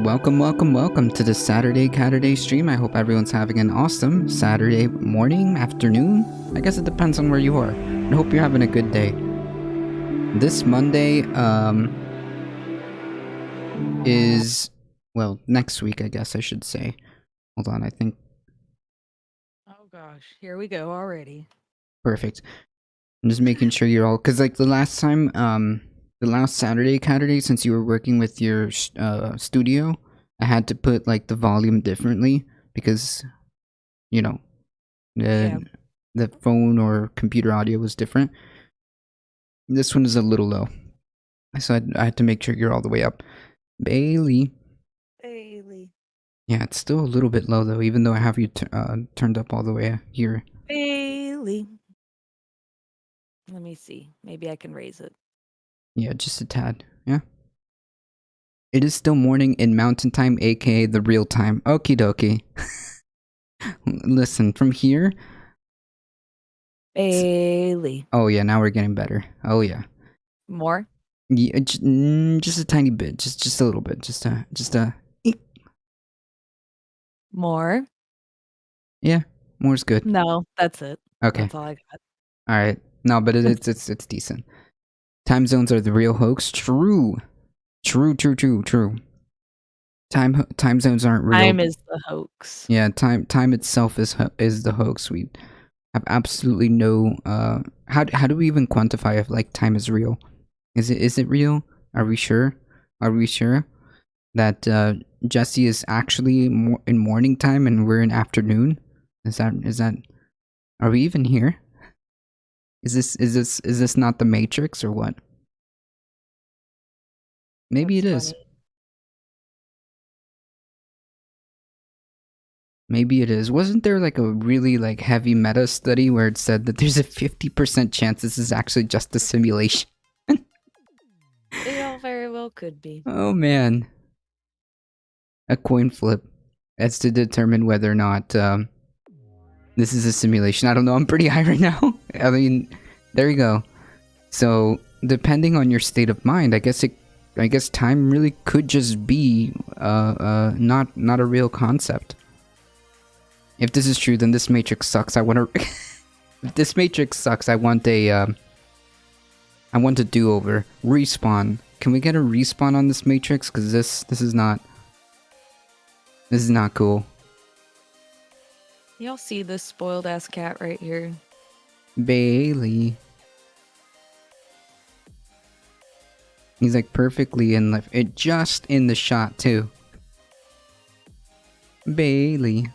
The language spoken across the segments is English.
Welcome to the Caturday stream. I hope everyone's having an awesome Saturday morning, afternoon. I guess it depends on where you are. I hope you're having a good day. This Monday, is, well, next week, I guess I should say. Hold on, I think. Oh gosh, here we go already. Perfect. I'm just making sure you're all, because like the last time, the last Caturday, since you were working with your studio, I had to put like the volume differently because, you know, the phone or computer audio was different. This one is a little low, so I had to make sure you're all the way up. Bailey. Yeah, it's still a little bit low though, even though I have you turned up all the way here. Bailey. Let me see. Maybe I can raise it. Yeah, just a tad. Yeah. It is still morning in Mountain Time, aka the real time. Okie dokie. Listen, from here. Bailey. Oh yeah, now we're getting better. Oh yeah. More? Yeah, just a tiny bit, just a little bit, just a. More? Yeah, more's good. No, that's it. Okay. That's all I got. All right. No, but it's decent. Time zones are the real hoax. True. Time zones aren't real. Time is the hoax. Yeah, time itself is the hoax. We have absolutely no. How do we even quantify if like time is real? Is it real? Are we sure? Are we sure that Jesse is actually in morning time and we're in afternoon? Is that? Are we even here? Is this not the Matrix or what? Maybe it is. Maybe it is. Wasn't there like a really like heavy meta study where it said that there's a 50% chance this is actually just a simulation? It all very well could be. Oh man. A coin flip as to determine whether or not this is a simulation. I don't know. I'm pretty high right now. I mean, there you go. So depending on your state of mind, I guess time really could just be not a real concept. If this is true, then this matrix sucks. I want to. If this matrix sucks, I want a do-over. Respawn. Can we get a respawn on this matrix? Because this is not. This is not cool. Y'all see this spoiled ass cat right here? Bailey. He's like perfectly in it, just in the shot too. Bailey.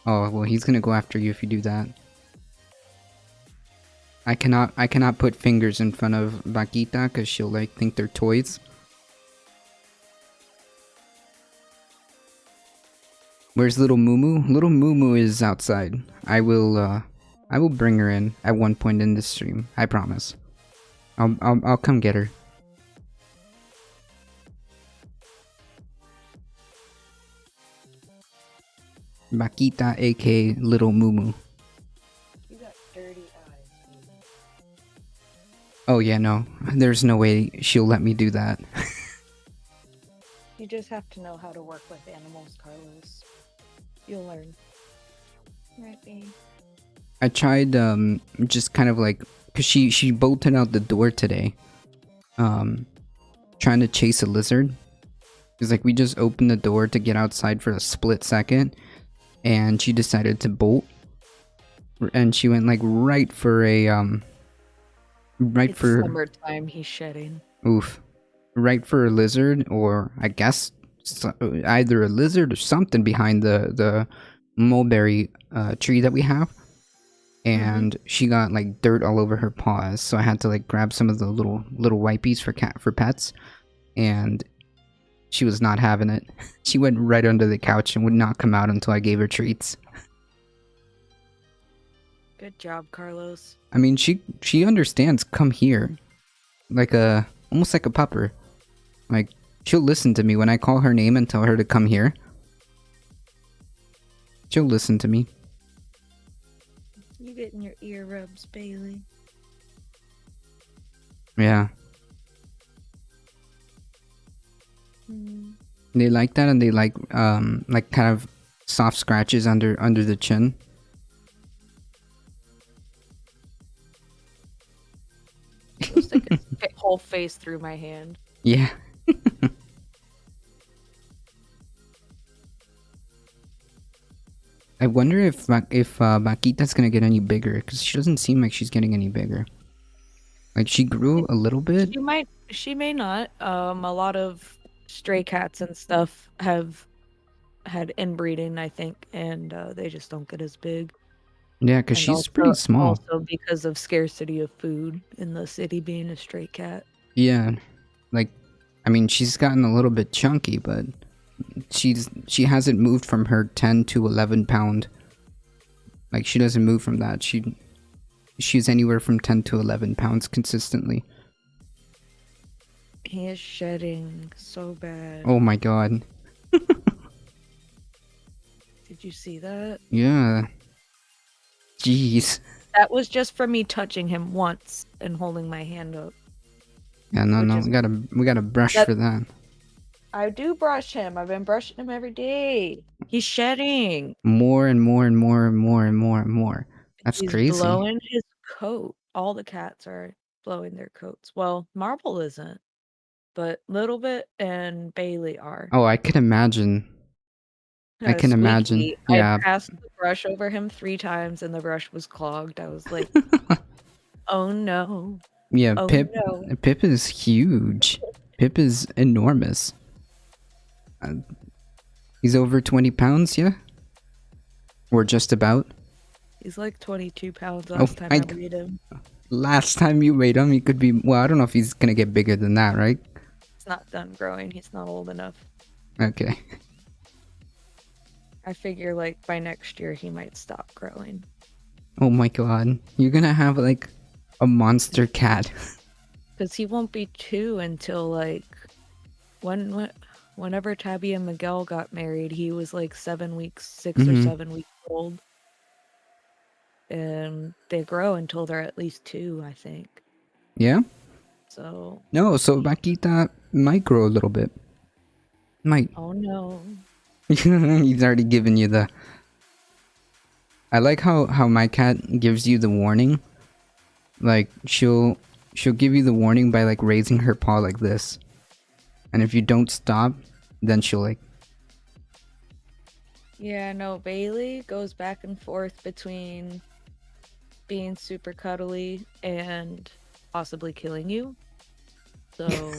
Oh well, he's gonna go after you if you do that. I cannot put fingers in front of Vaquita because she'll like think they're toys. Where's little Mumu? Little Mumu is outside. I will bring her in at one point in this stream. I promise. I'll come get her. Vaquita, aka Little Mumu. You got dirty eyes. Oh yeah, no. There's no way she'll let me do that. You just have to know how to work with animals, Carlos. You'll learn. Right, babe. I tried just kind of like, cause she bolted out the door today. Trying to chase a lizard. Cause like we just opened the door to get outside for a split second, and she decided to bolt. And she went like right for a It's summertime. He's shedding. Oof. Right for a lizard, or I guess either a lizard or something behind the mulberry tree that we have. And she got like dirt all over her paws, so I had to like grab some of the little wipies for pets, and she was not having it. She went right under the couch and would not come out until I gave her treats. Good job, Carlos. I mean, she understands come here, like almost like a pupper. Like, she'll listen to me when I call her name and tell her to come here. She'll listen to me. You getting your ear rubs, Bailey? Yeah. They like that, and they like kind of soft scratches under the chin. She'll stick its whole face through my hand. Yeah. I wonder if Makita's gonna get any bigger, because she doesn't seem like she's getting any bigger. Like, she grew a little bit. She may not. A lot of stray cats and stuff have had inbreeding, I think, and they just don't get as big. Yeah, because And she's pretty small. Also because of scarcity of food in the city being a stray cat. Yeah, like, I mean, she's gotten a little bit chunky, but she hasn't moved from her 10 to 11 pound. Like, she doesn't move from that. She's anywhere from 10 to 11 pounds consistently. He is shedding so bad. Oh my god. Did you see that? Yeah. Jeez. That was just from me touching him once and holding my hand up. Yeah, no, we gotta brush for that. I do brush him. I've been brushing him every day. He's shedding. More and more and more and more and more and more. That's crazy. He's blowing his coat. All the cats are blowing their coats. Well, Marble isn't, but Little Bit and Bailey are. Oh, I can imagine. I can imagine. Yeah. I passed the brush over him 3 times and the brush was clogged. I was like, oh no. Yeah, oh, Pip. No. Pip is huge. Pip is enormous. He's over 20 pounds, yeah? Or just about? He's like 22 pounds last time I weighed him. Last time you weighed him, he could be... Well, I don't know if he's gonna get bigger than that, right? He's not done growing. He's not old enough. Okay. I figure, like, by next year he might stop growing. Oh my god. You're gonna have, like, a monster cat. Because he won't be 2 until, like... Whenever Tabby and Miguel got married, he was, like, 7 weeks, 6 or 7 weeks old. And they grow until they're at least 2, I think. Yeah? So... No, so Makita might grow a little bit. Might. Oh no. He's already given you the... I like how my cat gives you the warning. Like, she'll give you the warning by, like, raising her paw like this. And if you don't stop, then she'll, like... Yeah, no, Bailey goes back and forth between being super cuddly and possibly killing you. So...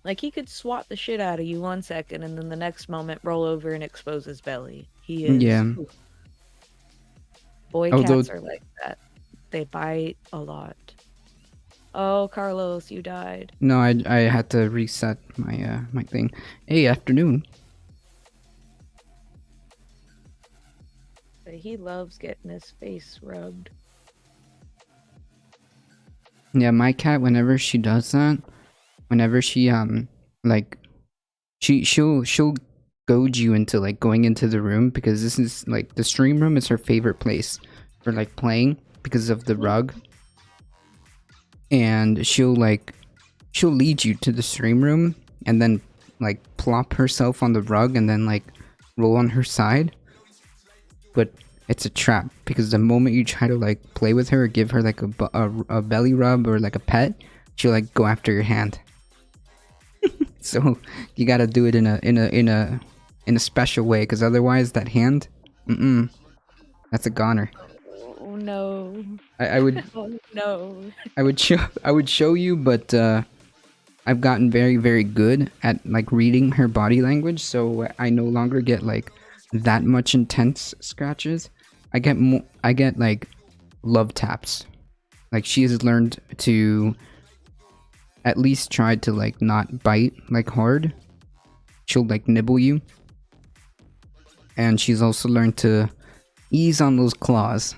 Like, he could swat the shit out of you 1 second and then the next moment roll over and expose his belly. He is... Yeah. Boy cats are like that. They bite a lot. Oh, Carlos, you died. No, I had to reset my my thing. Hey, afternoon. But he loves getting his face rubbed. Yeah, my cat, whenever she does that, whenever she like she'll goad you into like going into the room, because this is like the stream room is her favorite place for like playing because of the rug. And she'll lead you to the stream room and then like plop herself on the rug and then like roll on her side. But it's a trap, because the moment you try to like play with her or give her like a belly rub or like a pet, she'll like go after your hand. So you gotta do it in a special way, because otherwise that hand, that's a goner. Oh no. I would. Oh no. I would show you, but I've gotten very, very good at like reading her body language, so I no longer get like that much intense scratches. I get like love taps. Like, she has learned to at least try to like not bite like hard. She'll like nibble you. And she's also learned to ease on those claws.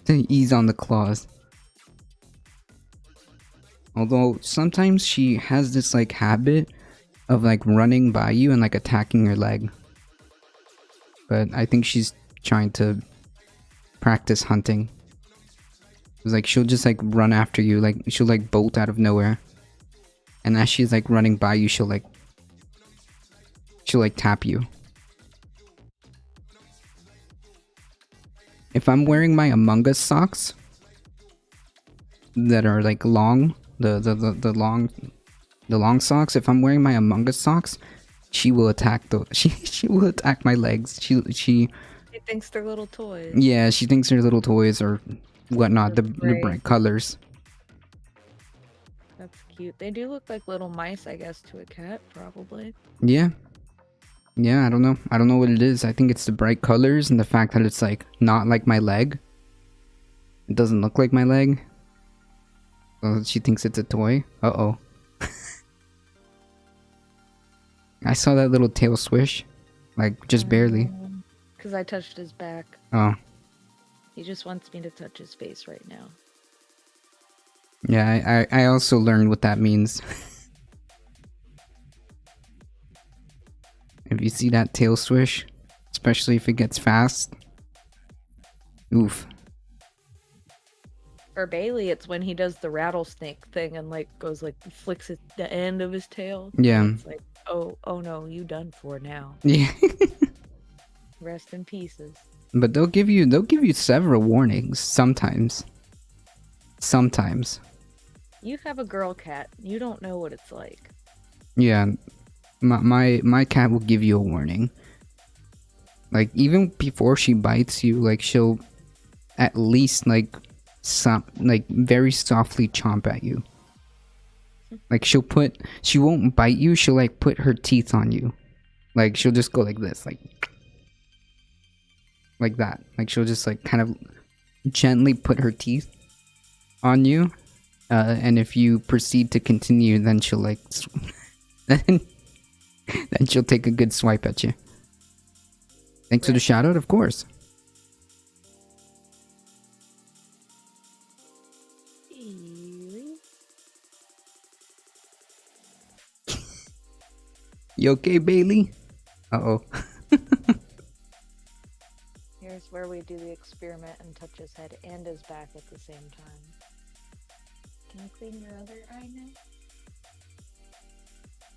To ease on the claws. Although sometimes she has this like habit of like running by you and like attacking your leg. But I think she's trying to practice hunting. It's like she'll just like run after you, like she'll like bolt out of nowhere. And as she's like running by you, she'll like She'll like tap you. If I'm wearing my Among Us socks that are like long, the long socks, if I'm wearing my Among Us socks, she will attack she will attack my legs. She He thinks they're little toys. Yeah, she thinks they're little toys or whatnot, They're the bright colors. That's cute. They do look like little mice, I guess, to a cat, probably. Yeah. Yeah, I don't know. I don't know what it is. I think it's the bright colors and the fact that it's like not like my leg. It doesn't look like my leg. So she thinks it's a toy. Uh-oh. I saw that little tail swish. Like, just barely. Because I touched his back. Oh. He just wants me to touch his face right now. Yeah, I also learned what that means. If you see that tail swish, especially if it gets fast. Oof. For Bailey, it's when he does the rattlesnake thing and like goes like flicks the end of his tail. Yeah. It's like, oh no, you done for now. Yeah. Rest in pieces. But they'll give you several warnings sometimes. Sometimes. You have a girl cat. You don't know what it's like. Yeah. My cat will give you a warning. Like even before she bites you, like she'll at least like very softly chomp at you. Like she won't bite you, she'll like put her teeth on you. Like she'll just go like this, like that. Like she'll just like kind of gently put her teeth on you. And if you proceed to continue, then she'll like then she'll take a good swipe at you. Thanks for the shout out, of course. You okay, Bailey? Uh-oh. Here's where we do the experiment and touch his head and his back at the same time. Can you clean your other eye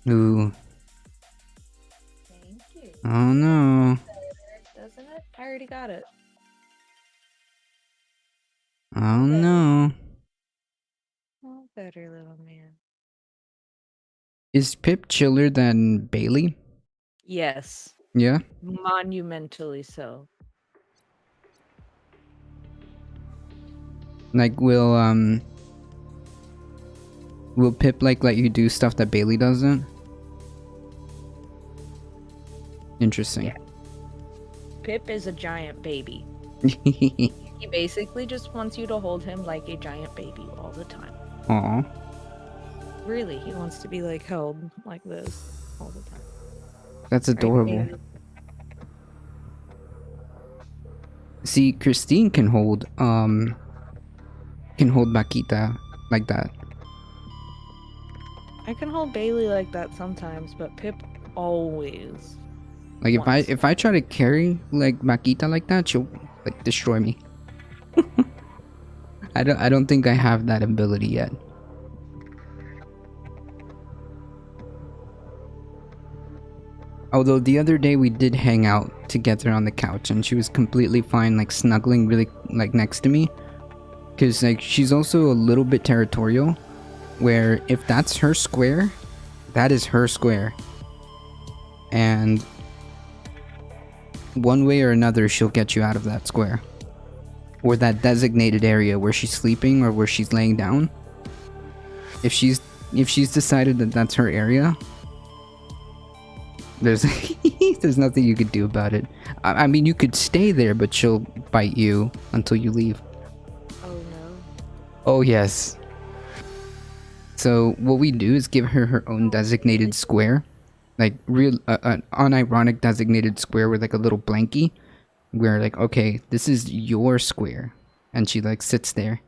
now? Ooh. Thank you. Oh no. Doesn't it? I already got it. Oh no. Oh, better, little man. Is Pip chiller than Bailey? Yes. Yeah? Monumentally so. Like, will Pip like let you do stuff that Bailey doesn't? Interesting. Yeah. Pip is a giant baby. He basically just wants you to hold him like a giant baby all the time. Aw. Really, he wants to be like held like this all the time. That's adorable. Right, See, Christine can hold Makita like that. I can hold Bailey like that sometimes, but Pip always. Like if I try to carry like Makita like that, she'll like destroy me. I don't think I have that ability yet. Although the other day we did hang out together on the couch and she was completely fine like snuggling really like next to me. Cause like she's also a little bit territorial where if that's her square, that is her square. And one way or another she'll get you out of that square. Or that designated area where she's sleeping or where she's laying down. If she's decided that that's her area, there's nothing you could do about it. I mean, you could stay there, but she'll bite you until you leave. Oh no. Oh yes. So what we do is give her her own designated square, like real an unironic designated square with like a little blankie, where like okay, this is your square, and she like sits there.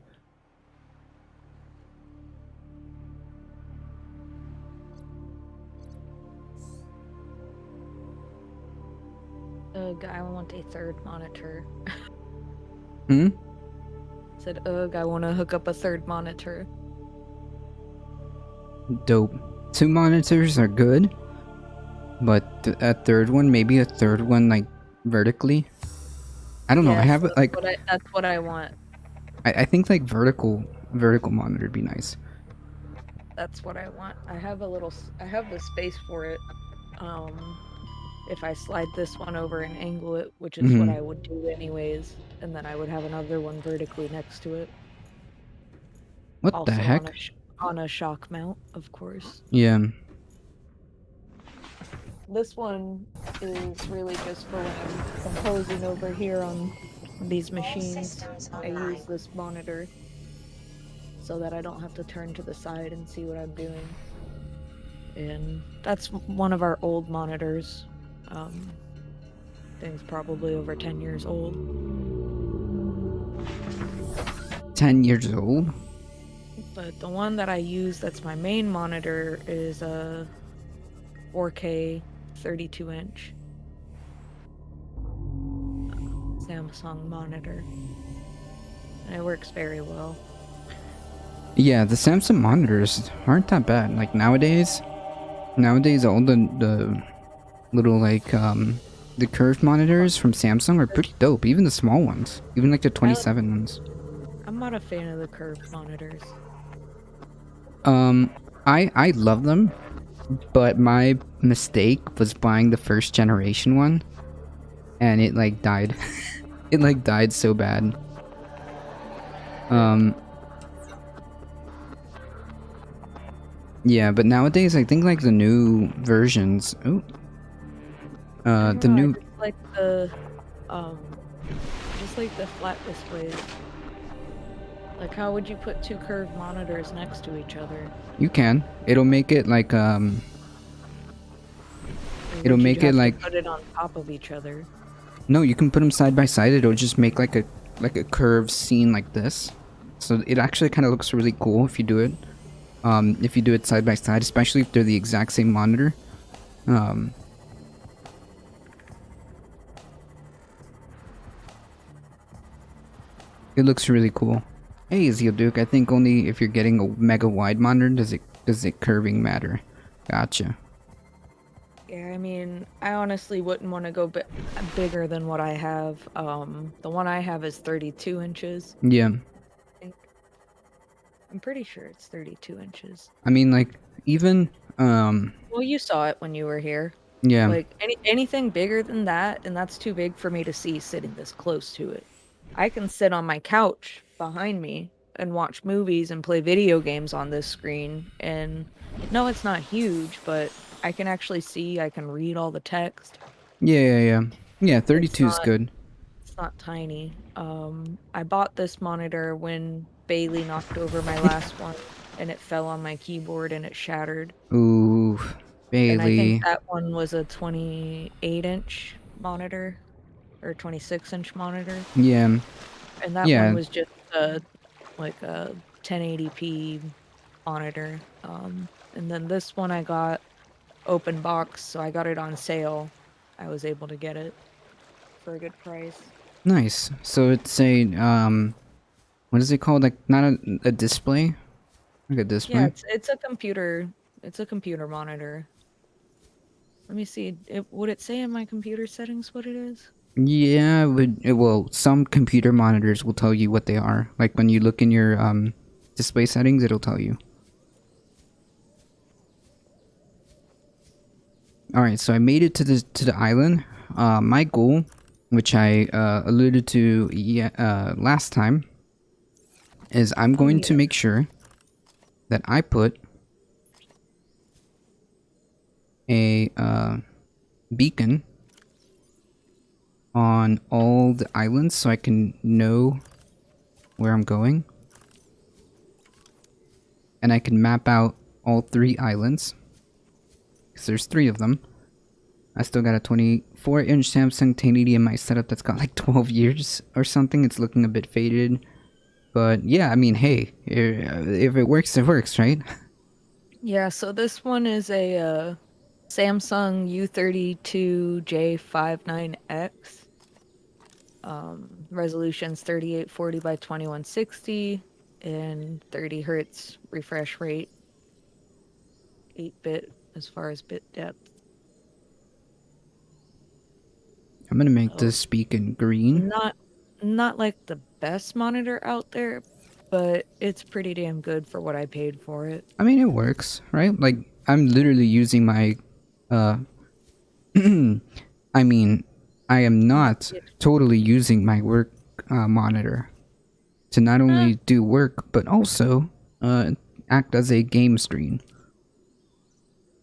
Ugh, I want a third monitor. Hmm? Said, ugh, I want to hook up a third monitor. Dope. 2 monitors are good, but a third one, maybe a third one like vertically. I don't know. I Yes, have it like that's what I want. I think like vertical monitor would be nice. That's what I want. I have the space for it. Um, if I slide this one over and angle it, which is what Hmm. I would do anyways, and then I would have another one vertically next to it. What the Also on heck? on a shock mount, of course. Yeah. This one is really just for when I'm composing over here on these All machines. systems I use online. this monitor so that I don't have to turn to the side and see what I'm doing. And that's one of our old monitors. Thing's probably over 10 years old. 10 years old. But the one that I use that's my main monitor is a 4K 32 inch Samsung monitor. And it works very well. Yeah, the Samsung monitors aren't that bad. Like nowadays all the little like the curved monitors from Samsung are pretty dope. Even the small ones, even like the 27 ones. I'm not a fan of the curved monitors. Um, I love them, but my mistake was buying the first generation one, and it like died. It like died so bad. Um, yeah, but nowadays I think like the new versions. Oh, I don't the know, new. um I just like the flat displays. Like how would you put two curved monitors next to each other? You can. It'll make it like Or It'll would you make it have to like. put it on top of each other? No, you can put them side by side. It'll just make like a curved scene like this. So it actually kind of looks really cool if you do it. If you do it side by side, especially if they're the exact same monitor. Um, it looks really cool. Hey, Duke. I think only if you're getting a mega wide monitor does it curving matter. Gotcha. Yeah, I mean, I honestly wouldn't want to go bigger than what I have. The one I have is 32 inches. Yeah. I think. I'm pretty sure it's 32 inches. I mean, like even Well, you saw it when you were here. yeah. Like anything bigger than that, and that's too big for me to see sitting this close to it. I can sit on my couch behind me and watch movies and play video games on this screen. And no, it's not huge, but I can actually see, I can read all the text. Yeah, It's 32 is not good. it's not tiny. I bought this monitor when Bailey knocked over my last one and it fell on my keyboard and it shattered. Ooh, And I think Bailey. that one was a 28-inch monitor or 26-inch monitor. Yeah. And that one Yeah. was just like a 1080p monitor. And then this one I got open box, so I got it on sale. I was able to get it for a good price. Nice. So it's a what is it called? Like not a display? Like a Yeah, display? it's a computer. It's a computer monitor. Let me see. Would it say in my computer settings what it is? Yeah, well, some computer monitors will tell you what they are. Like when you look in your display settings, it'll tell you. All right, so I made it to the island. My goal, which I alluded to last time, is I'm Oh going to yeah. make sure that I put a beacon on all the islands so I can know where I'm going. And I can map out all 3 islands. Because there's 3 of them. I still got a 24-inch Samsung 1080 in my setup that's got like 12 years or something. It's looking a bit faded. But yeah, I mean, hey, if it works, it works, right? Yeah, so this one is a Samsung U32J59X. Resolution's 3840 by 2160 and 30 hertz refresh rate, 8-bit as far as bit depth. I'm gonna make Oh, this beacon green. not not like the best monitor out there, but it's pretty damn good for what I paid for it. I mean, it works, right? Like, I'm literally using my, uh, I mean, I am not totally using my work monitor to not Uh, only do work, but also act as a game screen.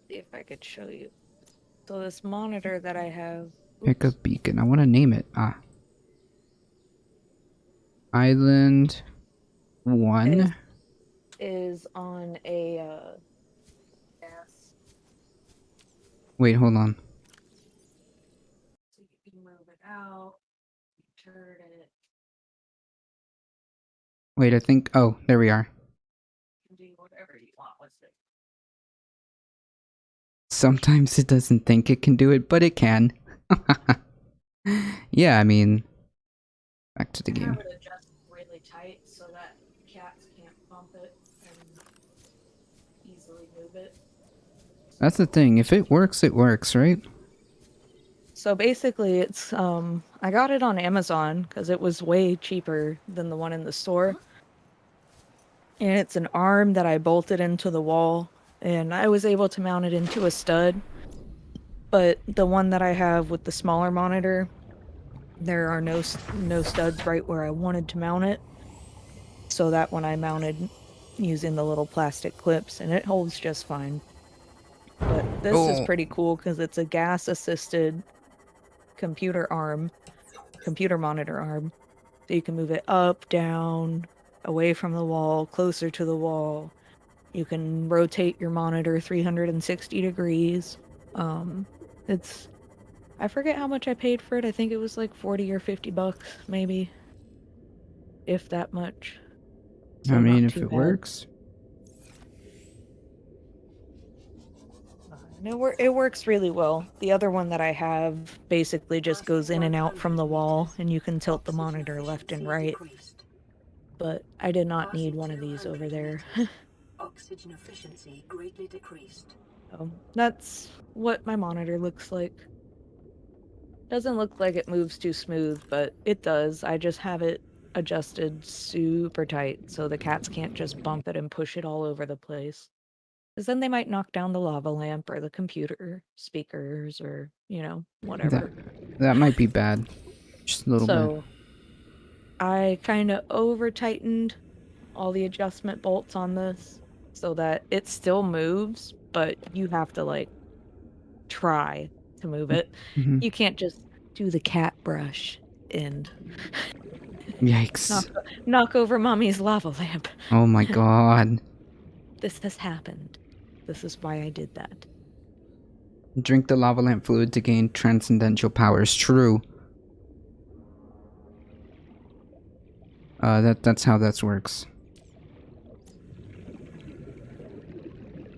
see if I could show you. So this monitor that I have, Pick a oops, beacon. I want to name it. Island is 1. is on a gas. Wait, hold on. So you can move it out, turn it, Wait, I think. Oh, there we are. and do whatever you want with it. Sometimes it doesn't think it can do it, but it can. Yeah, I mean, back to the I have game. it adjusted really tight so that cats can't bump it and easily move it. That's the thing. If it works, right? So basically, it's I got it on Amazon because it was way cheaper than the one in the store. And it's an arm that I bolted into the wall, and I was able to mount it into a stud. But the one that I have with the smaller monitor, there are no studs right where I wanted to mount it. So that one I mounted using the little plastic clips, and it holds just fine. But this is Oh, pretty cool because it's a gas assisted computer arm, computer monitor arm. So you can move it up, down, away from the wall, closer to the wall. You can rotate your monitor 360 degrees. It's I forget how much I paid for it. I think it was like 40 or 50 bucks, maybe, if that much. I So mean, not if too it bad. works. And it works really well. The other one that I have basically just goes in and out from the wall, and you can tilt the monitor left and right. But I did not need one of these over there. Oxygen efficiency greatly decreased. So that's what my monitor looks like. Doesn't look like it moves too smooth, but it does. I just have it adjusted super tight so the cats can't just bump it and push it all over the place. Because then they might knock down the lava lamp or the computer speakers or, That whatever. that might be bad. Just a little bit. So I kind of over tightened all the adjustment bolts on this so that it still moves, but you have to like try to move it. Hmm. You can't just do the cat brush and Yikes. knock over mommy's lava lamp. Oh my god. This has happened. This is why I did that. Drink the lava lamp fluid to gain transcendental powers. True. That's how that works.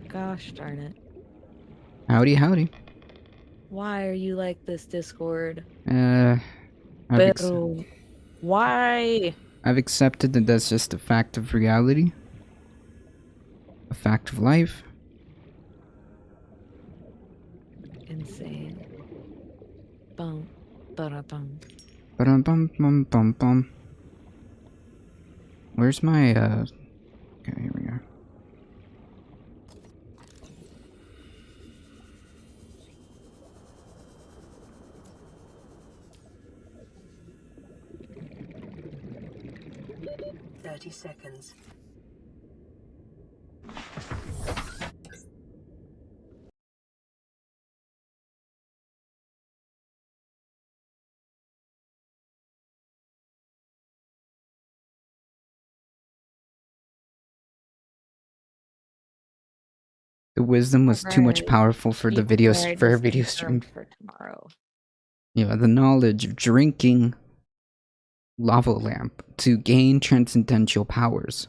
Gosh darn it. Howdy, howdy. Why are you like this, Discord? I've, Pero why? I've accepted that that's just a fact of reality. A fact of life. Insane. Bum, ba-da-bum. Bum bum bum bum bum. Where's my okay, here we are. Seconds. The wisdom was too much Alright. powerful for the video Alright, for a just video stream. confirmed for tomorrow. Yeah, the knowledge of drinking lava lamp to gain transcendental powers.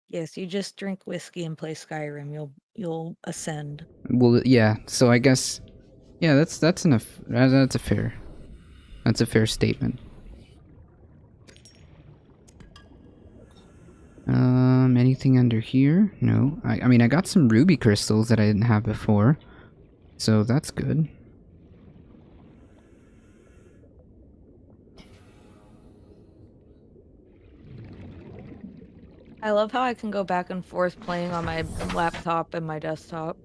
Yes, you just drink whiskey and play Skyrim. You'll ascend. Well, yeah. So I guess, yeah, that's a fair statement. Anything under here? No. I mean, I got some ruby crystals that I didn't have before, so that's good. I love how I can go back and forth playing on my laptop and my desktop.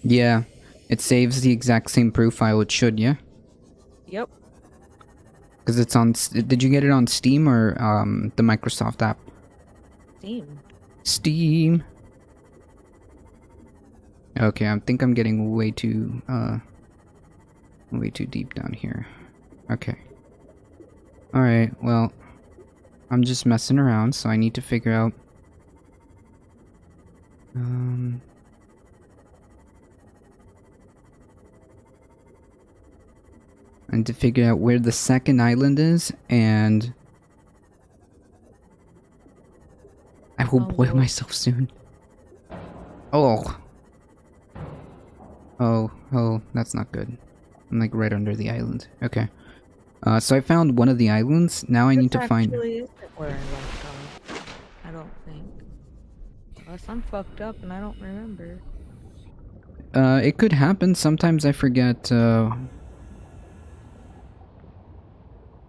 Yeah, it saves the exact same profile it should, yeah? Yep. Because it's on... Did you get it on Steam or the Microsoft app? Steam. Steam! Okay, I think I'm getting way too deep down here. Okay. Alright, well, I'm just messing around, so I need to figure out... I need to figure out where the second island is, and... I will Oh, boil Lord. myself soon. Oh. Oh, that's not good. I'm like right under the island. Okay. So I found one of the islands. Now I need to This find... actually isn't where I left off. I don't think. Unless I'm fucked up and I don't remember. It could happen. Sometimes I forget,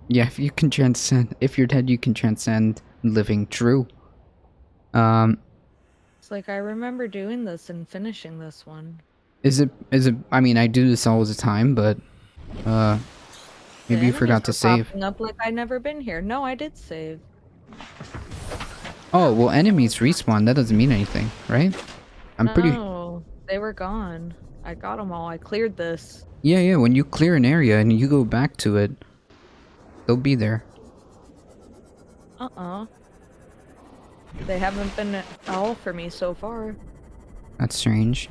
Yeah, if you can transcend... If you're dead, you can transcend living. True. It's like I remember doing this and finishing this one. Is it... I mean, I do this all the time, but... The Maybe you enemies forgot to were save. popping up like I'd never been here. No, I did save. Oh, well, enemies respawn. That doesn't mean anything, right? I'm pretty... No, they were gone. I got them all. I cleared this. Yeah, when you clear an area and you go back to it, they'll be there. They haven't been at all for me so far. That's strange.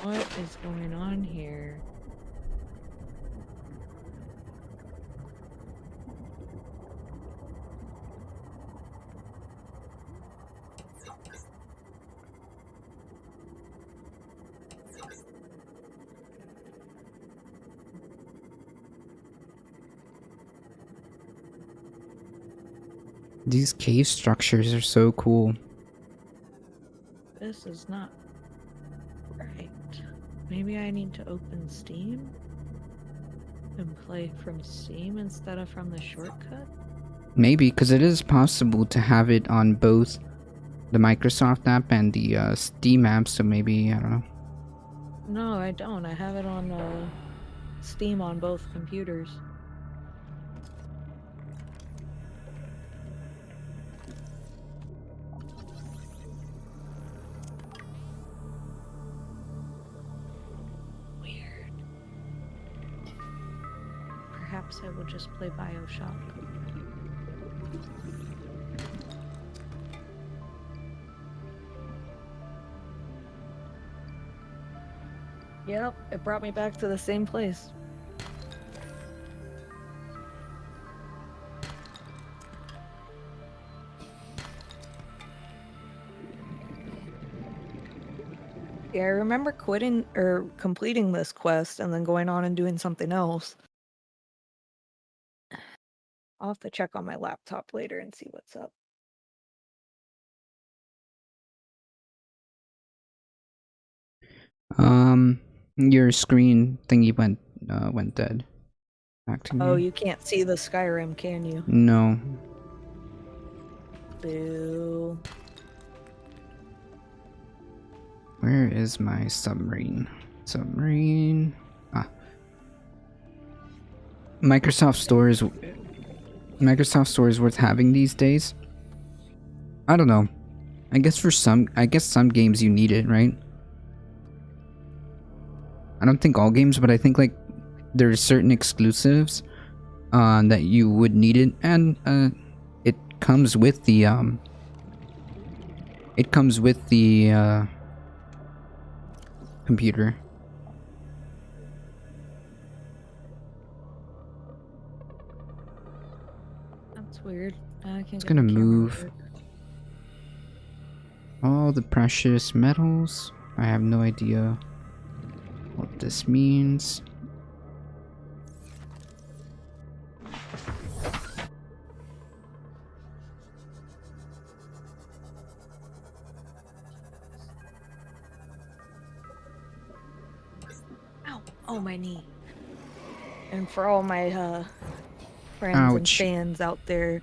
What is going on here? These cave structures are so cool. This is not right. Maybe I need to open Steam and play from Steam instead of from the shortcut? Maybe, because it is possible to have it on both the Microsoft app and the Steam app, so maybe, I don't know. No, I don't. I have it on Steam on both computers. Weird. Perhaps I will just play BioShock. Yep, it brought me back to the same place. Yeah, I remember quitting or completing this quest and then going on and doing something else. I'll have to check on my laptop later and see what's up. Your screen thingy went dead. Back to me. Oh, you can't see the Skyrim, can you? No. Boo. Where is my submarine? Submarine. Microsoft Store is worth having these days. I don't know. I guess some games you need it, right? I don't think all games, but I think like there's certain exclusives that you would need it, and it comes with the computer. That's weird. I can't It's get gonna my camera to move. work. All the precious metals. I have no idea what this means. Ow. Oh, my knee. And for all my friends and Ouch. fans out there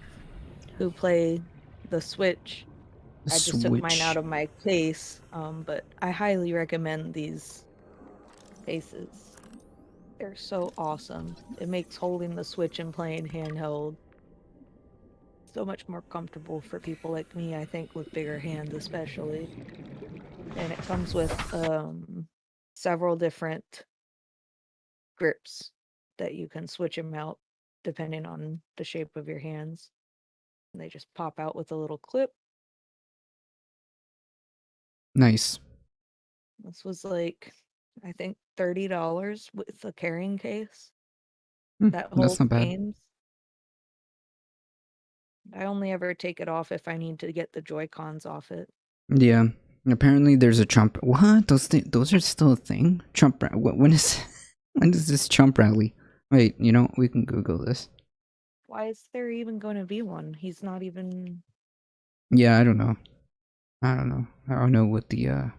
who play the Switch, I just took mine out Switch. of my case. But I highly recommend these cases. They're so awesome. It makes holding the Switch and playing handheld so much more comfortable for people like me, I think, with bigger hands especially. And it comes with several different grips that you can switch them out depending on the shape of your hands. And they just pop out with a little clip. Nice. This was like, I think, $30 with a carrying case that That's holds not bad. games. I only ever take it off if I need to get the Joy-Cons off it. Yeah. Apparently there's a Trump. What? Those are still a thing? Trump. When is when is this Trump rally? Wait, you know, we can Google this. Why is there even going to be one? He's not even. Yeah, I don't know. I don't know what the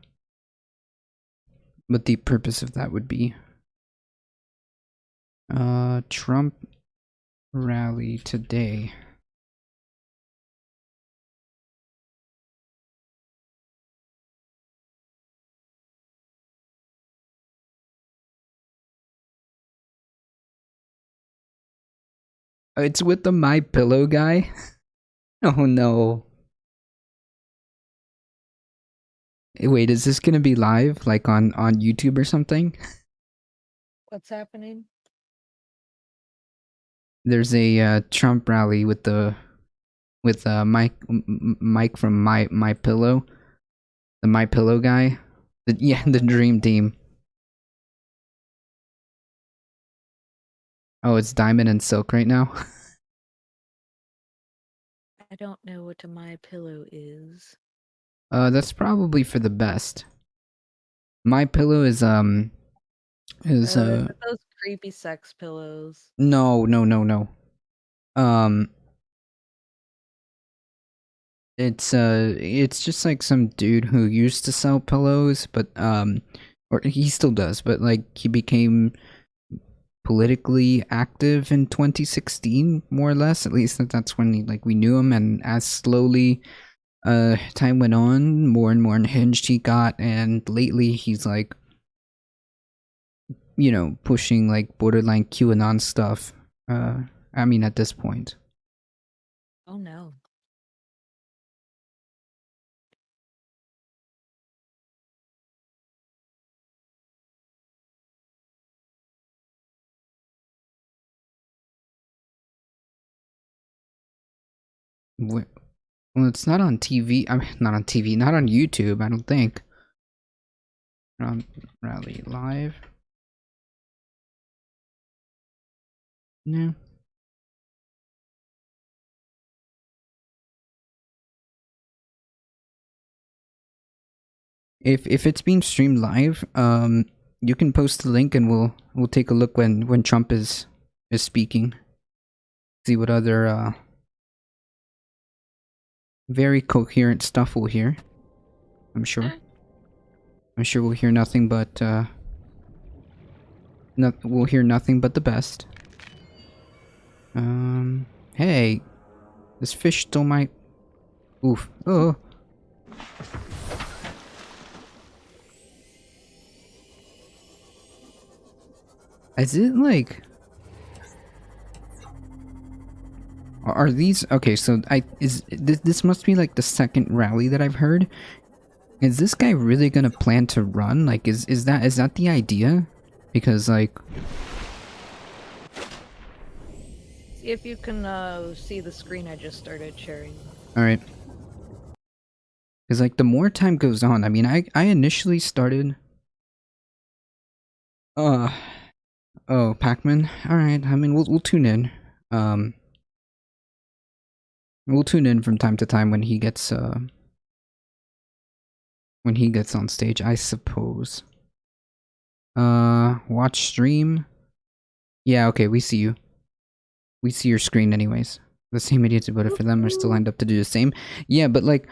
purpose of that would be. Trump rally today. It's with the My Pillow guy. Oh no. Wait, is this gonna be live, like on YouTube or something? What's happening? There's a Trump rally with Mike from My Pillow, the My Pillow guy. The Dream Team. Oh, it's Diamond and Silk right now. I don't know what a My Pillow is. That's probably for the best. My Pillow is Is it those creepy sex pillows? no. Um, it's just like some dude who used to sell pillows, but or he still does, but like he became politically active in 2016, more or less. At least that's when we knew him, and as slowly time went on, more and more unhinged he got, and lately he's like, you know, pushing like borderline QAnon stuff. I mean, at this point. Oh no. Well, it's not on TV. I mean, not on TV, not on YouTube, I don't think. Rally live. No. If it's being streamed live, you can post the link and we'll take a look when Trump is speaking. See what other very coherent stuff we'll hear. I'm sure. I'm sure we'll hear nothing but we'll hear nothing but the best. Hey, this fish stole my. Oof. Oh. Is it like? Are these okay? So this must be like the second rally that I've heard. Is this guy really gonna plan to run? Like, is that the idea? Because like, See if you can see the screen I just started sharing. all right. Because like the more time goes on, I mean, I initially started. Oh, Pac-Man. All right. I mean, we'll tune in. We'll tune in from time to time when he gets on stage, I suppose. Watch stream. Yeah, okay, we see you. We see your screen anyways. The same idiots who voted for them are still lined up to do the same. Yeah, but like,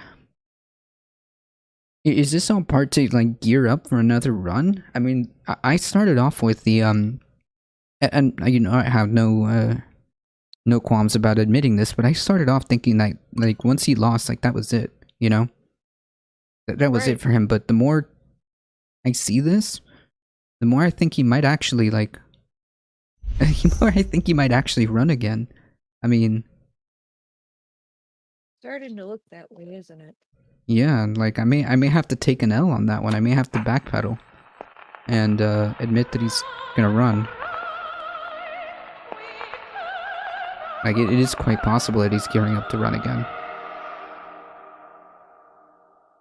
Is this all part to like gear up for another run? I mean, I started off with the and you know, I have no qualms about admitting this, but I started off thinking that like once he lost, like that was it, you know? That was it Right. for him. But the more I see this, the more I think he might actually like the more I think he might actually run again. I mean, Starting to look that way, isn't it? yeah, like I may have to take an L on that one. I may have to backpedal and admit that he's gonna run. Like it is quite possible that he's gearing up to run again.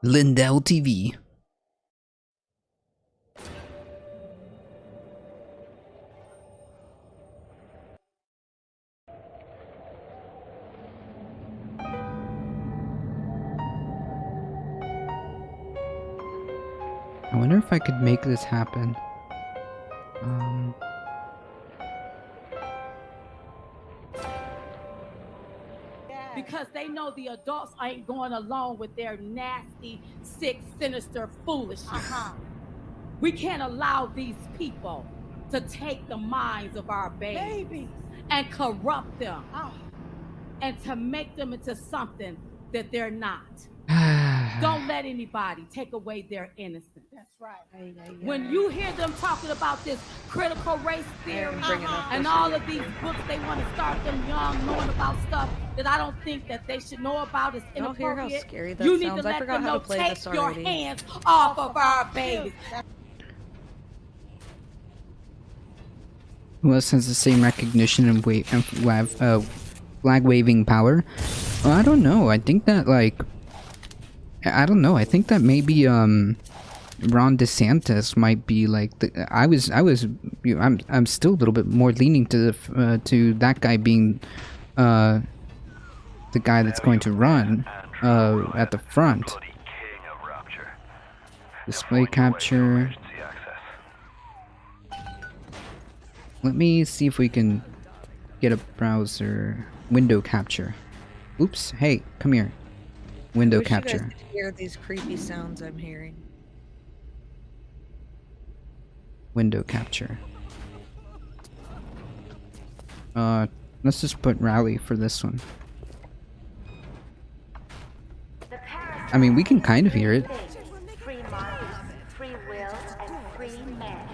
Lindell TV. I wonder if I could make this happen. Because they know the adults ain't going along with their nasty, sick, sinister foolishness. We can't allow these people to take the minds of our babies and corrupt them and to make them into something that they're not. Don't let anybody take away their innocence. That's right. When you hear them talking about this critical race theory and all of these books, they want to start them young, knowing about stuff that I don't think that they should know about. Is Y'all hear how inappropriate. scary that You need sounds? to I let forgot them how know, to play take this your already. hands off of our babies. Who else has the same recognition and flag waving power? Well, I don't know. I think that like I don't know. I think that maybe Ron DeSantis might be like the. I'm still a little bit more leaning to the to that guy being the guy that's going to run at the front. Display capture. Let me see if we can get a browser window capture. Oops! Hey, come here. Window Wish you capture. guys could hear these creepy sounds I'm hearing. Window capture. Let's just put rally for this one. I mean, we can kind of hear it. Free mind, free will, and free man.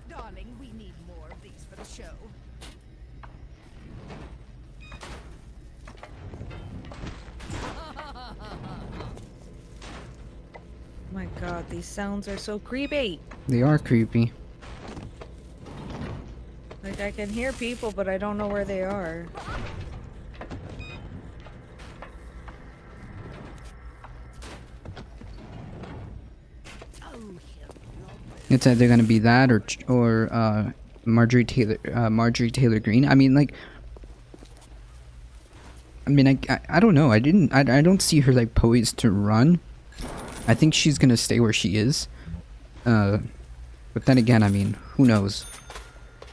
Darling, we need more of these for the show. Oh my god, these sounds are so creepy. They are creepy. Like, I can hear people, but I don't know where they are. It's either gonna be that or Marjorie Taylor Greene. I mean, like, I don't know. I don't see her like poised to run. I think she's gonna stay where she is. But then again, I mean, who knows?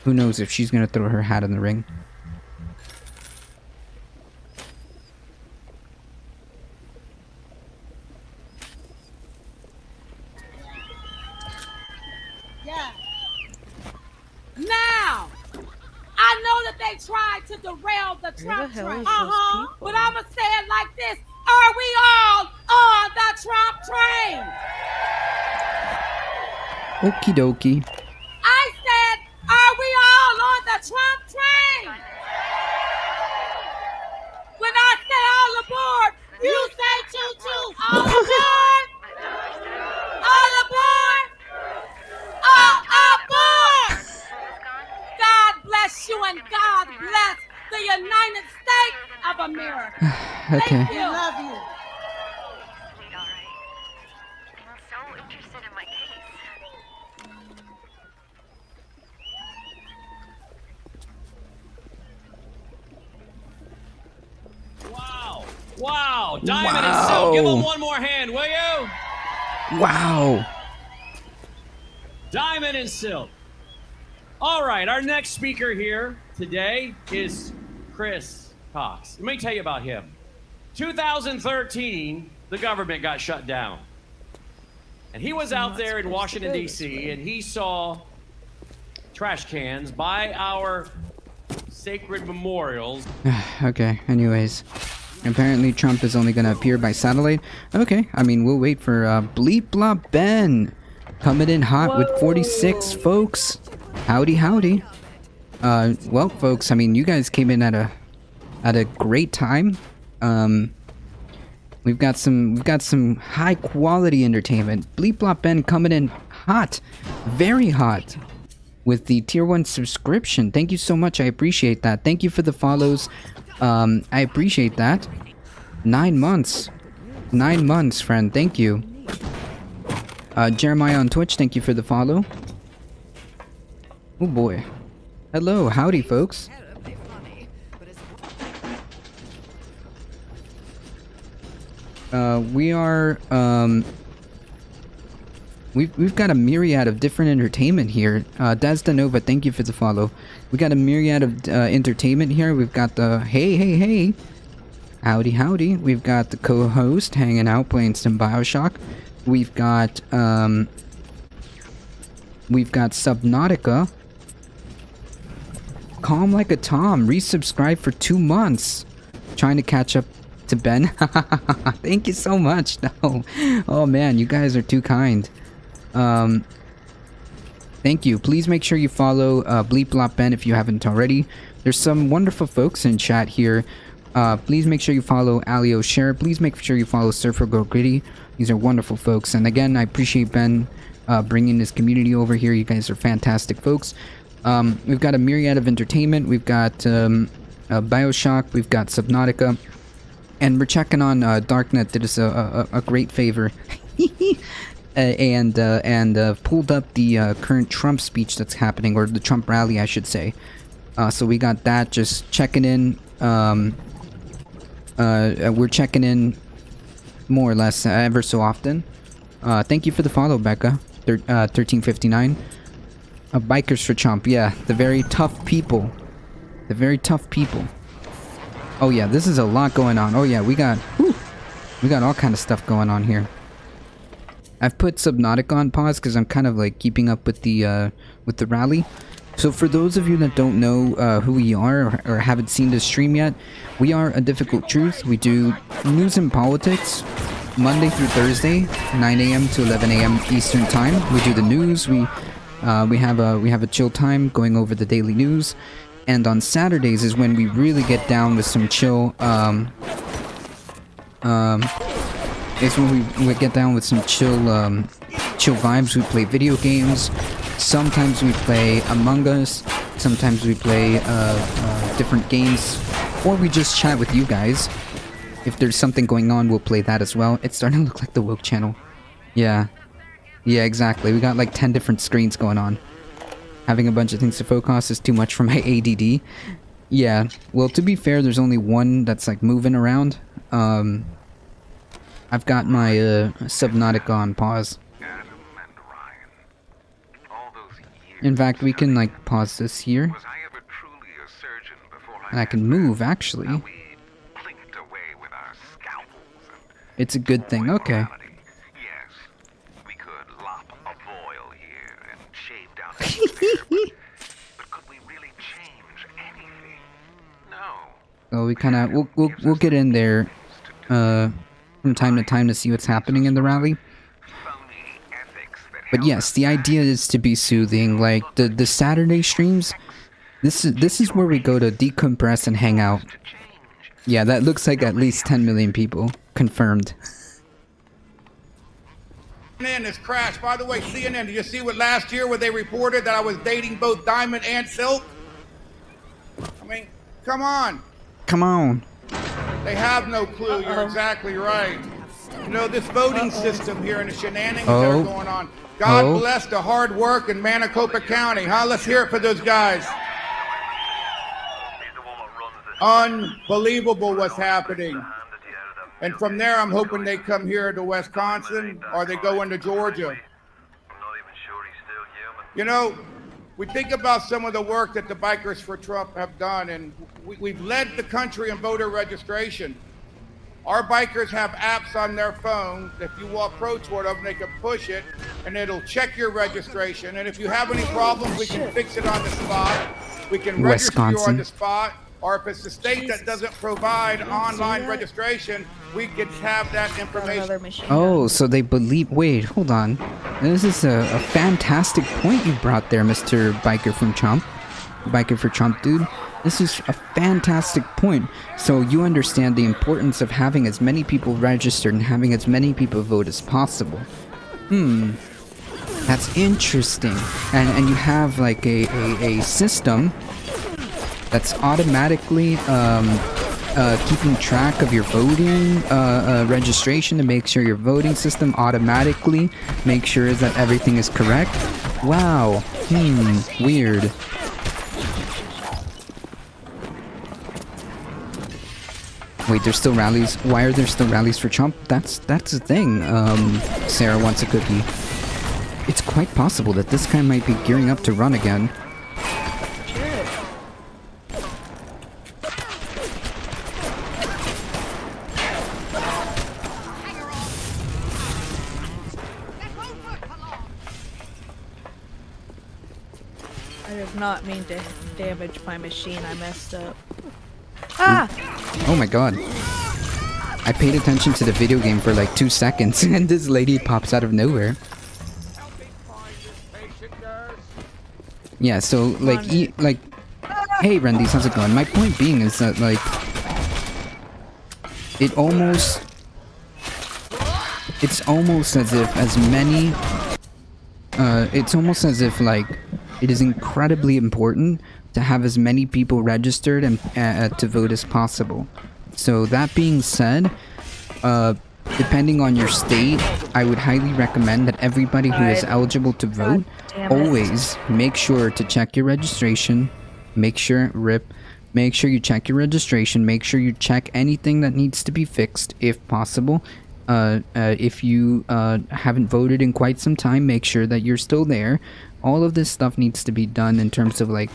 Who knows if she's gonna throw her hat in the ring? Now, I know that they tried to derail the Where the Trump hell train. is those people? But I'ma say it like this: are we all on the Trump train? Okie dokie. I said, are we all on the Trump train? When I say all aboard, you say choo choo. All aboard! All aboard! All aboard! God bless you and God bless the United States of America. Okay. Thank you. Love you. All right. I'm so interested in my case. Wow! Wow! Diamond and Silk, give them one more hand, will you? Wow. Diamond and Silk. All right, our next speaker here today is Chris Cox. Let me tell you about him. 2013, the government got shut down. And he was out there in Washington, D.C., and he saw trash cans by our sacred memorials. Okay, anyways. Apparently Trump is only gonna appear by satellite. Okay, I mean, we'll wait for Bleep Blop Ben coming in hot with 46, folks. Howdy, howdy. Well, folks, I mean, you guys came in at a great time. We've got some high quality entertainment. Bleep Blop Ben coming in hot, very hot, with the tier 1 subscription. Thank you so much. I appreciate that. Thank you for the follows. I appreciate that. 9 months. 9 months, friend. Thank you. Jeremiah on Twitch, thank you for the follow. Oh boy. Hello, howdy folks. We are, We've got a myriad of different entertainment here. Dazda Nova, thank you for the follow. We got a myriad of entertainment here. We've got the hey. Howdy, howdy. We've got the co-host hanging out playing some Bioshock. We've got Subnautica. Calm like a Tom. Resubscribe for 2 months. Trying to catch up to Ben. Thank you so much. No. Oh man, you guys are too kind. Thank you. Please make sure you follow Bleep Blop Ben if you haven't already. There's some wonderful folks in chat here. Please make sure you follow Ali O'Share. Please make sure you follow Surfer Go Gritty. These are wonderful folks. And again, I appreciate Ben bringing this community over here. You guys are fantastic folks. We've got a myriad of entertainment. We've got Bioshock. We've got Subnautica. And we're checking on Darknet did us a great favor. and pulled up the current Trump speech that's happening, or the Trump rally, I should say. So we got that, just checking in. We're checking in more or less ever so often. Thank you for the follow, Becca. 1359. Bikers for Trump, yeah, the very tough people. The very tough people. Oh yeah, this is a lot going on. Oh yeah, we got all kind of stuff going on here. I've put Subnautica on pause because I'm kind of like keeping up with the rally. So for those of you that don't know who we are or haven't seen this stream yet, we are A Difficult Truth. We do news and politics Monday through Thursday, 9 a.m. to 11 a.m. Eastern time. We do the news. We have a chill time going over the daily news. And on Saturdays is when we really get down with some chill, it's when we get down with some chill vibes. We play video games. Sometimes we play Among Us. Sometimes we play different games. Or we just chat with you guys. If there's something going on, we'll play that as well. It's starting to look like the Woke channel. Yeah. Yeah, exactly. We got like 10 different screens going on. Having a bunch of things to focus is too much for my ADD. Yeah, well, to be fair, there's only one that's like moving around. I've got my Subnautica on pause. In fact, we can like pause this here. And I can move, actually. It's a good thing, okay. So we kind of we'll get in there from time to time to see what's happening in the rally. But yes, the idea is to be soothing. Like the Saturday streams, this is where we go to decompress and hang out. Yeah, that looks like at least 10 million people confirmed. CNN has crashed. By the way, CNN, did you see what last year where they reported that I was dating both Diamond and Silk? I mean, come on. Come on. They have no clue. You're exactly right. You know, this voting system here and the shenanigans that are going on. God bless the hard work in Maricopa County, huh? Let's hear it for those guys. Unbelievable what's happening. And from there, I'm hoping they come here to Wisconsin or they go into Georgia. You know, we think about some of the work that the Bikers for Trump have done, and we've led the country in voter registration. Our bikers have apps on their phone. If you approach one of them, they can push it, and it'll check your registration. And if you have any problems, we can fix it on the spot. We can register you on the spot. Or if it's a state that doesn't provide online registration, we can have that information. Oh, so they believe. Wait, hold on. This is a fantastic point you brought there, Mr. Biker from Trump. Biker for Trump, dude. This is a fantastic point. So you understand the importance of having as many people registered and having as many people vote as possible. That's interesting. And you have like a system that's automatically keeping track of your voting registration to make sure your voting system automatically makes sure that everything is correct. Wow. Weird. Wait, there's still rallies. Why are there still rallies for Trump? That's the thing. Sarah wants a cookie. It's quite possible that this guy might be gearing up to run again. I did not mean to damage my machine. I messed up. Ah! Oh my god. I paid attention to the video game for like 2 seconds and this lady pops out of nowhere. Yeah, so like hey Rendies, how's it going? My point being is that like it's almost as if it's almost as if like it is incredibly important to have as many people registered and to vote as possible. So that being said, depending on your state, I would highly recommend that everybody who is eligible to vote always make sure to check your registration. Make sure you check your registration. Make sure you check anything that needs to be fixed if possible. If you haven't voted in quite some time, make sure that you're still there. All of this stuff needs to be done in terms of like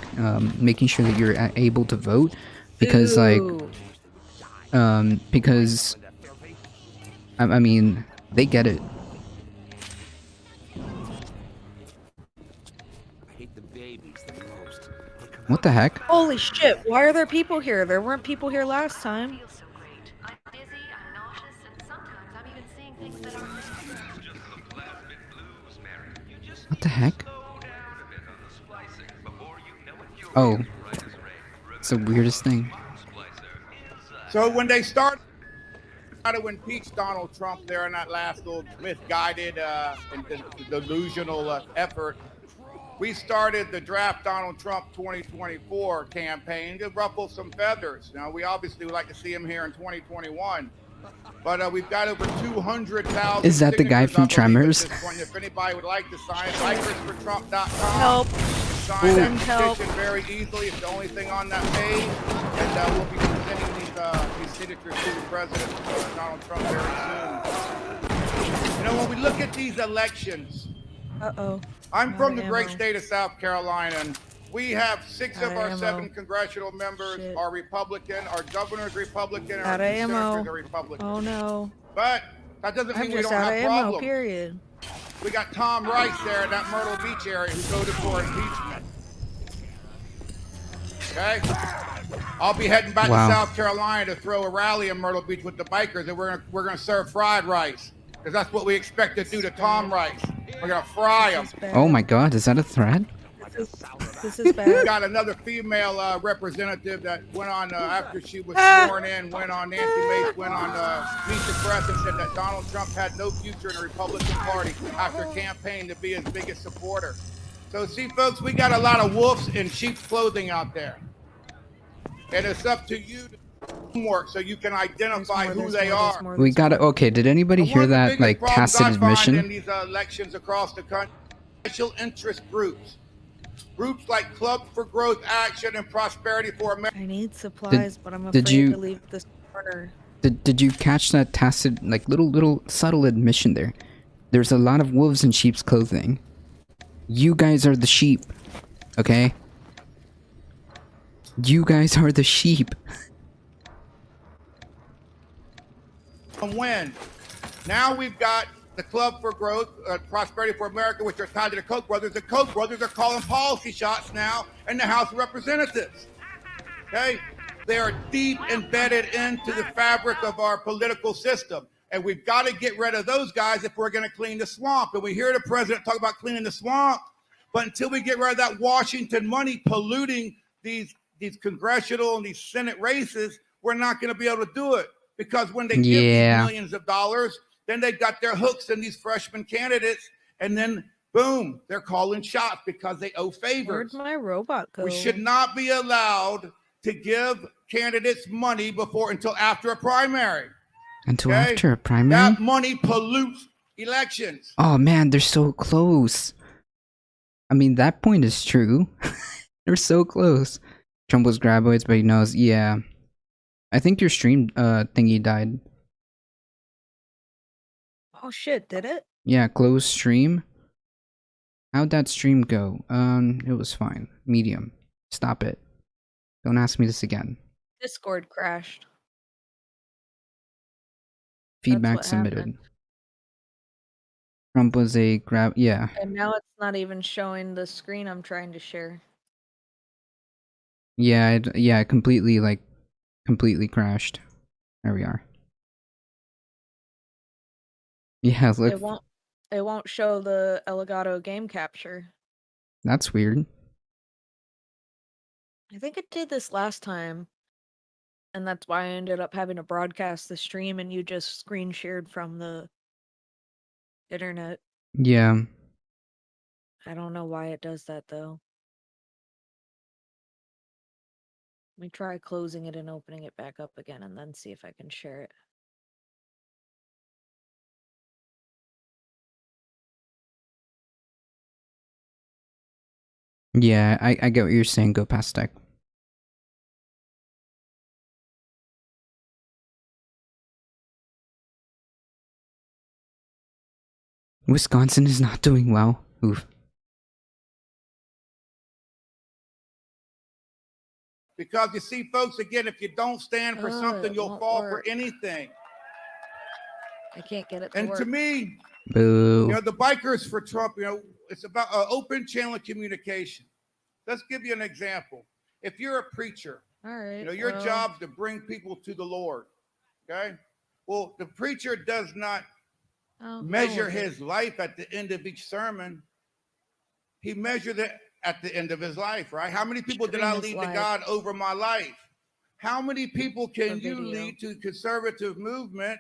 making sure that you're able to vote, because I mean, they get it. What the heck? Holy shit, why are there people here? There weren't people here last time. Feels so great. I'm dizzy, I'm nauseous, and sometimes I'm even seeing things that aren't. What the heck? Oh, it's the weirdest thing. So when they started to impeach Donald Trump there in that last little misguided and delusional effort, we started the Draft Donald Trump 2024 campaign to ruffle some feathers. Now, we obviously would like to see him here in 2021. But we've got over 200,000. Is that the guy from Tremors? If anybody would like to sign, bikersfortrump.com. Nope. Sign that petition very easily. It's the only thing on that page. And we'll be presenting these signatures to the president, Donald Trump, very soon. You know, when we look at these elections, I'm from the great state of South Carolina, and we have 6 of our 7 congressional members are Republican, our governor's Republican, and our 2 senators are Republican. Oh no. But that doesn't mean we don't have problems. Period. We got Tom Rice there in that Myrtle Beach area who voted for impeachment. Okay? I'll be heading back to South Carolina to throw a rally in Myrtle Beach with the bikers, and we're gonna serve fried rice, because that's what we expect to do to Tom Rice. We're gonna fry him. Oh my god, is that a threat? This is bad. We got another female representative that went on after she was sworn in, went on Nancy Mace, went on Meet the Press and said that Donald Trump had no future in the Republican Party after campaigning to be his biggest supporter. So see, folks, we got a lot of wolves in sheep's clothing out there, and it's up to you to do homework so you can identify who they are. We gotta. Okay, did anybody hear that like tacit admission? In these elections across the country, special interest groups. Groups like Club for Growth Action and Prosperity for America. I need supplies, but I'm afraid to leave this corner. Did you catch that tacit, like little subtle admission there? There's a lot of wolves in sheep's clothing. You guys are the sheep, okay? You guys are the sheep. win. Now we've got the Club for Growth, Prosperity for America, which are tied to the Koch brothers. The Koch brothers are calling policy shots now in the House of Representatives. Okay? They are deep embedded into the fabric of our political system. And we've got to get rid of those guys if we're going to clean the swamp. And we hear the president talk about cleaning the swamp. But until we get rid of that Washington money polluting these congressional and these Senate races, we're not going to be able to do it. Because when they give these millions of dollars, then they've got their hooks in these freshman candidates. And then, boom, they're calling shots because they owe favors. Where'd my robot go? We should not be allowed to give candidates money until after a primary. Until after a primary? That money pollutes elections. Oh man, they're so close. I mean, that point is true. They're so close. Trump was graboids, but he knows. Yeah. I think your stream thingy died. Oh shit, did it? Yeah, close stream. How'd that stream go? It was fine. Medium. Stop it. Don't ask me this again. Discord crashed. Feedback submitted. Happened. Trump was a grab. Yeah. And now it's not even showing the screen I'm trying to share. Yeah, it completely crashed. There we are. Yeah, look. It won't show the Elgato game capture. That's weird. I think it did this last time. And that's why I ended up having to broadcast the stream and you just screen shared from the internet. Yeah. I don't know why it does that though. Let me try closing it and opening it back up again and then see if I can share it. Yeah, I get what you're saying. Go past deck. Wisconsin is not doing well. Oof. Because you see, folks, again, if you don't stand for something, you'll fall for anything. I can't get it to and work. To me, boo. The bikers for Trump, it's about an open channel of communication. Let's give you an example. If you're a preacher, all right, your job's to bring people to the Lord. Okay? Well, the preacher does not measure his life at the end of each sermon. He measured it at the end of his life, right? How many people did I lead to God over my life? How many people can you lead to conservative movement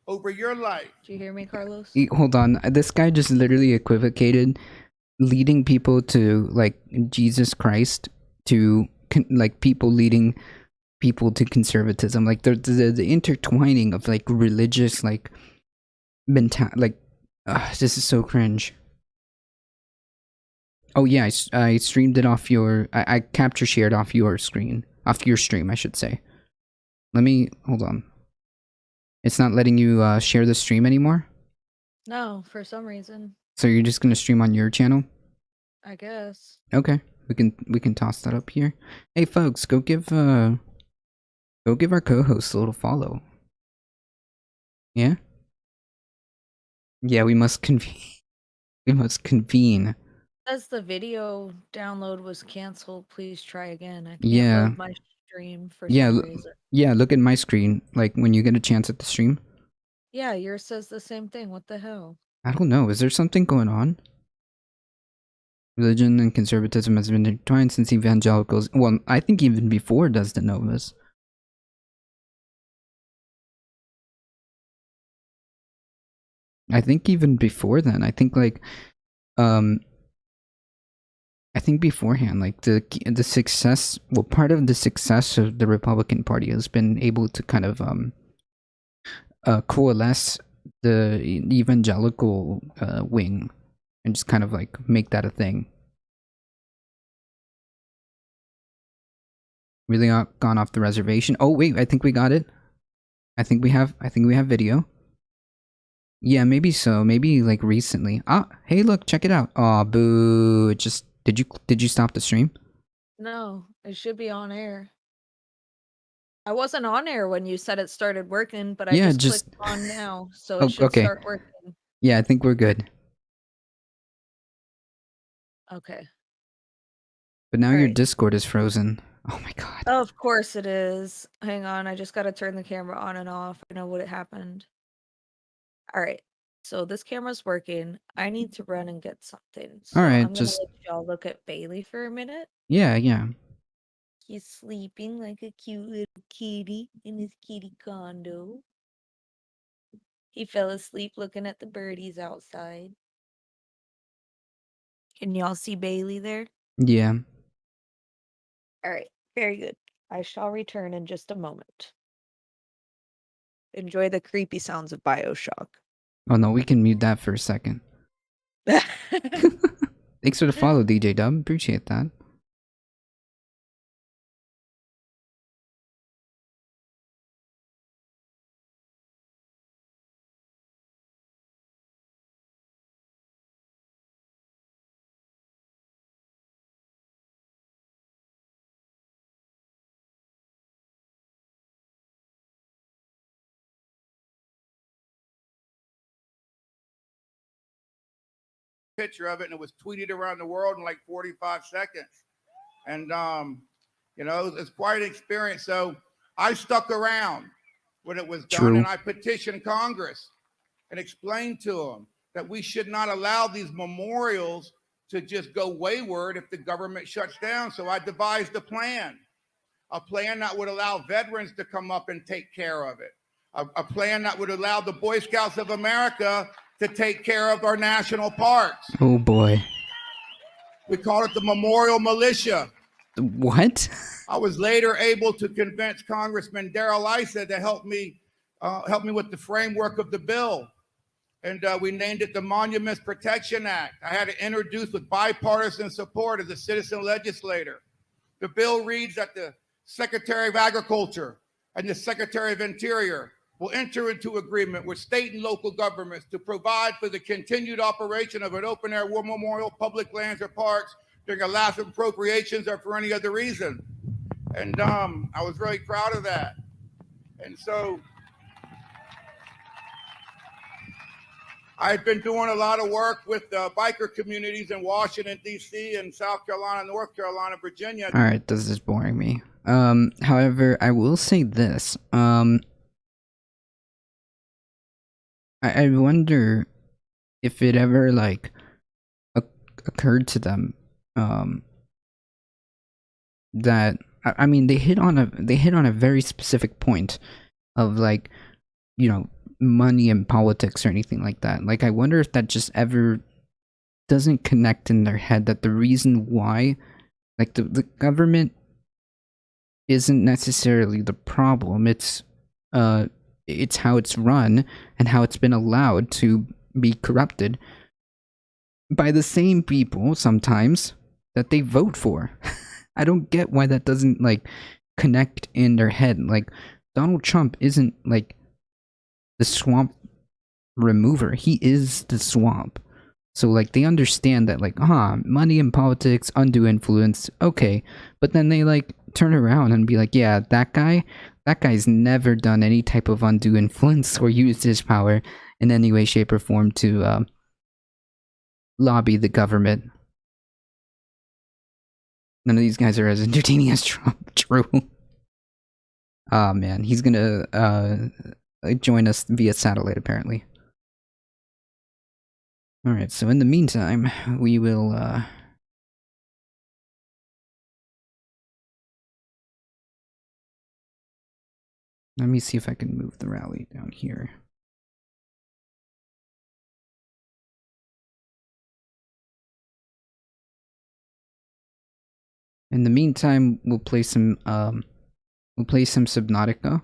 over your life? Do you hear me, Carlos? Hold on. This guy just literally equivocated leading people to like Jesus Christ to like people leading people to conservatism. Like the intertwining of like religious like this is so cringe. Oh yeah, I streamed it off your I capture shared off your screen, off your stream I should say. Let me hold on. It's not letting you share the stream anymore? No, for some reason. So you're just gonna stream on your channel? I guess. Okay, we can toss that up here. Hey folks, go give our co-host a little follow. Yeah? Yeah, we must convene. We must convene. Says the video download was canceled. Please try again. I can't load my stream for some reason. Yeah, look at my screen. Like when you get a chance at the stream. Yeah, yours says the same thing. What the hell? I don't know. Is there something going on? Religion and conservatism has been intertwined since evangelicals. Well, I think even before Does the Novas. I think even before then. I think like, I think beforehand, like the success, well, part of the success of the Republican Party has been able to kind of coalesce the evangelical wing and just kind of like make that a thing. Really gone off the reservation. Oh wait, I think we got it. I think we have video. Yeah, maybe so. Maybe like recently. Ah, hey, look, check it out. Aw, boo! It just did you stop the stream? No, it should be on air. I wasn't on air when you said it started working, but I Yeah, just clicked on now, so Oh, it should okay. start working. Yeah, I think we're good. Okay. But now All your right. Discord is frozen. Oh my god. Of course it is. Hang on, I just gotta turn the camera on and off. I know what happened. All right. So this camera's working. I need to run and get something. So Alright, I'm gonna just... let y'all look at Bailey for a minute. Yeah. He's sleeping like a cute little kitty in his kitty condo. He fell asleep looking at the birdies outside. Can y'all see Bailey there? Yeah. All right. Very good. I shall return in just a moment. Enjoy the creepy sounds of BioShock. Oh no, we can mute that for a second. Thanks for the follow, DJ Dub. Appreciate that. Picture of it, and it was tweeted around the world in like 45 seconds. And, you know, it's quite an experience. So I stuck around when it was done, True. and I petitioned Congress and explained to them that we should not allow these memorials to just go wayward if the government shuts down. So I devised a plan that would allow veterans to come up and take care of it, a plan that would allow the Boy Scouts of America to take care of our national parks. Oh boy. We call it the Memorial Militia. What? I was later able to convince Congressman Darrell Issa to help me with the framework of the bill. And we named it the Monuments Protection Act. I had it introduced with bipartisan support as a citizen legislator. The bill reads that the Secretary of Agriculture and the Secretary of Interior will enter into agreement with state and local governments to provide for the continued operation of an open-air war memorial, public lands, or parks during a lapse of appropriations or for any other reason. And I was really proud of that. And so I've been doing a lot of work with biker communities in Washington, D.C., and South Carolina, North Carolina, Virginia. Alright, this is boring me. However, I will say this. I wonder if it ever, like, occurred to them, that, I mean, they hit on a very specific point of, like, you know, money and politics or anything like that. Like, I wonder if that just ever doesn't connect in their head that the reason why, like, the government isn't necessarily the problem. It's how it's run and how it's been allowed to be corrupted by the same people sometimes that they vote for. I don't get why that doesn't, like, connect in their head. Like, Donald Trump isn't, like, the swamp remover. He is the swamp. So, like, they understand that, like, money and politics, undue influence, okay. But then they, like, turn around and be like, yeah, that guy's never done any type of undue influence or used his power in any way, shape, or form to lobby the government. None of these guys are as entertaining as Trump. True. Oh man, he's gonna join us via satellite apparently. Alright, so in the meantime, we will let me see if I can move the rally down here. In the meantime, we'll play some Subnautica,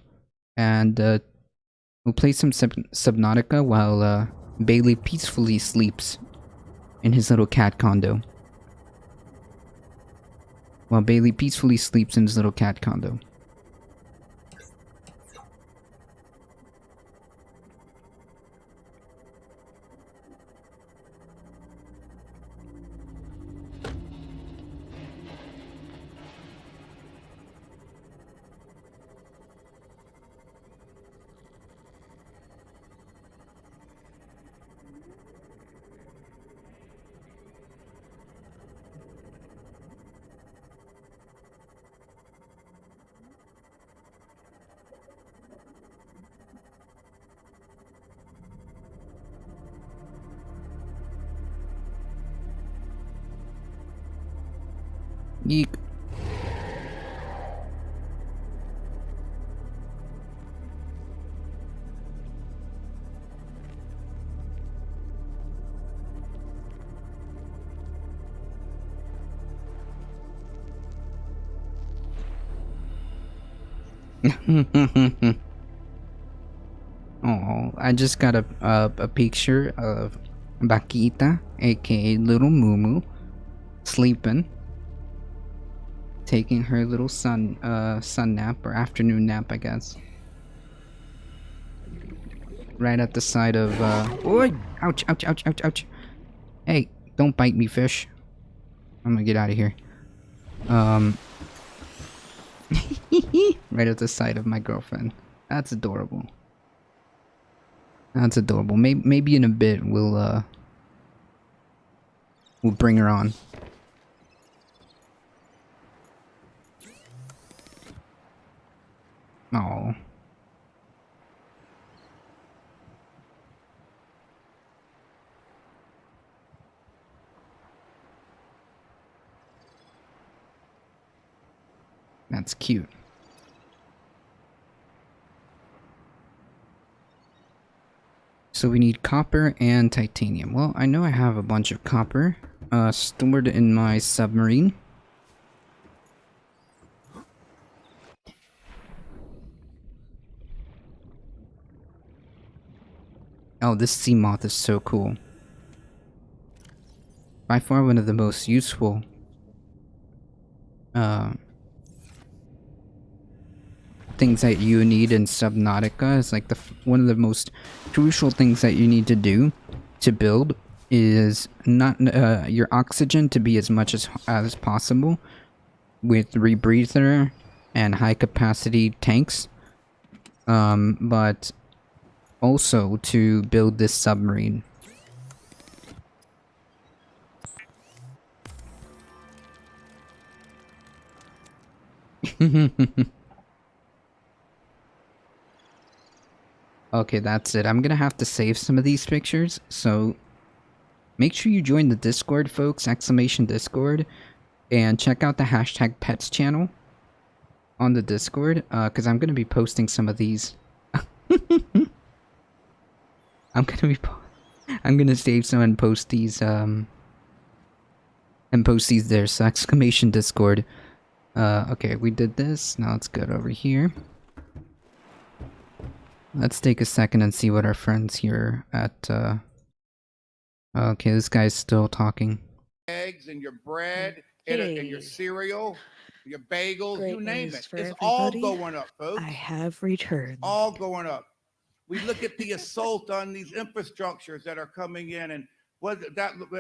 and we'll play some Subnautica while Bailey peacefully sleeps in his little cat condo. While Bailey peacefully sleeps in his little cat condo. Yeek. Oh, I just got a picture of Bakita, aka Little Mumu, sleeping, taking her little sun nap or afternoon nap, I guess. Right at the side of Oi! Ouch! Ouch! Ouch! Ouch! Ouch! Hey, don't bite me, fish. I'm gonna get out of here. Right at the side of my girlfriend. That's adorable. That's adorable. Maybe in a bit we'll bring her on. Oh. That's cute. So we need copper and titanium. Well, I know I have a bunch of copper stored in my submarine. Oh, this sea moth is so cool. By far one of the most useful things that you need in Subnautica. Is like one of the most crucial things that you need to do to build is not your oxygen to be as much as possible with rebreather and high capacity tanks, but also to build this submarine. Okay, that's it. I'm gonna have to save some of these pictures, so make sure you join the Discord, folks, !Discord, and check out the hashtag pets channel on the Discord, because I'm gonna be posting some of these. I'm gonna save some and post these there, so !Discord. Okay, we did this. Now let's go over here. Let's take a second and see what our friends here at, okay, this guy's still talking. Eggs and your bread and your cereal, your bagels, Great you name news it. for It's all everybody. going up, folks. I have returned. All going up. We look at the assault on these infrastructures that are coming in, and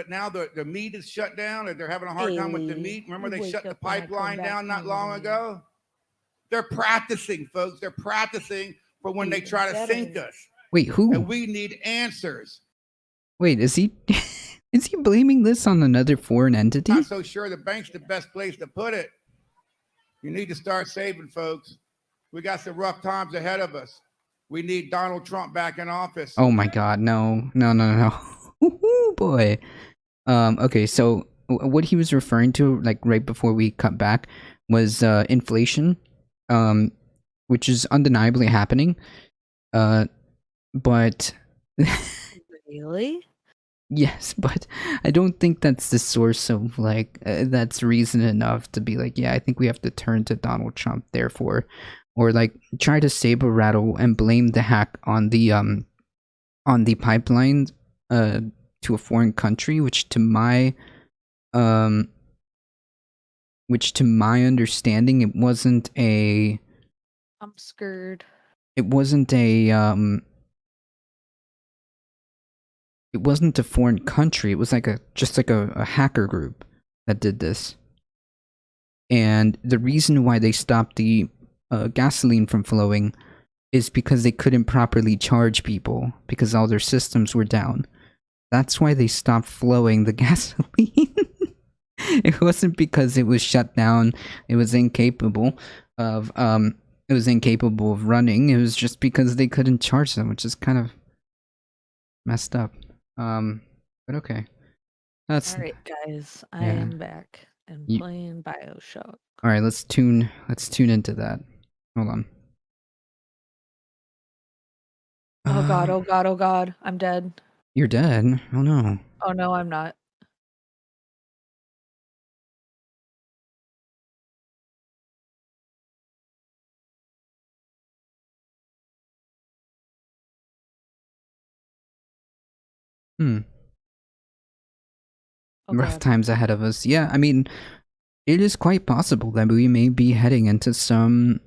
now the meat is shut down, or they're having a hard time with the meat. Remember they shut the pipeline down not long ago? They're practicing, folks. They're practicing for when they try to sink us. Wait, who? And we need answers. Wait, is he is he blaming this on another foreign entity? I'm not so sure the bank's the best place to put it. You need to start saving, folks. We got some rough times ahead of us. We need Donald Trump back in office. Oh my god, no. Ooh, boy. Okay, so what he was referring to, like right before we cut back, was inflation, which is undeniably happening. But Really? yes, but I don't think that's the source of like that's reason enough to be like, yeah, I think we have to turn to Donald Trump therefore, or like try to saber rattle and blame the hack on the pipeline to a foreign country, which to my understanding it wasn't a I'm scared. it wasn't a foreign country. It was like just like a hacker group that did this. And the reason why they stopped the gasoline from flowing is because they couldn't properly charge people because all their systems were down. That's why they stopped flowing the gasoline. It wasn't because it was shut down. It was incapable of running. It was just because they couldn't charge them, which is kind of messed up. But okay. That's All right, guys. I yeah. am back. and Ye- playing Bioshock. All right, let's tune into that. Hold on. Oh god, oh god, oh god. I'm dead. You're dead. Oh no. Oh no, I'm not. Hmm. Oh Rough god. times ahead of us. Yeah, I mean, it is quite possible that we may be heading into some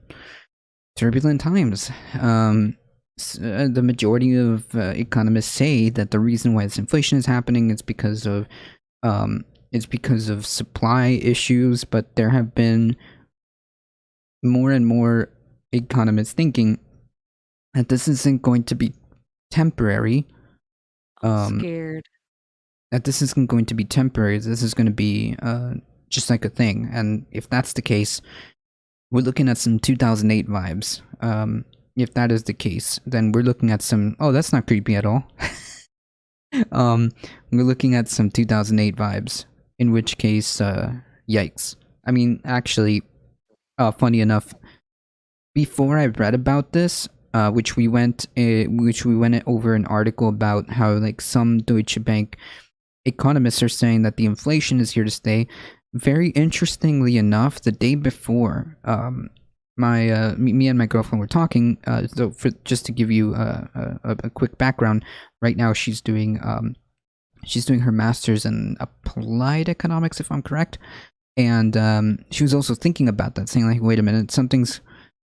turbulent times. The majority of economists say that the reason why this inflation is happening is because of supply issues, but there have been more and more economists thinking that this isn't going to be temporary. I'm scared. That this isn't going to be temporary. This is going to be just like a thing. And if that's the case, we're looking at some 2008 vibes. If that is the case, then we're looking at some. Oh, that's not creepy at all. We're looking at some 2008 vibes. In which case, yikes. I mean, actually, funny enough, before I read about this, which we went over an article about how like some Deutsche Bank economists are saying that the inflation is here to stay. Very interestingly enough, the day before, me and my girlfriend were talking. So just to give you a quick background, right now she's doing her master's in applied economics, if I'm correct, and she was also thinking about that, saying like, wait a minute,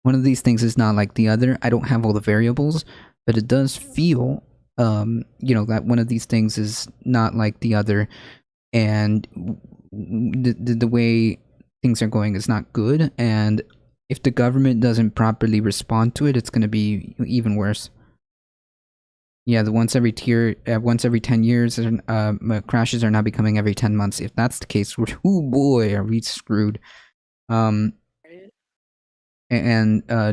one of these things is not like the other. I don't have all the variables, but it does feel that one of these things is not like the other, and the way things are going is not good, and if the government doesn't properly respond to it, it's going to be even worse. Yeah, the once every 10 years crashes are now becoming every 10 months. If that's the case, oh boy, are we screwed. And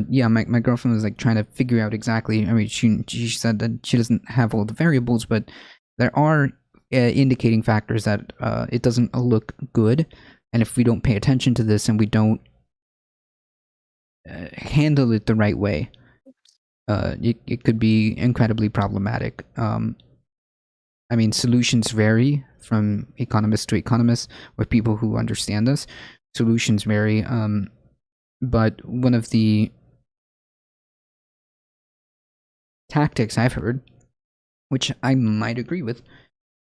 yeah, my girlfriend was like trying to figure out exactly. I mean, she said that she doesn't have all the variables, but there are indicating factors that it doesn't look good. And if we don't pay attention to this and we don't handle it the right way, it could be incredibly problematic. I mean, solutions vary from economist to economist, with people who understand this. Solutions vary. But one of the tactics I've heard, which I might agree with,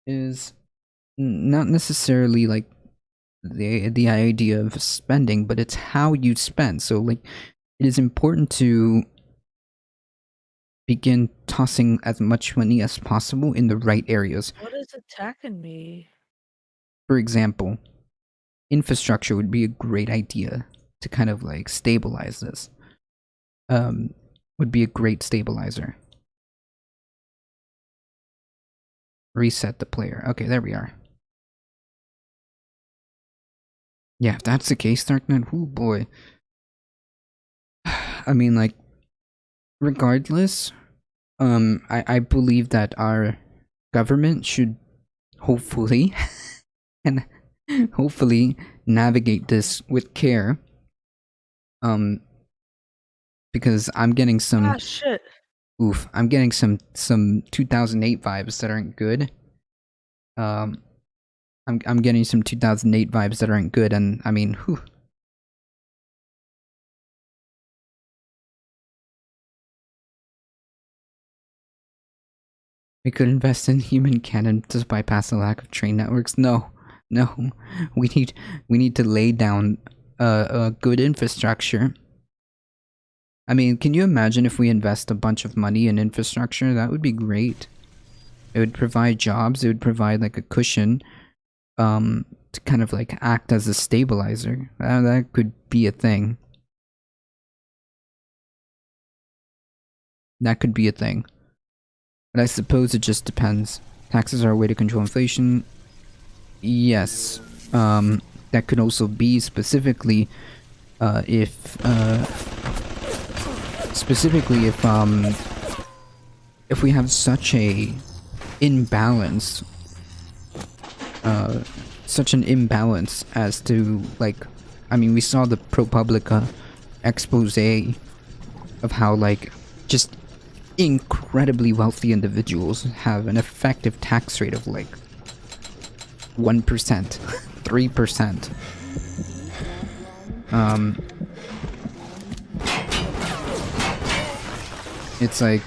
is not necessarily like the idea of spending, but it's how you spend. So like, it is important to begin tossing as much money as possible in the right areas. What is attacking me? For example, infrastructure would be a great idea to kind of like stabilize this. Would be a great stabilizer. Reset the player. Okay, there we are. Yeah, if that's the case, Darknet, oh boy. I mean, like, regardless, I believe that our government should hopefully and hopefully navigate this with care. Because I'm getting some. Ah, shit. Oof, I'm getting some 2008 vibes that aren't good. I'm getting some 2008 vibes that aren't good, and I mean, whew. We could invest in human cannon to bypass the lack of train networks. No, we need to lay down a good infrastructure. I mean, can you imagine if we invest a bunch of money in infrastructure? That would be great. It would provide jobs. It would provide like a cushion, to kind of like act as a stabilizer. That could be a thing. That could be a thing. But I suppose it just depends. Taxes are a way to control inflation. Yes. That could also be specifically if we have such a imbalance such an imbalance as to, like, I mean, we saw the ProPublica expose of how, like, just incredibly wealthy individuals have an effective tax rate of like 1%, 3%. It's like,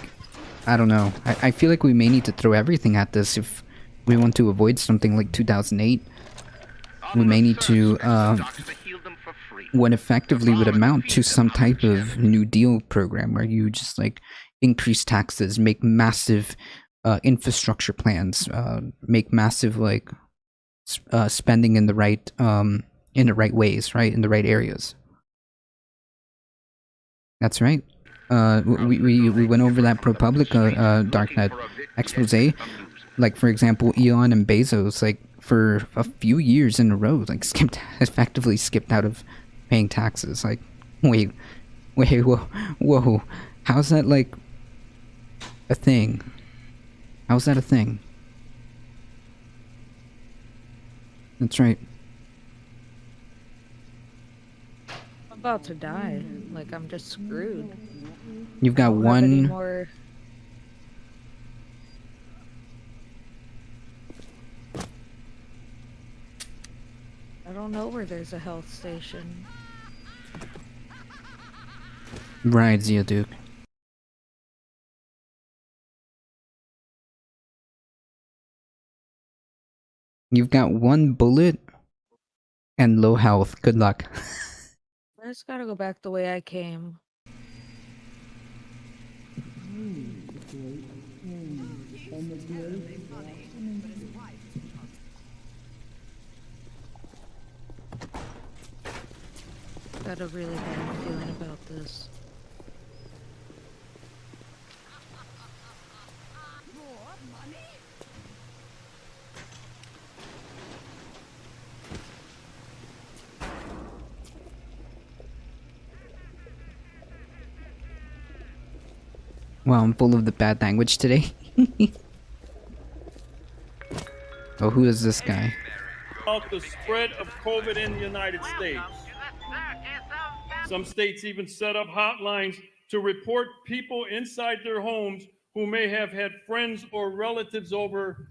I don't know. I feel like we may need to throw everything at this if we want to avoid something like 2008. We may need to, what effectively would amount to some type of New Deal program where you just like increase taxes, make massive infrastructure plans, make massive like spending in the right ways, right, in the right areas. That's right. We went over that ProPublica Darknet expose. Like, for example, Elon and Bezos, like, for a few years in a row, like, effectively skipped out of paying taxes. Like, wait, whoa. How's that, like, a thing? How's that a thing? That's right. I'm about to die. Like, I'm just screwed. You've got one... I don't know where there's a health station. Right, Zeoduke. You've got one bullet and low health. Good luck. I just gotta go back the way I came. Got a really bad feeling about this. Wow, I'm full of the bad language today. Oh, who is this guy? About the spread of COVID in the United States. Some states even set up hotlines to report people inside their homes who may have had friends or relatives over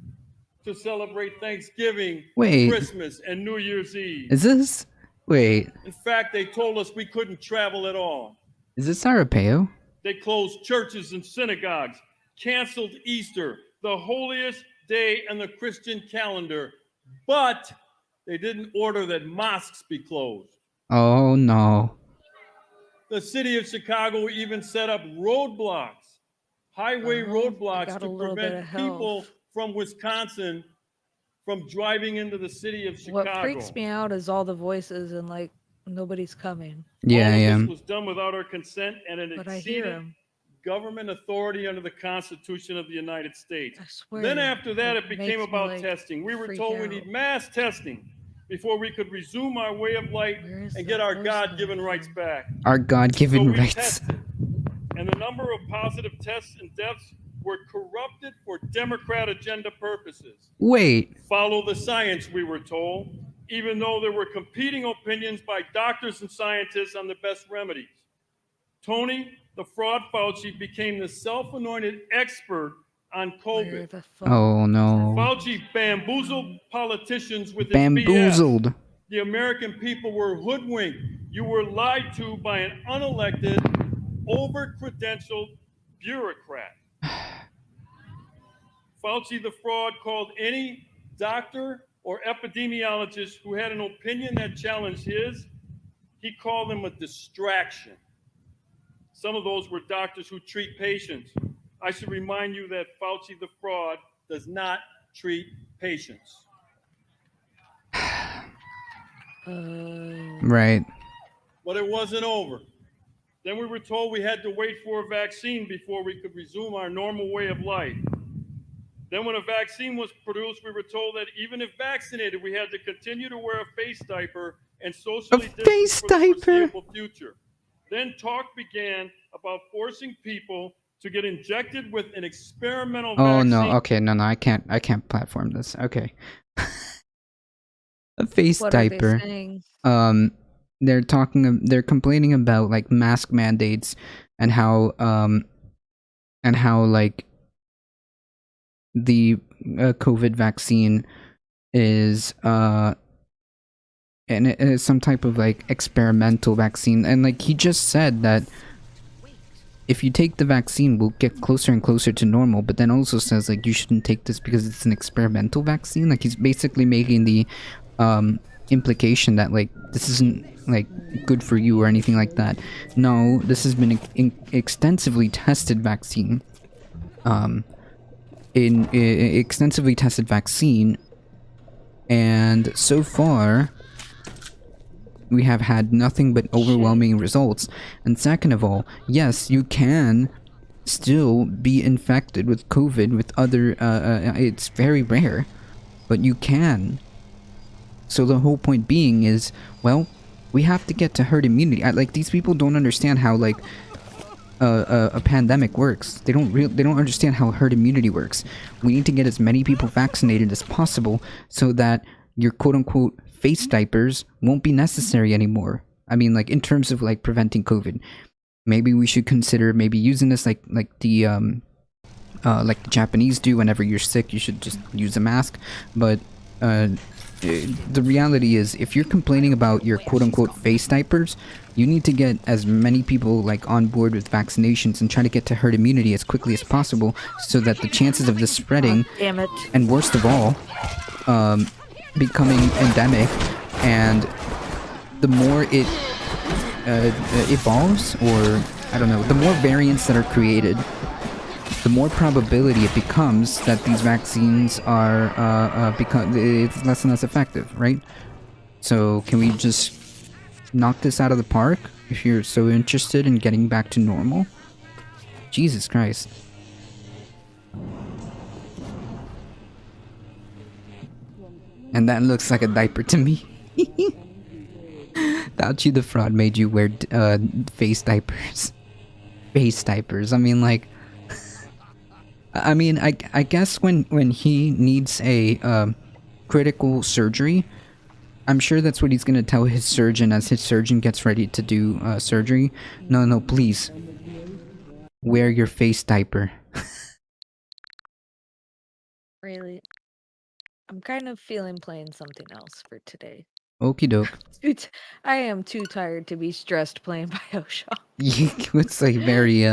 to celebrate Thanksgiving, Christmas, and New Year's Eve. Is this? Wait. In fact, they told us we couldn't travel at all. Is this Arapeo? They closed churches and synagogues, canceled Easter, the holiest day in the Christian calendar, but they didn't order that mosques be closed. Oh no. The city of Chicago even set up roadblocks, highway roadblocks to prevent people from Wisconsin from driving into the city of Chicago. What freaks me out is all the voices and like nobody's coming. Yeah, all of this was done without our consent and it exceeded government authority under the Constitution of the United States. I swear. Then after that, it became about testing. We were told we need mass testing before we could resume our way of life and get our God-given rights back. Our God-given rights. Tested, and the number of positive tests and deaths were corrupted for Democrat agenda purposes. Wait. Follow the science, we were told, even though there were competing opinions by doctors and scientists on the best remedies. Tony, the fraud Fauci, became the self-anointed expert on COVID. Oh no. Fauci bamboozled politicians with his bamboozled. BS. The American people were hoodwinked. You were lied to by an unelected, over-credentialed bureaucrat. Fauci the fraud called any doctor or epidemiologist who had an opinion that challenged his, he called them a distraction. Some of those were doctors who treat patients. I should remind you that Fauci the fraud does not treat patients. Right. But it wasn't over. Then we were told we had to wait for a vaccine before we could resume our normal way of life. Then when a vaccine was produced, we were told that even if vaccinated, we had to continue to wear a face diaper and socially distance for the foreseeable future. Then talk began about forcing people to get injected with an experimental vaccine. Oh no, okay, no, I can't platform this. Okay. A face What are they diaper. saying? They're complaining about like mask mandates and how like the COVID vaccine is and it is some type of like experimental vaccine, and like he just said that if you take the vaccine we'll get closer and closer to normal, but then also says like you shouldn't take this because it's an experimental vaccine. Like he's basically making the implication that like this isn't like good for you or anything like that. No, this has been extensively tested vaccine, extensively tested vaccine, and so far we have had nothing but overwhelming results. And second of all, yes, you can still be infected with COVID with other it's very rare, but you can. So the whole point being is, well, we have to get to herd immunity. Like, these people don't understand how like a pandemic works. They don't understand how herd immunity works. We need to get as many people vaccinated as possible so that your quote-unquote face diapers won't be necessary anymore. I mean, like, in terms of like preventing COVID, maybe we should consider maybe using this like the Japanese do. Whenever you're sick, you should just use a mask. But the reality is, if you're complaining about your quote-unquote face diapers, you need to get as many people like on board with vaccinations and try to get to herd immunity as quickly as possible so that the chances of this spreading, Damn it. and worst of all, becoming endemic, and the more it evolves, or I don't know, the more variants that are created, the more probability it becomes that these vaccines are it's less and less effective, right? So can we just knock this out of the park if you're so interested in getting back to normal? Jesus Christ. And that looks like a diaper to me. Fauci the fraud made you wear face diapers. Face diapers. I mean, like, I mean, I guess when he needs a critical surgery, I'm sure that's what he's gonna tell his surgeon as his surgeon gets ready to do surgery. No, please wear your face diaper. Really? I'm kind of feeling playing something else for today. Okie doke. I am too tired to be stressed playing Bioshock. It's like very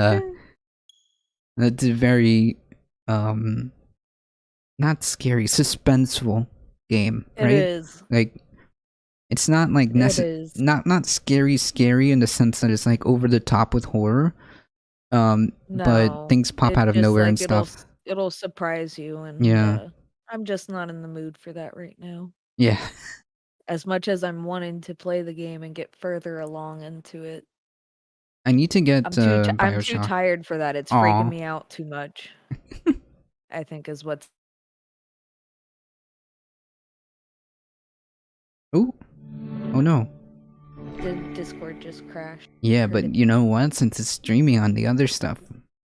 it's a very not scary, suspenseful game, right? It is. Like, it's not like not scary in the sense that it's like over the top with horror. But No, things pop out of just, nowhere like, and stuff. It'll surprise you, and Yeah. I'm just not in the mood for that right now. Yeah. As much as I'm wanting to play the game and get further along into it, I need to get I'm too Bioshock. tired for that. It's Aw. freaking me out too much. I think is what's. Oh no. Discord just crashed. Yeah, but you know what? Since it's streaming on the other stuff,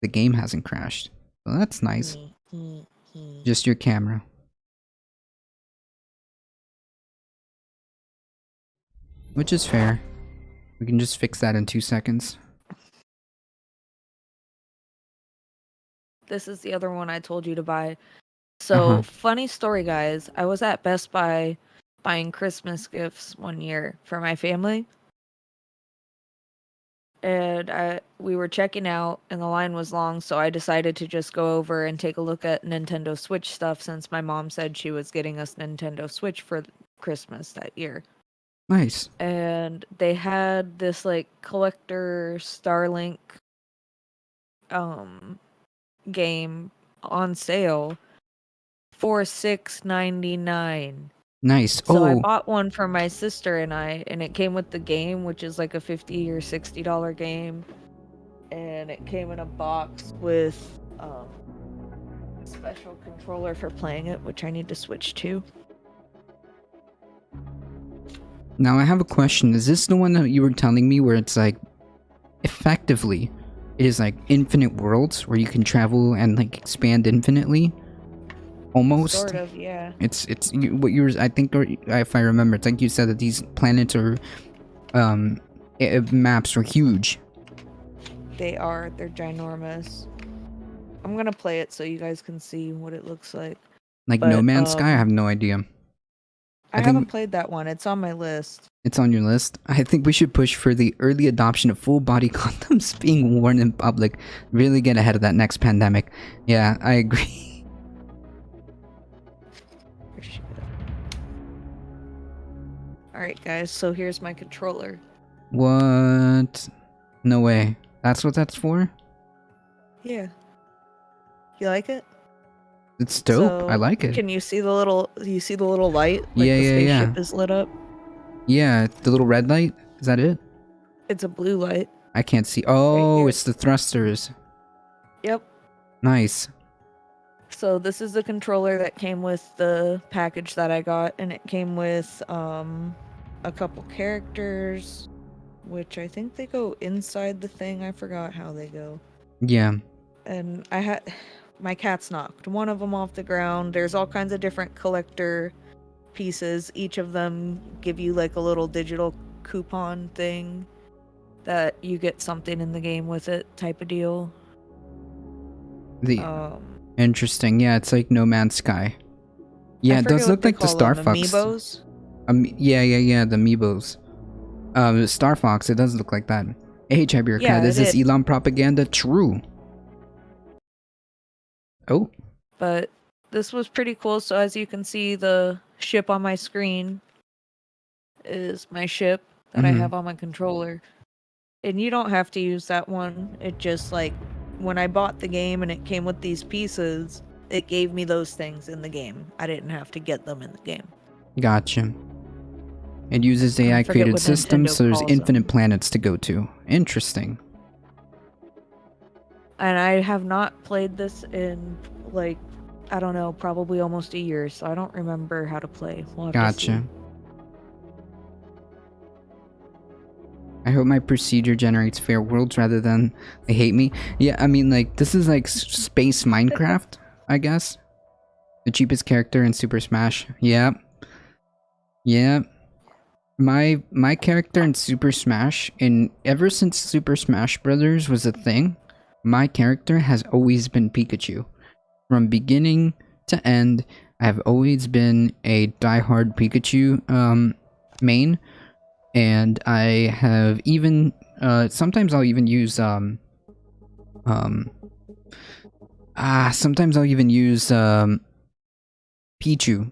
the game hasn't crashed. Well, that's nice. Just your camera. Which is fair. We can just fix that in 2 seconds. This is the other one I told you to buy. So, funny story, guys. I was at Best Buy buying Christmas gifts one year for my family. And we were checking out, and the line was long, so I decided to just go over and take a look at Nintendo Switch stuff, since my mom said she was getting us Nintendo Switch for Christmas that year. Nice. And they had this, like, collector Starlink game on sale for $6.99. Nice. So I bought one for my sister and it came with the game, which is like a $50 or $60 game, and it came in a box with a special controller for playing it, which I need to switch to. Now I have a question. Is this the one that you were telling me where it's like, effectively, it is like infinite worlds where you can travel and like expand infinitely? Almost. Sort of, yeah. It's what you were. I think, or if I remember, it's like you said that these planets are, maps are huge. They are. They're ginormous. I'm gonna play it so you guys can see what it looks like. Like But, No Man's Sky. I have no idea. I think- haven't played that one. It's on my list. It's on your list. I think we should push for the early adoption of full-body condoms being worn in public. Really get ahead of that next pandemic. Yeah, I agree. Alright, guys, so here's my controller. What? No way. That's what that's for? Yeah. You like it? It's dope. So, I like it. Can you see the little light? Like Yeah, the yeah, yeah. spaceship is lit up. Yeah, the little red light. Is that it? It's a blue light. I can't see. Oh, here. it's the thrusters. Yep. Nice. So this is the controller that came with the package that I got, and it came with a couple characters, which I think they go inside the thing. I forgot how they go. Yeah. And I had my cat's knocked one of them off the ground. There's all kinds of different collector pieces. Each of them give you like a little digital coupon thing that you get something in the game with it, type of deal. The interesting. Yeah, it's like No Man's Sky. Yeah, it does look like the Star Fox. Amiibos? Yeah, the Amiibos. Star Fox, it does look like that. Hey, Chibirka, Yeah, is it this is. Elon propaganda true? Oh, But this was pretty cool. So as you can see, the ship on my screen is my ship that I Mhm. have on my controller. And you don't have to use that one. It just like when I bought the game and it came with these pieces, it gave me those things in the game. I didn't have to get them in the game. gotcha. It uses AI forget created what systems, Nintendo so there's calls infinite them. planets to go to. Interesting. And I have not played this in like, I don't know, probably almost a year, so I don't remember how to play. We'll have to Gotcha. see. I hope my procedure generates fair worlds rather than they hate me. Yeah, I mean, like, this is like space Minecraft, I guess. The cheapest character in Super Smash. Yeah. Yeah. My character in Super Smash, ever since Super Smash Brothers was a thing, my character has always been Pikachu. From beginning to end, I have always been a diehard Pikachu main. And I have even sometimes I'll even use sometimes I'll even use Pichu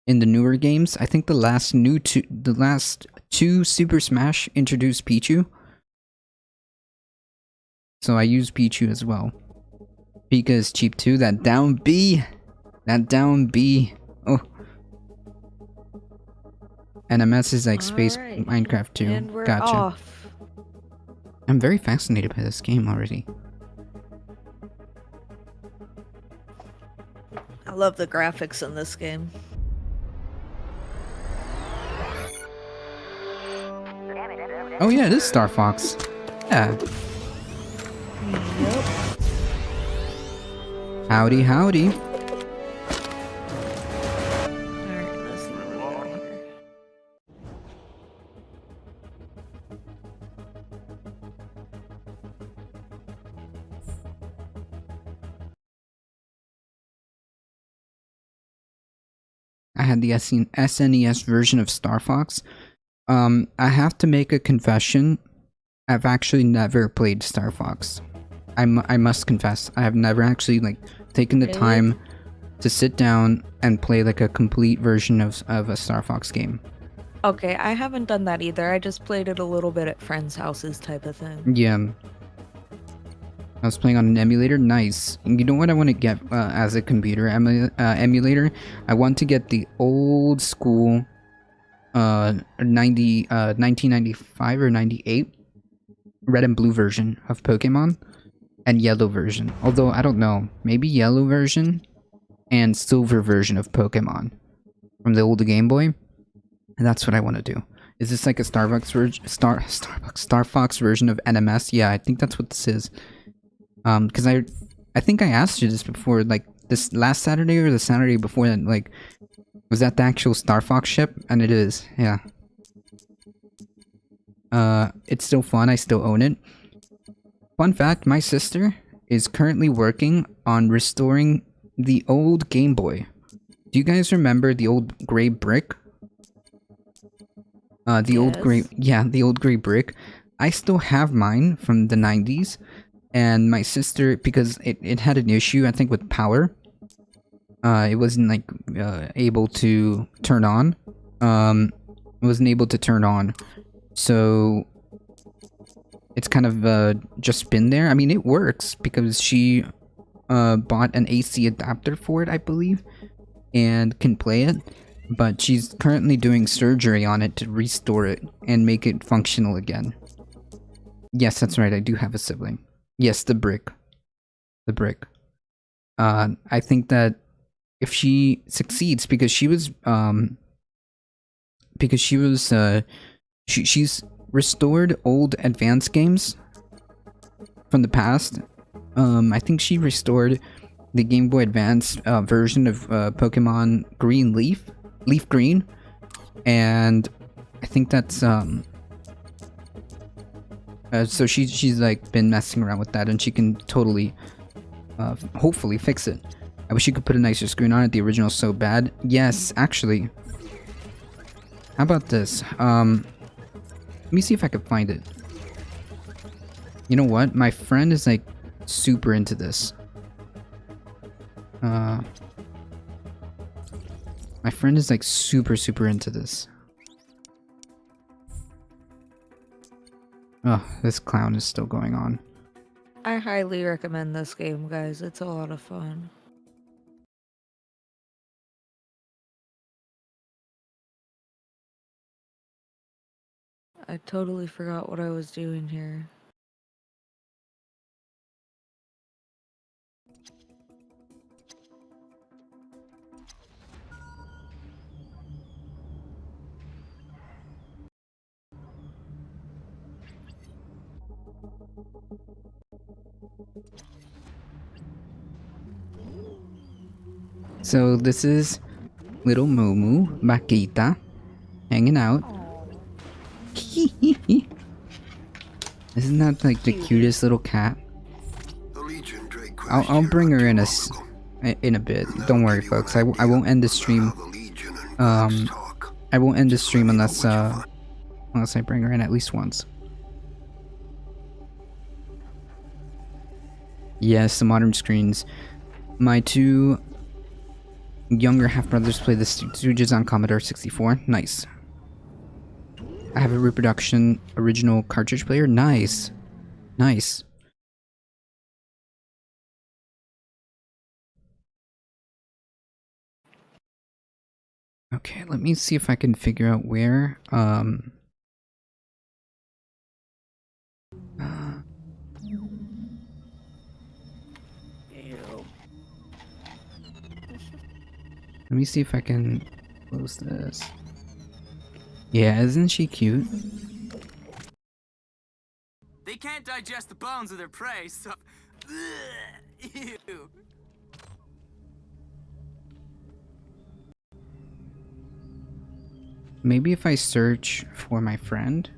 in the newer games. I think the last two Super Smash introduced Pichu. So I use Pichu as well. Pika is cheap too. That down B. Oh. NMS is like space Alright, Minecraft too. And we're Gotcha. off. I'm very fascinated by this game already. I love the graphics in this game. Oh yeah, it is Star Fox. Yeah. Howdy, howdy. Alright, let's see what we got here. I had the SNES version of Star Fox. I have to make a confession. I've actually never played Star Fox. I must confess, I have never actually like taken the Really? time to sit down and play like a complete version of a Star Fox game. Okay, I haven't done that either. I just played it a little bit at friends' houses type of thing. Yeah. I was playing on an emulator. Nice. And you know what I want to get as a computer emulator? I want to get the old school 1995 or 98 red and blue version of Pokemon and yellow version. Although I don't know, maybe yellow version and silver version of Pokemon from the old Game Boy. And that's what I want to do. Is this like a Star Fox version of NMS? Yeah, I think that's what this is. Because I think I asked you this before, like, this last Saturday or the Saturday before that. Like, was that the actual Star Fox ship? And it is, yeah. It's still fun. I still own it. Fun fact: my sister is currently working on restoring the old Game Boy. Do you guys remember the old gray brick? The old gray, yeah, the old gray brick. I still have mine from the 90s, and my sister, because it had an issue, I think, with power. It wasn't like able to turn on. It wasn't able to turn on, so it's kind of just been there. I mean, it works because she bought an AC adapter for it, I believe, and can play it. But she's currently doing surgery on it to restore it and make it functional again. Yes, that's right. I do have a sibling. Yes, the brick. The brick. I think that if she succeeds, because she's restored old advanced games from the past. I think she restored the Game Boy Advance version of Pokemon Green Leaf Green, and I think that's so she's like been messing around with that, and she can totally hopefully fix it. I wish you could put a nicer screen on it. The original's so bad. Yes, actually. How about this? Let me see if I can find it. You know what? My friend is like super into this. My friend is like super into this. Oh, this clown is still going on. I highly recommend this game, guys. It's a lot of fun. I totally forgot what I was doing here. So this is little Momu Makita hanging out. Isn't that like the cutest little cat? I'll bring her in a bit. Don't worry, folks. I won't end the stream. I won't end the stream unless I bring her in at least once. Yes, the modern screens. My two younger half-brothers play the Stooges on Commodore 64. Nice. I have a reproduction original cartridge player. Nice. Nice. Okay, let me see if I can figure out where, let me see if I can close this. Yeah, isn't she cute? They can't digest the bones of their prey, so... Ew. Maybe if I search for my friend,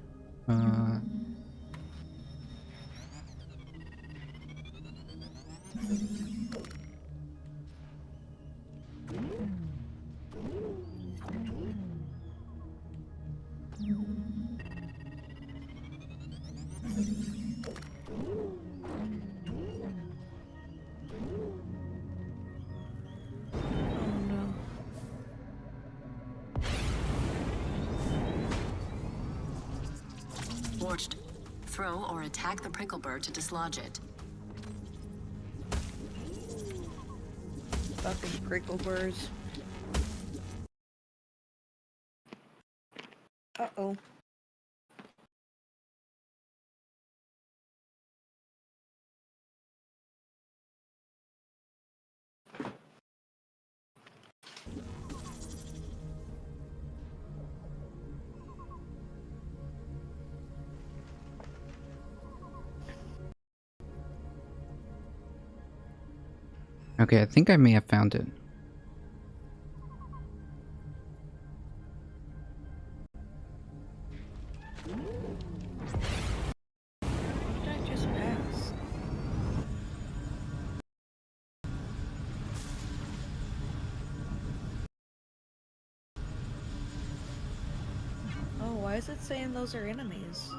Watched. Throw or attack the prickle bird to dislodge it. Fucking prickle birds. Uh-oh. Okay, I think I may have found it. What did I just pass? Oh, why is it saying those are enemies?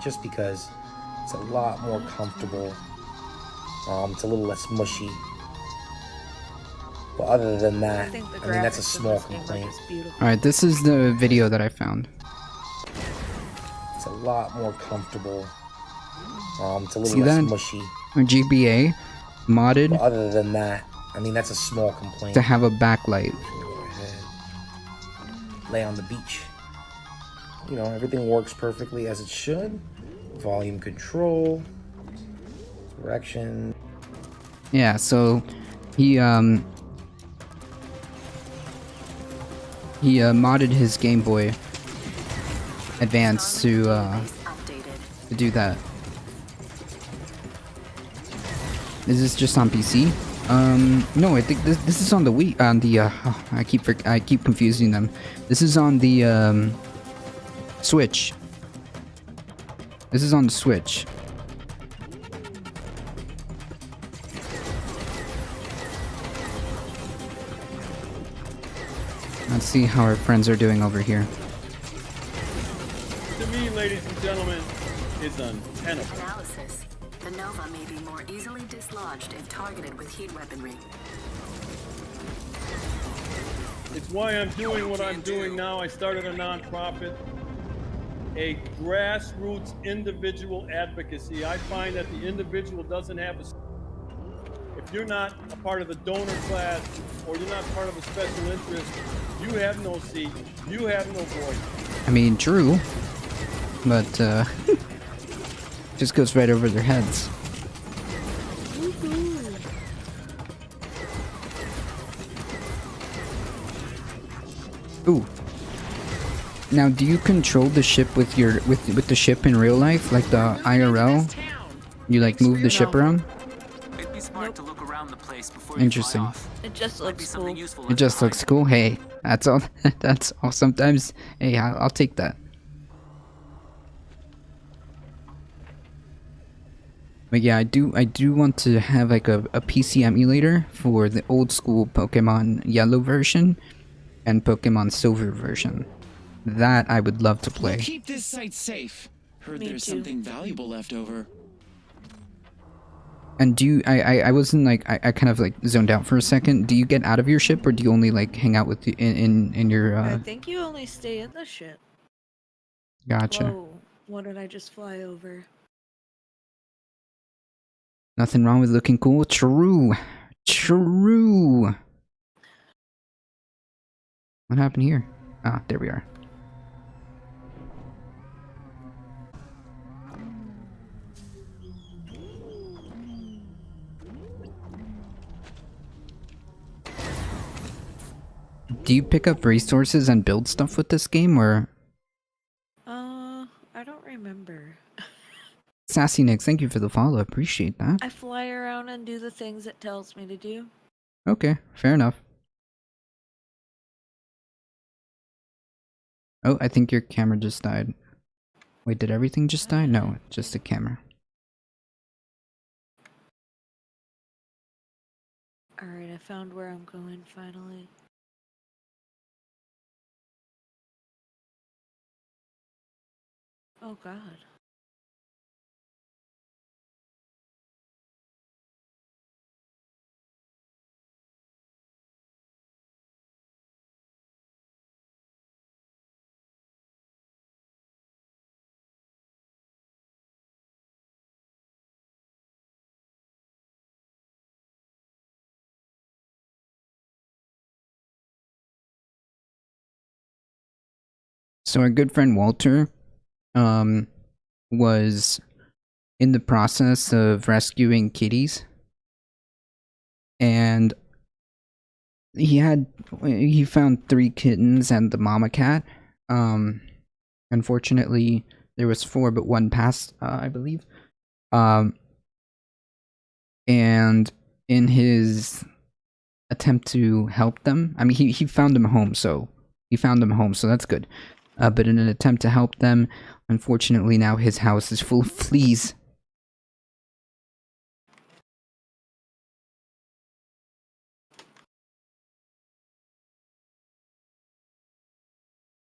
Just because it's a lot more comfortable. It's a little less mushy. But other than that, I mean, that's a small complaint. Alright, this is the video that I found. It's a lot more comfortable. It's a little See less that? mushy. GBA modded. But other than that, I mean, that's a small complaint. To have a backlight. Go ahead. Lay on the beach. You know, everything works perfectly as it should. Volume control. Direction. Yeah, so he modded his Game Boy Advance to do that. Is this just on PC? No, I think this is on the Wii. On the I keep confusing them. This is on the Switch. This is on the Switch. Let's see how our friends are doing over here. To me, ladies and gentlemen, is untenable. Analysis. The Nova may be more easily dislodged if targeted with heat weaponry. It's why I'm doing what I'm doing now. I started a nonprofit, a grassroots individual advocacy. I find that the individual doesn't have a... If you're not a part of the donor class or you're not part of a special interest, you have no seat. You have no voice. I mean, true, but just goes right over their heads. Ooh. Now, do you control the ship with your with the ship in real life, like the IRL? You like move the ship around? It'd be smart to look around the place before Interesting. you fly off. It just looks cool. It just looks cool. Hey, that's all. That's all. Sometimes, hey, I'll take that. But yeah, I do want to have like a PC emulator for the old school Pokemon Yellow version and Pokemon Silver version. That I would love to play. We'll keep this site safe. Heard there's something valuable left over. And do you, I wasn't like, I kind of like zoned out for a second. Do you get out of your ship or do you only like hang out with the, in your, I think you only stay in the ship. Gotcha. Whoa, what did I just fly over? Nothing wrong with looking cool? True. True. What happened here? Ah, there we are. Do you pick up resources and build stuff with this game, or? I don't remember. Sassy Nick, thank you for the follow. Appreciate that. I fly around and do the things it tells me to do. Okay, fair enough. Oh, I think your camera just died. Wait, did everything just die? No, just the camera. Alright, I found where I'm going finally. Oh god. So our good friend Walter, was in the process of rescuing kitties. And he found 3 kittens and the mama cat. Unfortunately, there was 4, but 1 passed, I believe. And in his attempt to help them, I mean, he found them home, so that's good. But in an attempt to help them, unfortunately now his house is full of fleas.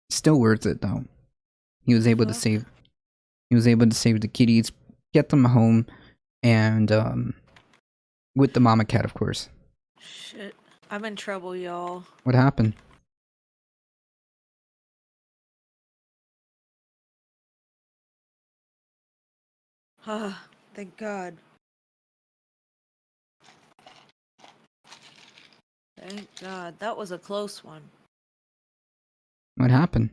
Still worth it though. He was able to save the kitties, get them home, and with the mama cat, of course. Shit. I'm in trouble, y'all. What happened? Ah, thank God. Thank God. That was a close one. What happened?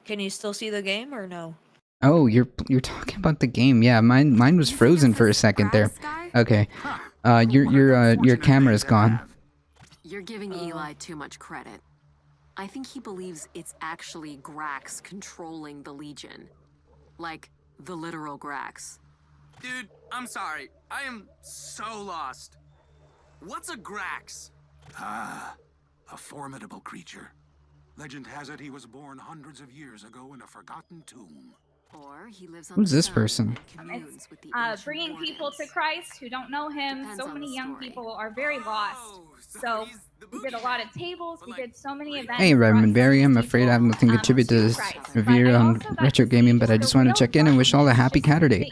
Can you still see the game or no? Oh, you're talking about the game. Yeah, mine was frozen for a second there. Okay. Your camera's gone. You're giving Eli too much credit. I think he believes it's actually Grax controlling the Legion. Like, the literal Grax. Dude, I'm sorry. I am so lost. What's a Grax? Ah, a formidable creature. Legend has it he was born hundreds of years ago in a forgotten tomb. Or he lives on Who's this person? It's bringing people to Christ who don't know him. So many young people are very lost. So we did a lot of tables. We did so many events. Hey, Redmond Barry, I'm afraid I have nothing to contribute to this review on retro gaming, but I just want to check in and wish all a happy Caturday.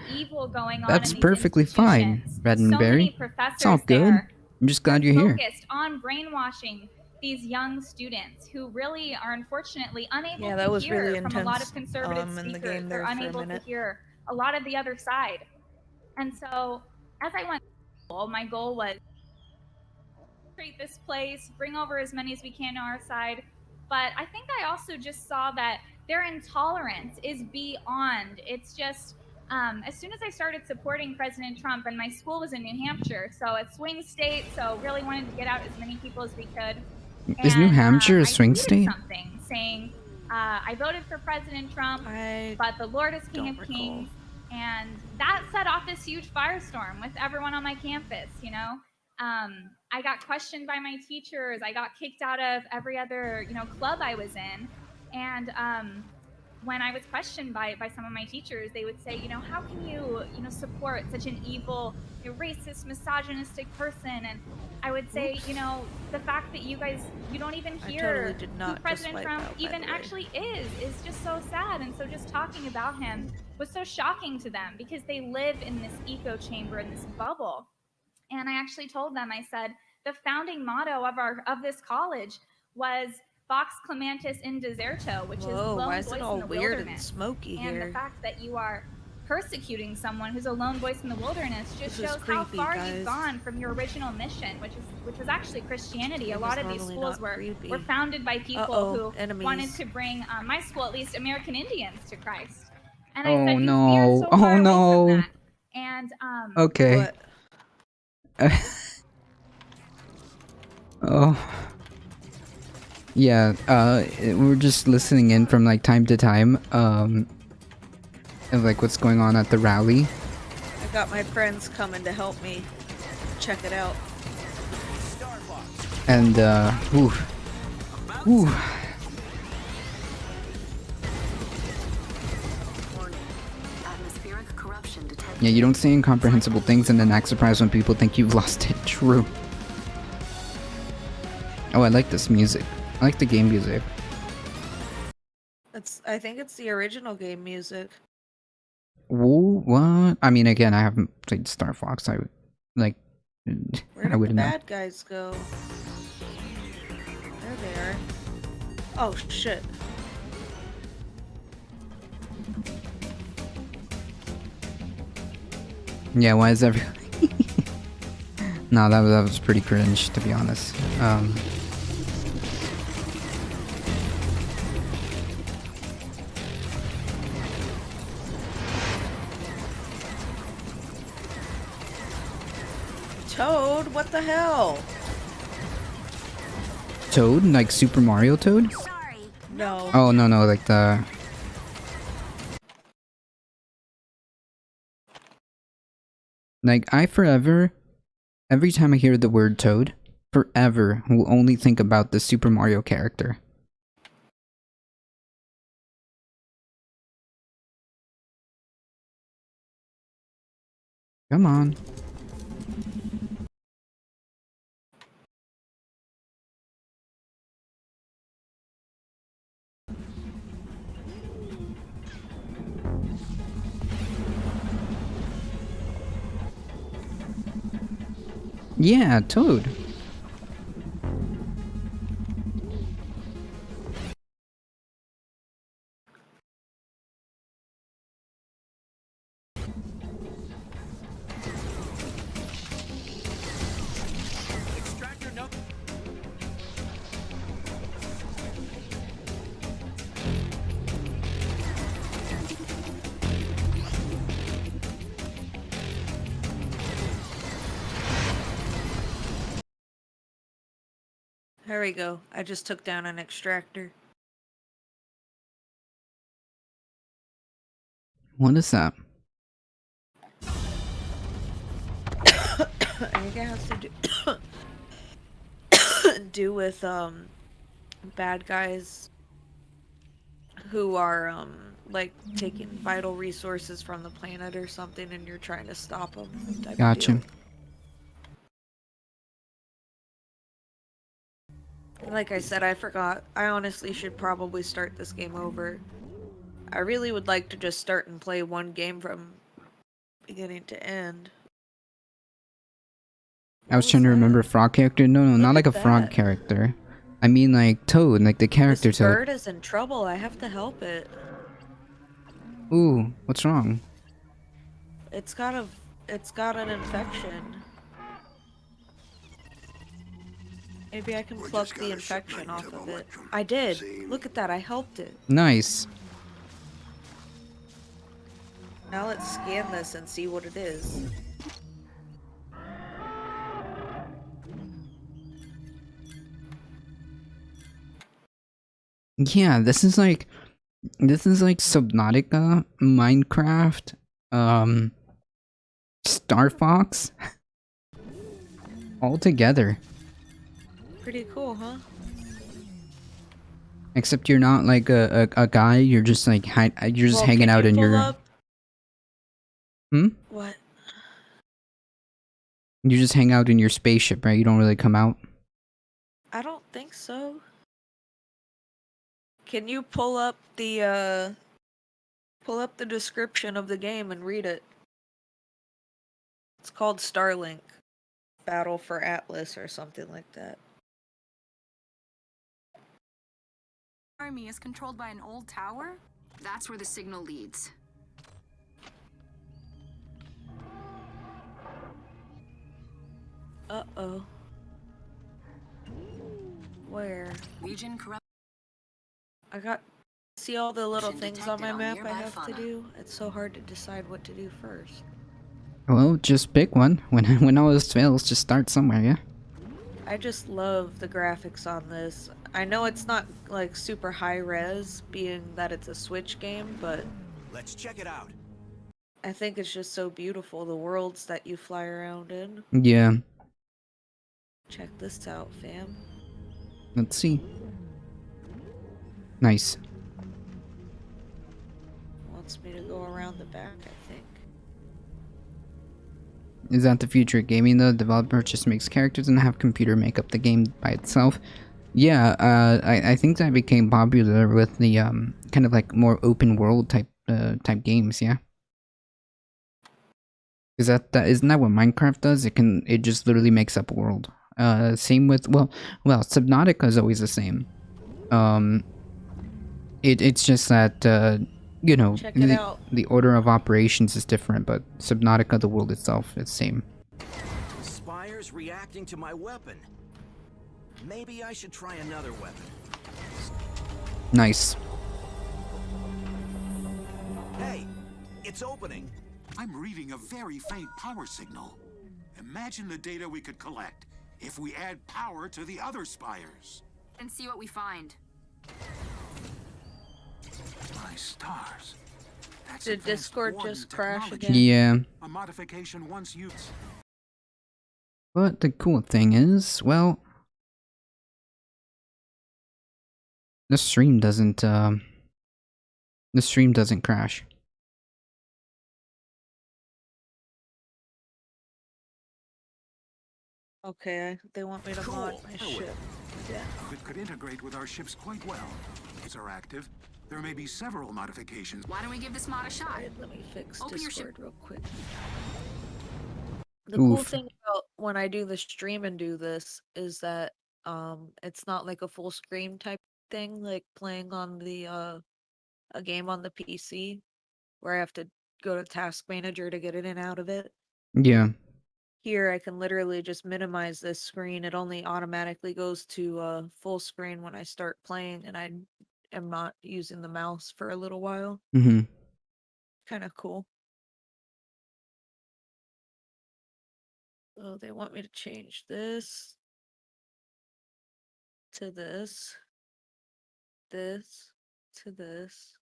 That's perfectly fine, Redmond Barry. It's all good. I'm just glad you're here. Focused on brainwashing these young students who really are unfortunately unable to hear from a lot of conservative speakers. They're unable to hear a lot of the other side. And so as I went, my goal was create this place, bring over as many as we can to our side. But I think I also just saw that their intolerance is beyond. It's just, as soon as I started supporting President Trump, and my school was in New Hampshire, so a swing state, so really wanted to get out as many people as we could. Is New Hampshire a swing state? Something saying, I voted for President Trump, but the Lord is King of Kings. And that set off this huge firestorm with everyone on my campus, you know? I got questioned by my teachers. I got kicked out of every other, club I was in. And when I was questioned by some of my teachers, they would say, how can you, support such an evil, racist, misogynistic person? And I would say, the fact that you don't even hear who President Trump even actually is just so sad. And so just talking about him was so shocking to them because they live in this echo chamber, in this bubble. And I actually told them, I said, the founding motto of this college was Vox Clementis in Deserto, which is lone why is voice it all in the weird wilderness. and smoky and here? The fact that you are persecuting someone who's a lone voice in the wilderness just This is shows how creepy, far guys. you've gone from your original mission, which was actually Christianity. A lot of these schools were founded by people who wanted to bring my school, at least, American Indians to Christ. And I said, Oh no! Oh no! And Okay. Oh. Yeah, we're just listening in from like time to time, of like what's going on at the rally. I got my friends coming to help me check it out. And ooh. Yeah, you don't say incomprehensible things and then act surprised when people think you've lost it. True. Oh, I like this music. I like the game music. I think it's the original game music. Whoa, what? I mean, again, I haven't played Star Fox. I Where did the wouldn't know. bad guys go? There they are. Oh shit. Yeah, why is everyone... No, that was pretty cringe, to be honest. Toad, what the hell? Toad? Like Super Mario Toad? No. Oh, no, like the... Like, I forever, every time I hear the word Toad, forever will only think about the Super Mario character. Come on. Yeah, Toad. Extractor no. There we go. I just took down an extractor. What is that? I think it has to do with bad guys who are like taking vital resources from the planet or something, and you're trying to stop them. Gotcha. Like I said, I forgot. I honestly should probably start this game over. I really would like to just start and play one game from beginning to end. I was trying to remember a frog character. No, not like a frog character. I mean like Toad, like the character This Toad. bird is in trouble. I have to help it. Ooh, what's wrong? It's got an infection. Maybe I can pluck the infection off of it. I did. Look at that. I helped it. Nice. Now let's scan this and see what it is. Yeah, this is like Subnautica, Minecraft, Star Fox, all together. Pretty cool, huh? Except you're not like a guy. You're just like you're just hanging out in your. What? You just hang out in your spaceship, right? You don't really come out. I don't think so. Can you pull up the description of the game and read it? It's called Starlink Battle for Atlas or something like that. Army is controlled by an old tower? That's where the signal leads. Uh-oh. Where? Legion corrupt. I got... See all the little things on my map I have to do? It's so hard to decide what to do first. Well, just pick one. When all else fails, just start somewhere, yeah? I just love the graphics on this. I know it's not like super high res, being that it's a Switch game, but Let's check it out. I think it's just so beautiful, the worlds that you fly around in. Yeah. Check this out, fam. Let's see. Nice. Wants me to go around the back, I think. Is that the future of gaming though? The developer just makes characters and have computer make up the game by itself. Yeah, I think that became popular with the kind of like more open world type games, yeah. Is that isn't that what Minecraft does? It just literally makes up a world. Same with well, Subnautica is always the same. It's just that you know, the order of operations is different, but Subnautica, the world itself, is the same. Spires reacting to my weapon. Maybe I should try another weapon. Nice. Hey, it's opening. I'm reading a very faint power signal. Imagine the data we could collect if we add power to the other spires. And see what we find. My stars. Did Discord just crash again? Yeah. A modification once used. But the cool thing is, well, the stream doesn't crash. Okay, they want me to mod my ship. Yeah. It could integrate with our ships quite well. These are active. There may be several modifications. Why don't we give this mod a shot? Right, let me fix Open your Discord ship. real quick. The cool Oof. thing about when I do the stream and do this is that it's not like a full screen type thing, like playing on the a game on the PC where I have to go to Task Manager to get in and out of it. Yeah. Here I can literally just minimize this screen. It only automatically goes to full screen when I start playing, and I am not using the mouse for a little while. Mm-hmm. Kind of cool. Oh, they want me to change this to this to this,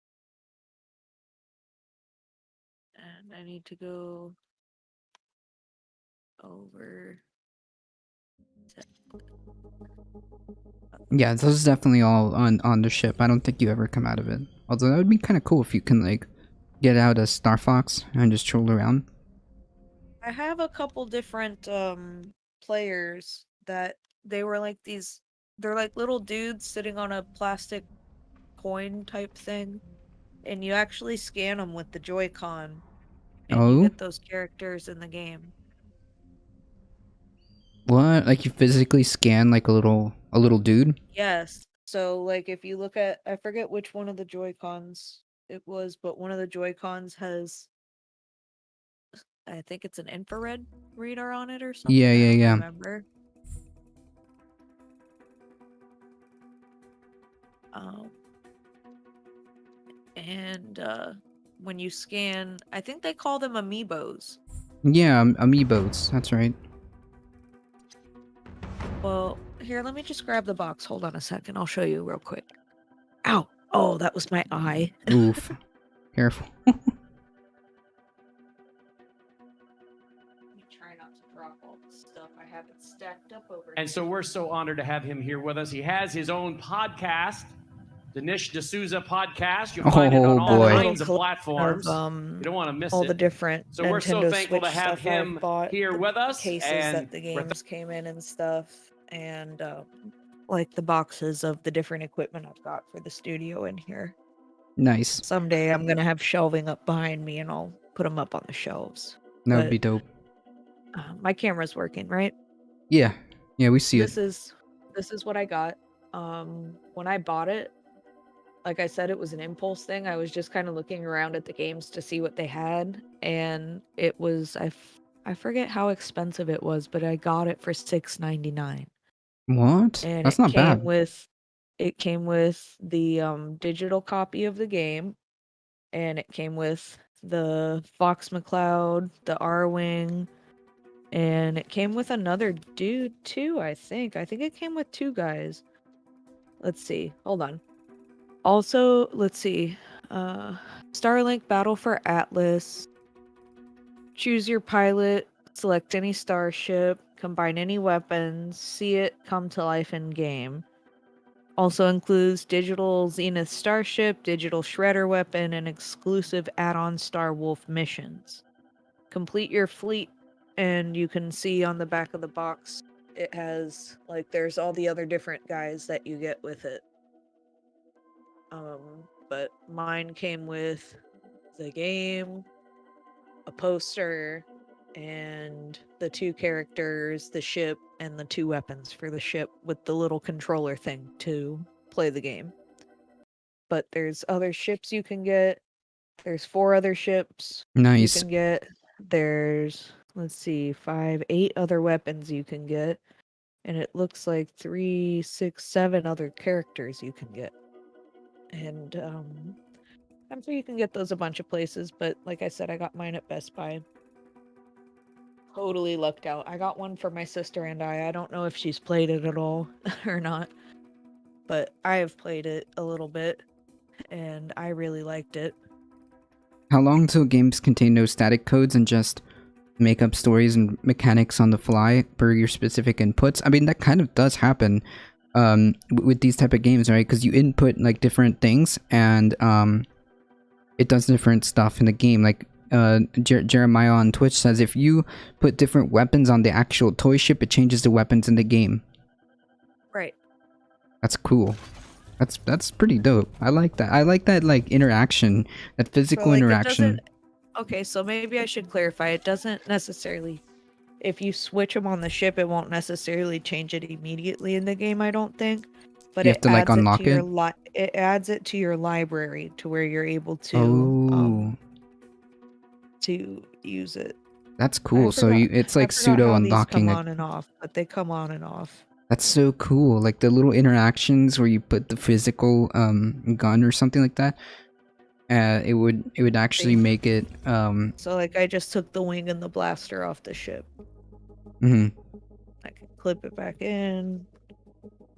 and I need to go over. Yeah, those is definitely all on the ship. I don't think you ever come out of it. Although that would be kind of cool if you can like get out as Star Fox and just troll around. I have a couple different players that they were like these. They're like little dudes sitting on a plastic coin type thing, and you actually scan them with the Joy-Con, and you Oh, get those characters in the game. what? Like you physically scan like a little dude? Yes. So like if you look at, I forget which one of the Joy-Cons it was, but one of the Joy-Cons has, I think it's an infrared reader on it or something. Yeah, I don't yeah. remember. And when you scan, I think they call them amiibos. Yeah, amiibos. That's right. Well, here, let me just grab the box. Hold on a second. I'll show you real quick. Ow! Oh, that was my eye. Oof. Careful. Try not to drop all the stuff. I have it stacked up over And so we're so honored to have him here with us. He has his own podcast, the Nish D'Souza podcast. You'll find it on all boy. kinds of platforms. Of, you don't want to miss all it. the different So we're so Nintendo thankful to Switch have stuff I've him bought, here the with us. cases And that the games came in and stuff, and like the boxes of the different equipment I've got for the studio in here. Nice. Someday I'm gonna have shelving up behind me, and I'll put them up on the shelves. That would But be dope. my camera's working, right? Yeah. Yeah, we see This it. is what I got. When I bought it, like I said, it was an impulse thing. I was just kind of looking around at the games to see what they had, and it was I forget how expensive it was, but I got it for $6.99. What? And That's not bad. It came with the digital copy of the game, and it came with the Fox McCloud, the R-Wing, and it came with another dude too, I think. I think it came with two guys. Let's see. Hold on. Also, let's see. Starlink Battle for Atlas. Choose your pilot, select any starship, combine any weapons, see it come to life in game. Also includes digital Zenith starship, digital shredder weapon, and exclusive add-on Star Wolf missions. Complete your fleet, and you can see on the back of the box, it has, like, there's all the other different guys that you get with it. But mine came with the game, a poster, and the two characters, the ship, and the two weapons for the ship with the little controller thing to play the game. But there's other ships you can get. There's 4 other ships Nice. you can get. There's, let's see, 8 other weapons you can get. And it looks like 3, 6, 7 other characters you can get. And I'm sure you can get those a bunch of places, but like I said, I got mine at Best Buy. Totally lucked out. I got one for my sister and I. I don't know if she's played it at all or not, but I have played it a little bit, and I really liked it. How long till games contain no static codes and just make up stories and mechanics on the fly per your specific inputs? I mean, that kind of does happen with these type of games, right? Because you input like different things and it does different stuff in the game. Like Jeremiah on Twitch says, if you put different weapons on the actual toy ship, it changes the weapons in the game. Right. That's cool. That's pretty dope. I like that. I like that like interaction, that physical interaction. Okay, so maybe I should clarify. It doesn't necessarily, if you switch them on the ship, it won't necessarily change it immediately in the game, I don't think. But You have to like unlock it. It adds it to your library to where you're able to use it. That's cool. So it's like pseudo unlocking. Come on and off, but they come on and off. That's so cool. Like the little interactions where you put the physical gun or something like that. It would actually make it So like I just took the wing and the blaster off the ship. I can clip it back in.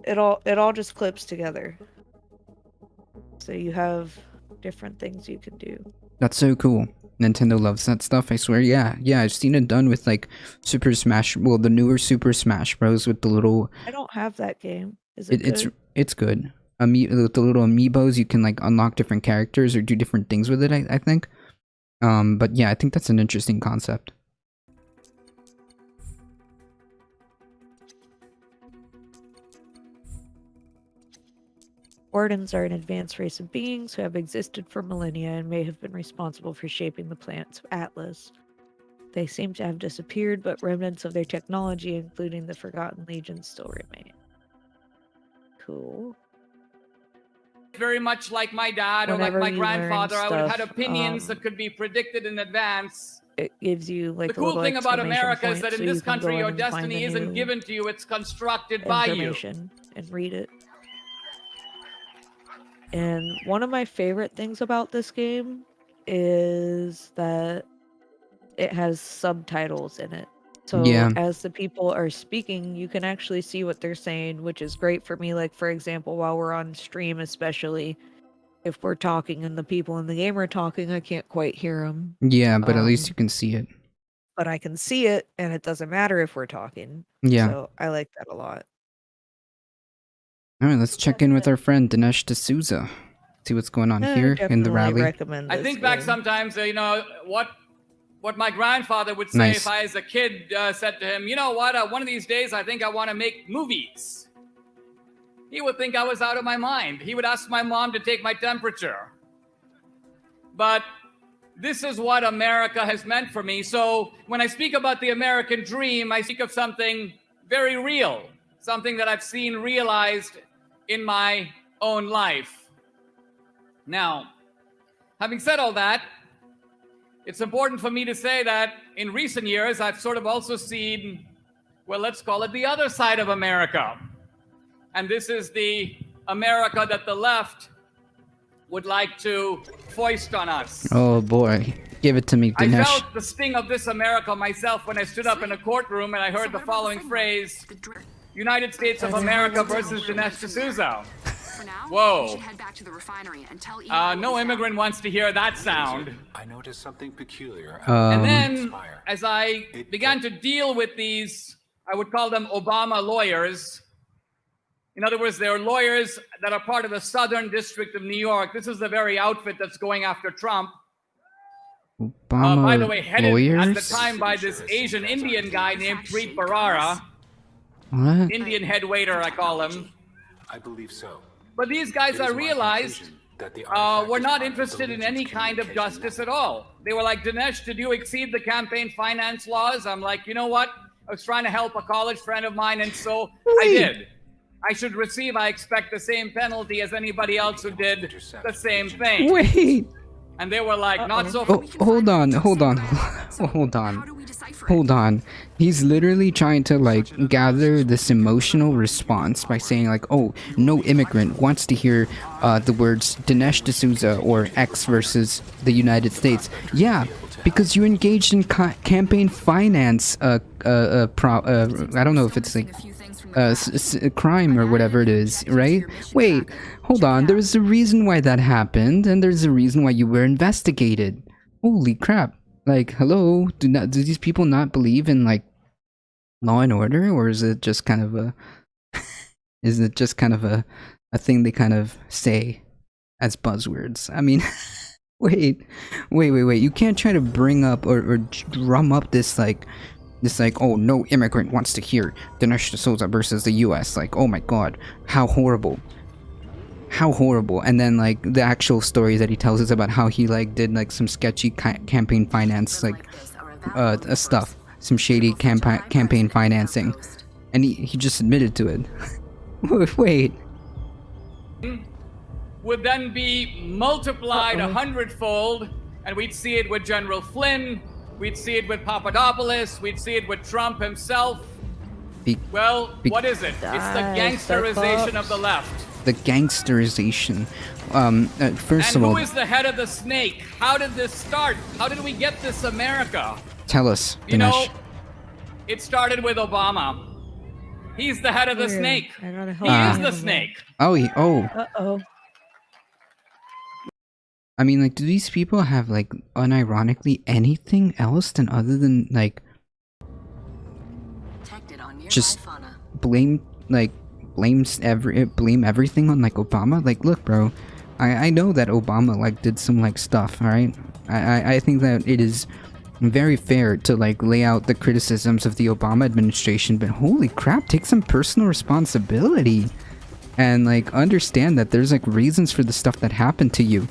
It all just clips together. So you have different things you can do. That's so cool. Nintendo loves that stuff, I swear. Yeah, I've seen it done with like Super Smash, well, the newer Super Smash Bros. With the little... I don't have that game. Is it good? It's good. With the little amiibos, you can like unlock different characters or do different things with it, I think. But yeah, I think that's an interesting concept. Ordens are an advanced race of beings who have existed for millennia and may have been responsible for shaping the planets of Atlas. They seem to have disappeared, but remnants of their technology, including the Forgotten Legion, still remain. Cool. Very much like my dad or like my grandfather, I would have had opinions that could be predicted in advance. It gives you like the cool thing about America is that in this country your destiny isn't given to you, it's constructed by you. And read it. And one of my favorite things about this game is that it has subtitles in it. So as the people are speaking, you can actually see what they're saying, which is great for me. Like, for example, while we're on stream, especially if we're talking and the people in the game are talking, I can't quite hear them. Yeah, but at least you can see it. But I can see it, and it doesn't matter if we're talking. Yeah. So I like that a lot. All right, let's check in with our friend Dinesh D'Souza. See what's going on here in the rally. I think back sometimes, you know, what my grandfather would say if I, as a kid, said to him, you know what, one of these days I think I want to make movies. He would think I was out of my mind. He would ask my mom to take my temperature. But this is what America has meant for me. So when I speak about the American dream, I speak of something very real, something that I've seen realized in my own life. Now, having said all that, it's important for me to say that in recent years, I've sort of also seen, well, let's call it the other side of America. And this is the America that the left would like to foist on us. Oh boy, give it to me, Dinesh. I felt the sting of this America myself when I stood up in a courtroom and I heard the following phrase, United States of America versus Dinesh D'Souza. Whoa. No immigrant wants to hear that sound. I noticed something peculiar. And then, as I began to deal with these, I would call them Obama lawyers. In other words, they're lawyers that are part of the Southern District of New York. This is the very outfit that's going after Trump. Obama by the way, headed lawyers? at the time by this Asian Indian guy named Preet Bharara. What? Indian head waiter, I call him. I believe so. But these guys, I realized, were not interested in any kind of justice at all. They were like, Dinesh, did you exceed the campaign finance laws? I'm like, you know what? I was trying to help a college friend of mine, and so I did. I should receive, I expect, the same penalty as anybody else who did the same thing. Wait. And they were like, not so... Oh, hold on. He's literally trying to like gather this emotional response by saying like, oh, no immigrant wants to hear the words Dinesh D'Souza or X versus the United States. Yeah, because you engaged in campaign finance I don't know if it's like crime or whatever it is, right? Wait, hold on. There's a reason why that happened, and there's a reason why you were investigated. Holy crap. Like, hello, do these people not believe in like law and order, or is it just kind of a a thing they kind of say as buzzwords? I mean, wait. You can't try to bring up or drum up this like, oh, no immigrant wants to hear Dinesh D'Souza versus the US. Like, oh my god, how horrible. How horrible. And then like the actual story that he tells us about how he like did like some sketchy campaign finance like stuff, some shady campaign financing, and he just admitted to it. Wait. Would then be multiplied 100-fold, and we'd see it with General Flynn, we'd see it with Papadopoulos, we'd see it with Trump himself. What is it? It's the gangsterization of the left. The gangsterization. First and of all, who is the head of the snake? How did this start? How did we get this America? Tell us, Dinesh. You know, it started with Obama. He's the head of the snake. He is the snake. Uh-oh. I mean, like, do these people have, like, unironically anything else than other than, like, just blame everything on, like, Obama? Like, look, bro, I know that Obama, like, did some, like, stuff, alright? I think that it is very fair to, like, lay out the criticisms of the Obama administration, but holy crap, take some personal responsibility and, like, understand that there's, like, reasons for the stuff that happened to you.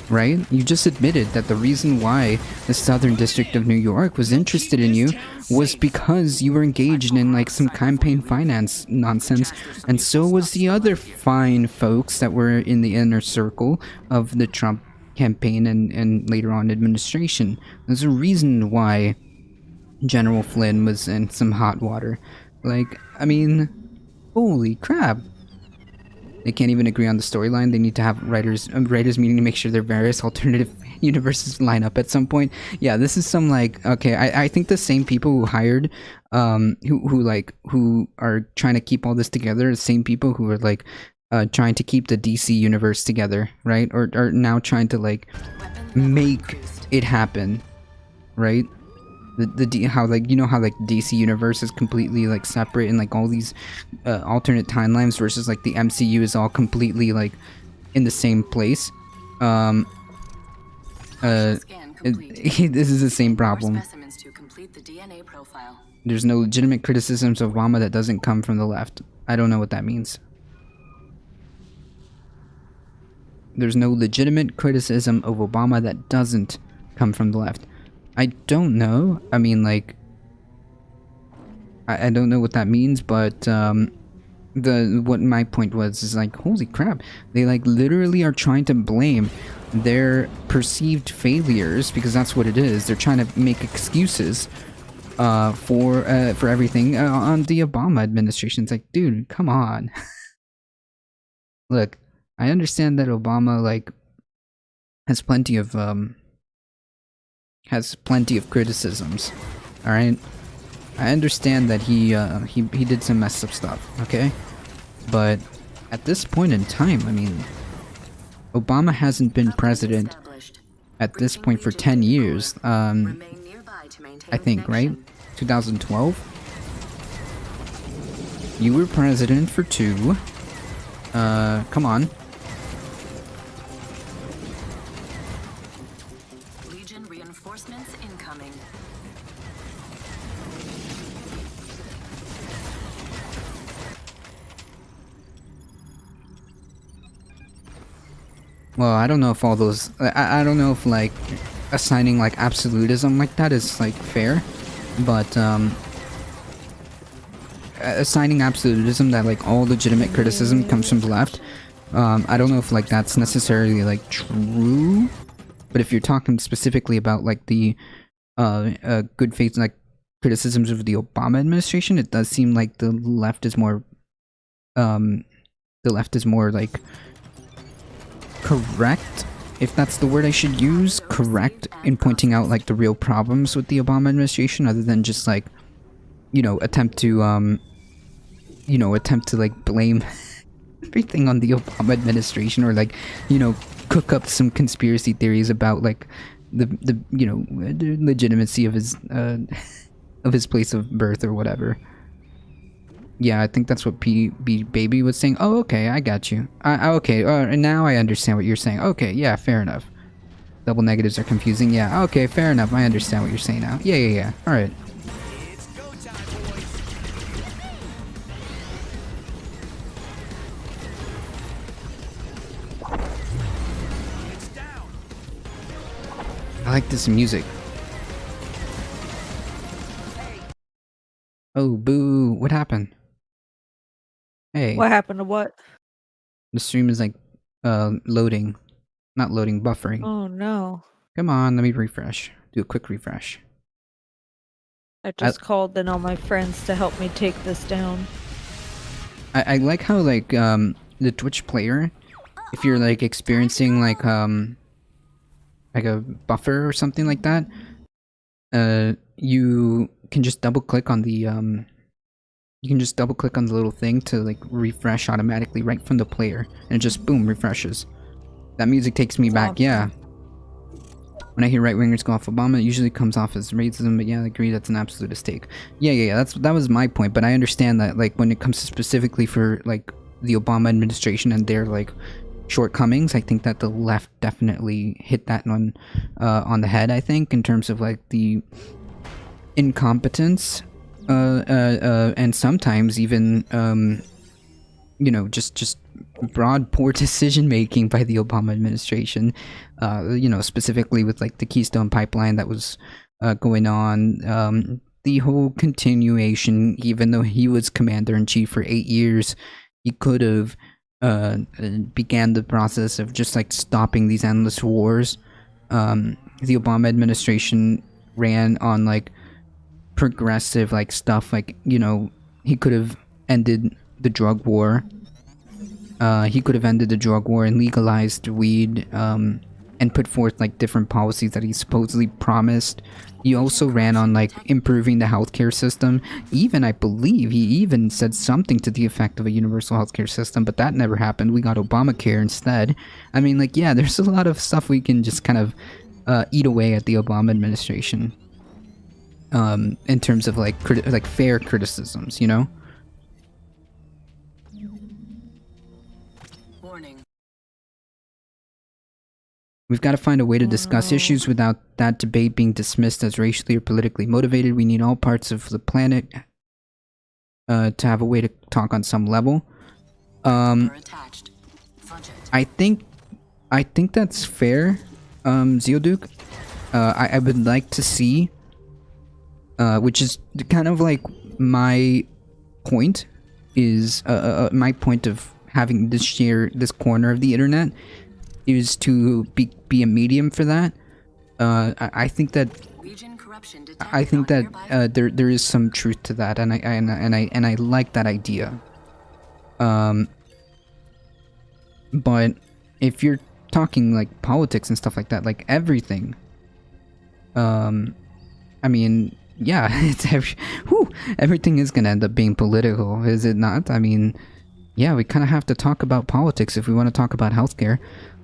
Right? You just admitted that the reason why the Southern District of New York was interested in you was because you were engaged in like some campaign finance nonsense, and so was the other fine folks that were in the inner circle of the Trump campaign and later on administration. There's a reason why General Flynn was in some hot water. Like, I mean, holy crap. They can't even agree on the storyline. They need to have writers meeting to make sure their various alternative universes line up at some point. Yeah, this is some like, okay, I think the same people who hired, who are trying to keep all this together, the same people who are like, trying to keep the DC universe together, right? Or are now trying to like make it happen, right? How like, you know how like DC universe is completely like separate in like all these alternate timelines versus like the MCU is all completely like in the same place. This is the same problem. There's no legitimate criticisms of Obama that doesn't come from the left. I don't know what that means. There's no legitimate criticism of Obama that doesn't come from the left. I don't know. I mean, like, I don't know what that means, but what my point was is like, holy crap, they like literally are trying to blame their perceived failures, because that's what it is. They're trying to make excuses for everything on the Obama administration. It's like, dude, come on. Look, I understand that Obama like has plenty of criticisms, all right? I understand that he did some messed up stuff, okay? But at this point in time, I mean, Obama hasn't been president at this point for 10 years. I think, right? 2012. You were president for 2. Come on. Well, I don't know if all those... I don't know if, like, assigning, like, absolutism like that is, like, fair. But, assigning absolutism that, like, all legitimate criticism comes from the left, I don't know if, like, that's necessarily, like, true. But if you're talking specifically about, like, the, good faith, like, criticisms of the Obama administration, it does seem like the left is more, like... correct, if that's the word I should use, correct in pointing out like the real problems with the Obama administration, other than just like, you know, attempt to like blame everything on the Obama administration, or like, you know, cook up some conspiracy theories about like the you know, the legitimacy of his place of birth or whatever. Yeah, I think that's what Baby was saying. Oh, okay, I got you. Okay, now I understand what you're saying. Okay, yeah, fair enough. Double negatives are confusing. Yeah, okay, fair enough. I understand what you're saying now. Yeah. All right. I like this music. Oh, boo. What happened? Hey. What happened to what? The stream is like, loading. Not loading, buffering. Oh no. Come on, let me refresh. Do a quick refresh. I just called in all my friends to help me take this down. I like how, like, the Twitch player, if you're, like, experiencing, like a buffer or something like that, you can just double click on the, you can just double click on the little thing to, like, refresh automatically right from the player, and it just, boom, refreshes. That music takes me back, yeah. When I hear right-wingers go off Obama, it usually comes off as racism, but yeah, I agree, that's an absolute mistake. Yeah, that was my point, but I understand that, like, when it comes to specifically for, like, the Obama administration and their, like, shortcomings, I think that the left definitely hit that one on the head, I think, in terms of, like, the incompetence, and sometimes even, you know, just broad poor decision making by the Obama administration, you know, specifically with like the Keystone Pipeline that was going on, the whole continuation. Even though he was commander-in-chief for 8 years, he could have began the process of just like stopping these endless wars. The Obama administration ran on like progressive like stuff, like, you know, he could have ended the drug war. He could have ended the drug war and legalized weed, and put forth like different policies that he supposedly promised. He also ran on like improving the healthcare system. Even, I believe, he even said something to the effect of a universal healthcare system, but that never happened. We got Obamacare instead. I mean, like, yeah, there's a lot of stuff we can just kind of eat away at the Obama administration, in terms of like fair criticisms, you know. We've got to find a way to discuss issues without that debate being dismissed as racially or politically motivated. We need all parts of the planet to have a way to talk on some level. I think that's fair, Zeoduke. I would like to see, which is kind of like my point, is my point of having this corner of the internet is to be a medium for that. I think that there is some truth to that, and I like that idea. But if you're talking like politics and stuff like that, like everything, I mean, yeah, everything is gonna end up being political, is it not? I mean, yeah, we kind of have to talk about politics if we want to talk about healthcare.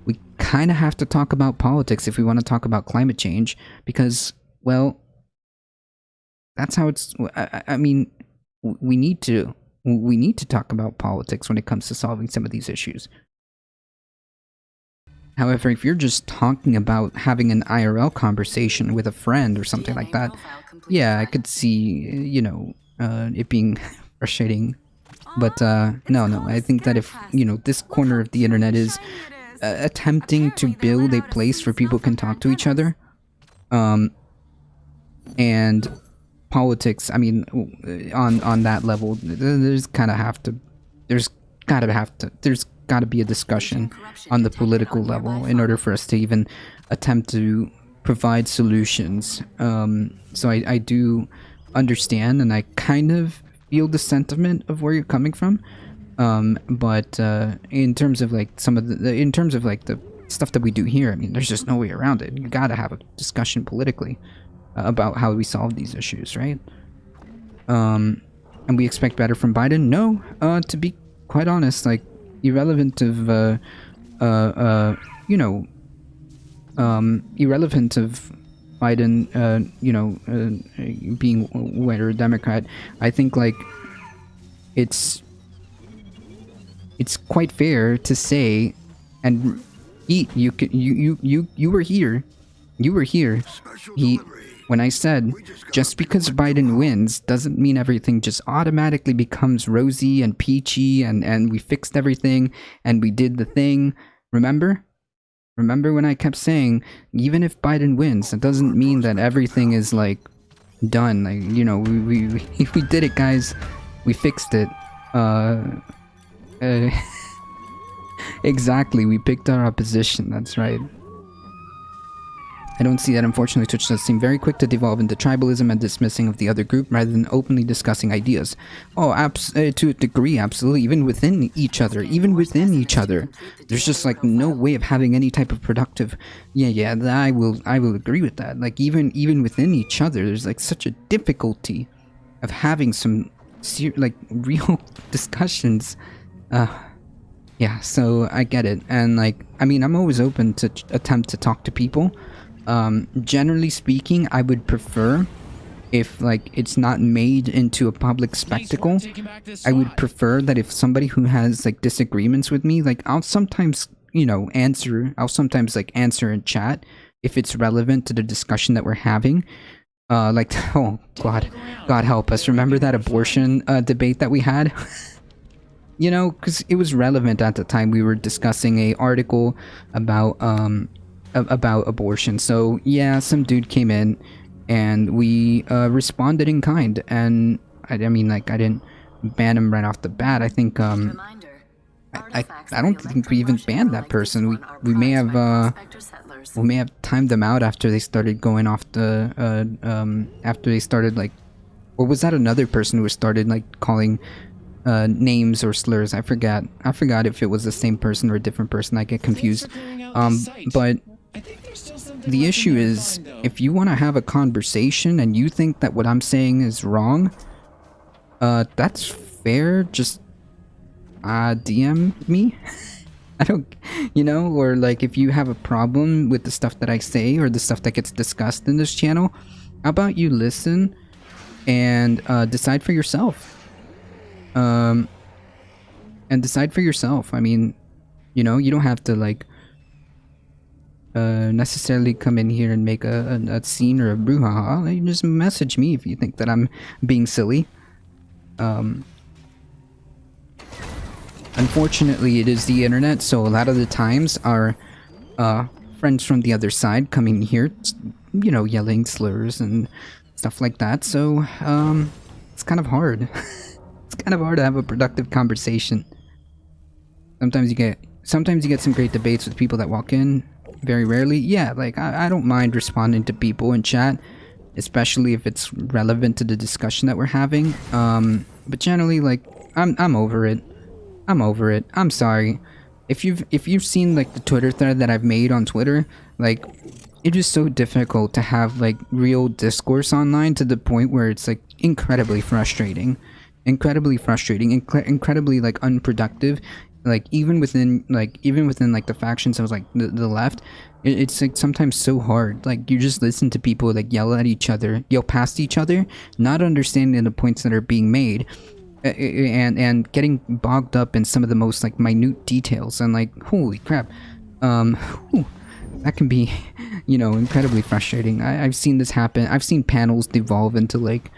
We kind of have to talk about politics if we want to talk about climate change, because, well, that's how it's. I mean, we need to talk about politics when it comes to solving some of these issues. However, if you're just talking about having an IRL conversation with a friend or something like that, yeah, I could see, you know, it being frustrating. But no, I think that if, you know, this corner of the internet is attempting to build a place where people can talk to each other, and politics, I mean, on that level, there's got to be a discussion on the political level in order for us to even attempt to provide solutions. So I do understand, and I kind of feel the sentiment of where you're coming from. But in terms of like the stuff that we do here, I mean, there's just no way around it. You gotta have a discussion politically about how we solve these issues, right? And we expect better from Biden? No, to be quite honest, like, irrelevant of you know, irrelevant of Biden, being white or a Democrat. I think like it's quite fair to say, and you were here, when I said just because Biden wins doesn't mean everything just automatically becomes rosy and peachy and we fixed everything and we did the thing. Remember when I kept saying even if Biden wins, it doesn't mean that everything is like done. Like, you know, we did it, guys. We fixed it. Exactly, we picked our opposition, that's right. I don't see that. Unfortunately, Twitch does seem very quick to devolve into tribalism and dismissing of the other group rather than openly discussing ideas. Oh, to a degree, absolutely. Even within each other. There's just like no way of having any type of productive... Yeah, I will agree with that. Like even within each other, there's like such a difficulty of having some like real discussions. Yeah, so I get it. And like, I mean, I'm always open to attempt to talk to people. Generally speaking, I would prefer if like it's not made into a public spectacle. I would prefer that if somebody who has like disagreements with me, like I'll sometimes, you know, answer in chat if it's relevant to the discussion that we're having. Like, oh God help us, remember that abortion debate that we had? You know, because it was relevant at the time. We were discussing a article about abortion. So yeah, some dude came in and we responded in kind, and I mean, like, I didn't ban him right off the bat. I think I don't think we even banned that person. We may have timed them out after they started going off the after they started, like, or was that another person who started like calling names or slurs? I forgot if it was the same person or a different person. I get confused. But the issue is, if you want to have a conversation and you think that what I'm saying is wrong, that's fair. Just DM me. I don't, you know, or like if you have a problem with the stuff that I say or the stuff that gets discussed in this channel, how about you listen and decide for yourself. And decide for yourself. I mean, you know, you don't have to like necessarily come in here and make a scene or a brouhaha. You just message me if you think that I'm being silly. Unfortunately, it is the internet, so a lot of the times our friends from the other side coming here, you know, yelling slurs and stuff like that. So it's kind of hard. It's kind of hard to have a productive conversation. Sometimes you get some great debates with people that walk in. Very rarely, yeah, like I don't mind responding to people in chat, especially if it's relevant to the discussion that we're having. But generally, like, I'm over it. I'm sorry. If you've seen like the Twitter thread that I've made on Twitter, like, it is so difficult to have like real discourse online to the point where it's like incredibly frustrating, incredibly like unproductive. Like even within the factions of like the left, it's like sometimes so hard. Like you just listen to people like yell past each other, not understanding the points that are being made, and getting bogged up in some of the most like minute details, and like, holy crap, that can be, you know, incredibly frustrating. I've seen this happen. I've seen panels devolve into like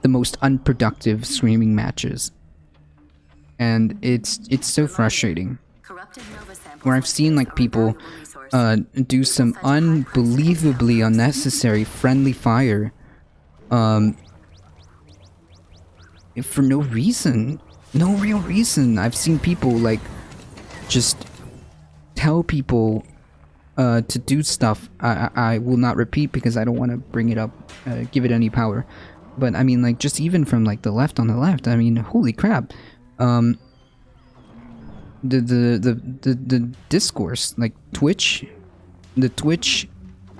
the most unproductive screaming matches. And it's so frustrating. Where I've seen like people do some unbelievably unnecessary friendly fire for no reason. No real reason. I've seen people like just tell people to do stuff I will not repeat because I don't want to bring it up, give it any power. But I mean, like, just even from like the left on the left, I mean, holy crap. The discourse, like the Twitch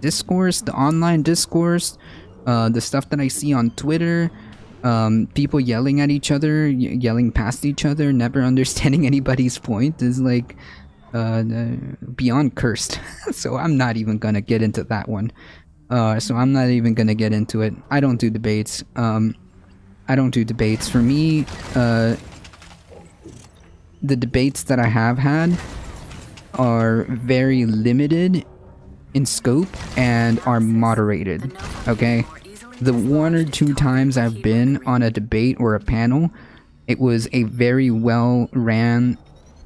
discourse, the online discourse, the stuff that I see on Twitter, people yelling at each other, yelling past each other, never understanding anybody's point, is like, beyond cursed. So I'm not even gonna get into that one. So I'm not even gonna get into it. I don't do debates. I don't do debates. For me, the debates that I have had are very limited in scope and are moderated, okay? The 1 or 2 times I've been on a debate or a panel, it was a very well ran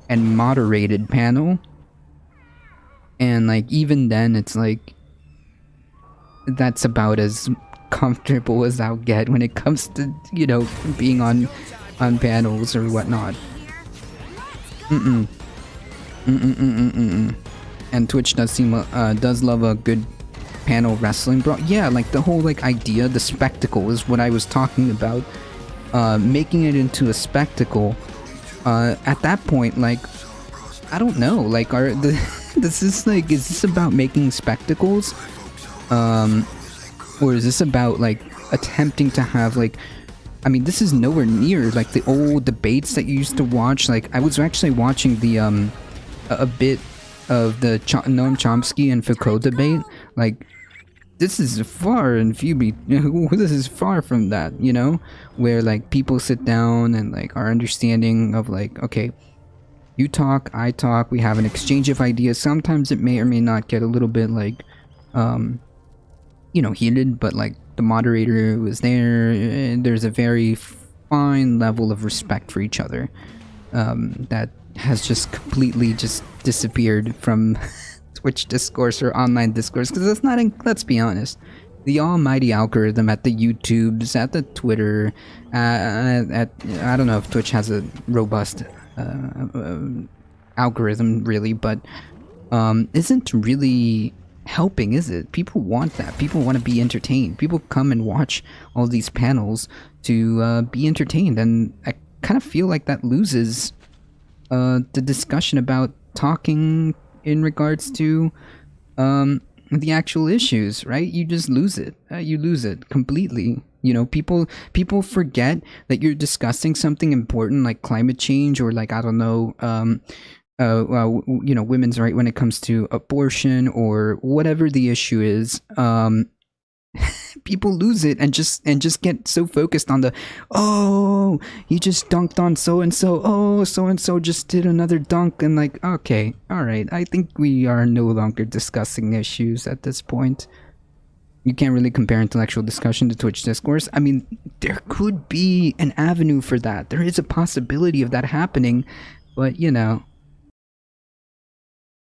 and moderated panel. And like even then it's like that's about as comfortable as I'll get when it comes to, you know, being on panels or whatnot. And Twitch does seem does love a good panel wrestling, bro. Yeah, like the whole like idea, the spectacle is what I was talking about. Making it into a spectacle. At that point, like I don't know, like is this about making spectacles? Or is this about like attempting to have like, I mean, this is nowhere near like the old debates that you used to watch. Like I was actually watching the a bit of the Noam Chomsky and Foucault debate. Like this is far and this is far from that, you know, where like people sit down and like our understanding of like, okay, you talk, I talk, we have an exchange of ideas. Sometimes it may or may not get a little bit like you know, heated, but like the moderator was there, and there's a very fine level of respect for each other that has just completely just disappeared from Twitch discourse or online discourse, because it's not, let's be honest, the almighty algorithm at the YouTubes, at the Twitter, I don't know if Twitch has a robust algorithm really, but isn't really helping, is it? People want that. People want to be entertained. People come and watch all these panels to be entertained, and I kind of feel like that loses the discussion about talking in regards to the actual issues, right? You just lose it. You lose it completely. You know, people forget that you're discussing something important like climate change, or like, I don't know, you know, women's right when it comes to abortion or whatever the issue is. People lose it and just get so focused on the, oh, he just dunked on so and so, oh, so and so just did another dunk, and like, okay, all right, I think we are no longer discussing issues at this point. You can't really compare intellectual discussion to Twitch discourse. I mean, there could be an avenue for that. There is a possibility of that happening, but you know,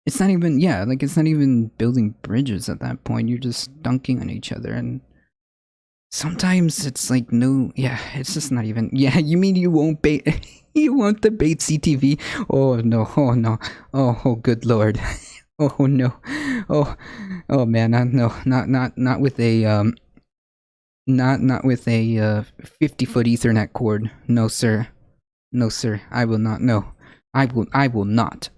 it's not even, yeah, like it's not even building bridges at that point. You're just dunking on each other, and sometimes it's like, no, yeah, it's just not even, yeah, you mean you won't bait, you won't debate CTV? Oh no, oh no, oh good lord. Oh no, oh man, no, not with a, not with a 50-foot Ethernet cord. No sir, no sir, I will not, no, I will not.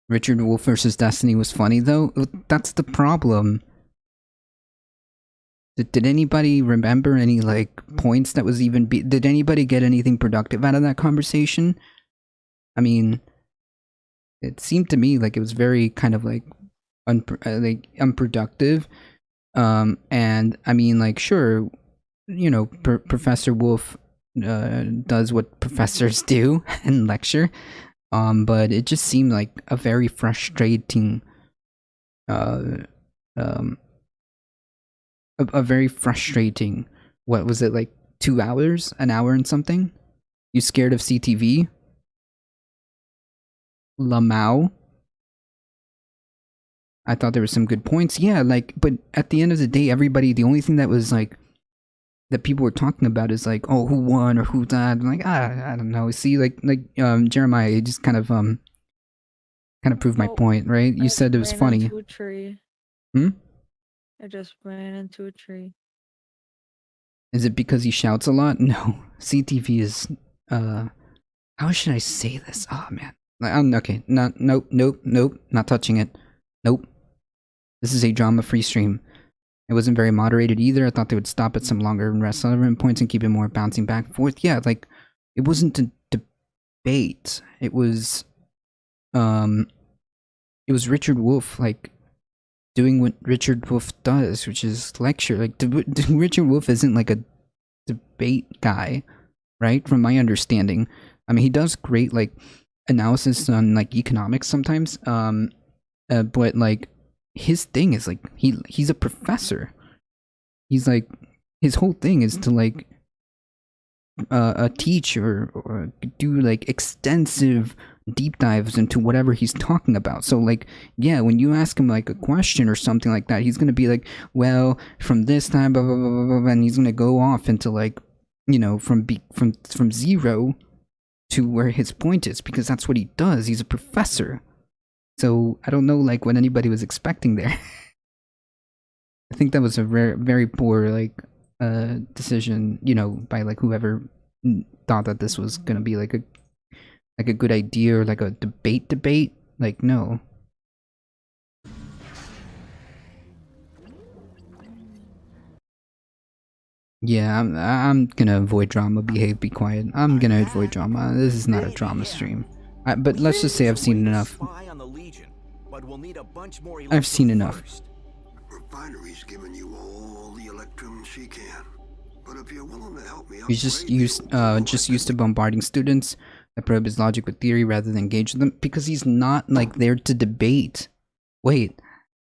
Richard Wolf versus Destiny was funny though. That's the problem. Did anybody remember any like points that was even did anybody get anything productive out of that conversation? I mean, it seemed to me like it was very kind of like unproductive. And I mean, like, sure, you know, Professor Wolf does what professors do and lecture. But it just seemed like a very frustrating, a very frustrating, what was it, like 2 hours, an hour and something? You scared of CTV? Lamau? I thought there were some good points. Yeah, like, but at the end of the day, everybody, the only thing that was like, that people were talking about is like, oh, who won or who died. I'm like, I don't know. See, like Jeremiah, you just kind of proved my point, right? You said it was funny. Into a tree. I just ran into a tree. Is it because he shouts a lot? No. CTV is how should I say this? Oh man. Okay. Nope, not touching it. Nope. This is a drama-free stream. It wasn't very moderated either. I thought they would stop at some longer and rest relevant points and keep it more bouncing back and forth. Yeah, like, it wasn't debate. It was Richard Wolff, like, doing what Richard Wolff does, which is lecture. Like, Richard Wolff isn't like a debate guy, right? From my understanding. I mean, he does great, like, analysis on, like, economics sometimes. But, like, his thing is, like, he's a professor. He's, like, his whole thing is to, like, teach or do, like, extensive deep dives into whatever he's talking about. So, like, yeah, when you ask him, like, a question or something like that, he's gonna be like, well, from this time, blah blah blah blah, blah, and he's gonna go off into, like, you know, from zero to where his point is, because that's what he does. He's a professor. So I don't know, like, what anybody was expecting there. I think that was a very poor, like, decision, you know, by, like, whoever thought that this was gonna be like a good idea, or like a debate. Like, no. Yeah, I'm gonna avoid drama. Be quiet. I'm gonna avoid drama. This is not a drama stream. But let's just say I've seen enough. I've seen enough. Refinery's giving you all the electrum she can. But if you're willing to help me out, He's just used to bombarding students. I probe his logic with theory rather than engage with them, because he's not, like, there to debate. Wait.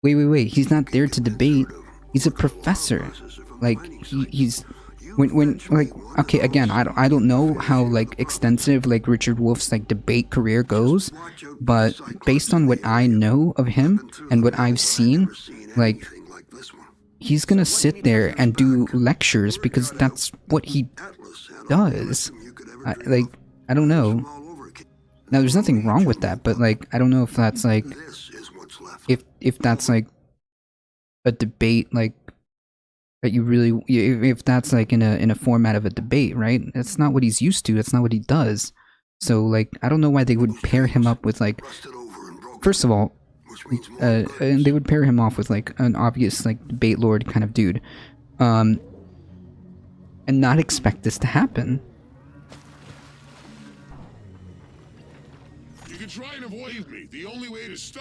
He's not there to debate. He's a professor. Like, he's when like, okay, again, I don't know how, like, extensive, like, Richard Wolff's, like, debate career goes, but based on what I know of him and what I've seen, like, he's gonna sit there and do lectures because that's what he does. I don't know. Now, there's nothing wrong with that, but, like, I don't know if that's, like, if that's, like, a debate, like, that you really, if that's, like, in a format of a debate, right? That's not what he's used to. That's not what he does. So, like, I don't know why they would pair him up with, like, first of all, they would pair him off with, like, an obvious, like, debate lord kind of dude, and not expect this to happen.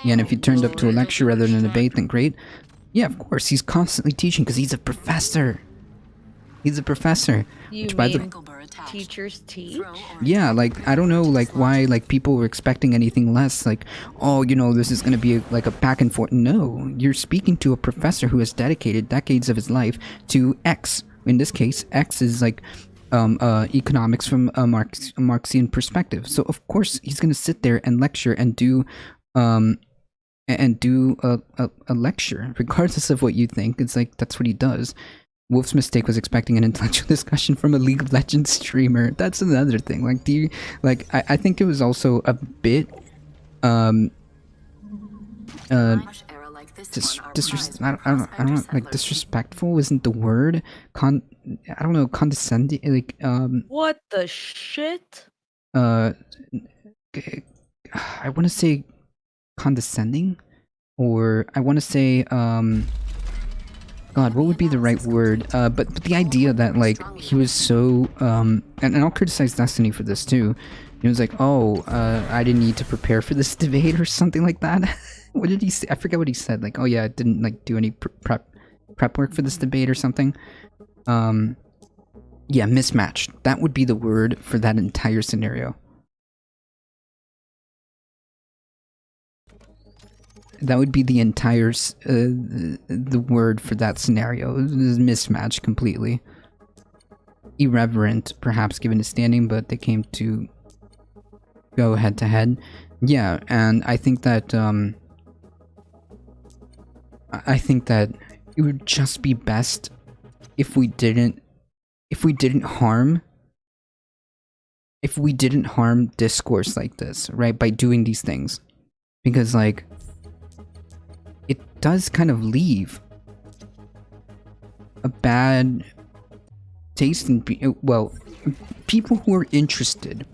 Yeah, and if he turned up to a lecture rather than a debate, then great. Yeah, of course, he's constantly teaching because he's a professor. He's a professor. You which, by mean the teachers teach? yeah, like, I don't know, like, why, like, people were expecting anything less, like, oh, you know, this is gonna be like a back and forth. No, you're speaking to a professor who has dedicated decades of his life to X. In this case, X is, like, economics from a Marxian perspective. So of course he's gonna sit there and lecture and do a lecture, regardless of what you think. It's like, that's what he does. Wolf's mistake was expecting an intellectual discussion from a League of Legends streamer. That's another thing. Like, do you, like, I think it was also a bit I don't know, like, disrespectful isn't the word. I don't know, condescending, like, What the shit? I want to say condescending, or I want to say, God, what would be the right word? But the idea that, like, he was so, and I'll criticize Destiny for this too. He was like, oh, I didn't need to prepare for this debate or something like that. What did he say? I forget what he said. Like, oh yeah, I didn't, like, do any prep work for this debate or something. Yeah, mismatched. That would be the word for that entire scenario. That would be the entire, the word for that scenario. It was mismatched completely. Irreverent, perhaps, given his standing, but they came to go head to head. Yeah, and I think that, it would just be best if we didn't harm discourse like this, right? By doing these things. Because, like, it does kind of leave a bad taste in, well, people who are interested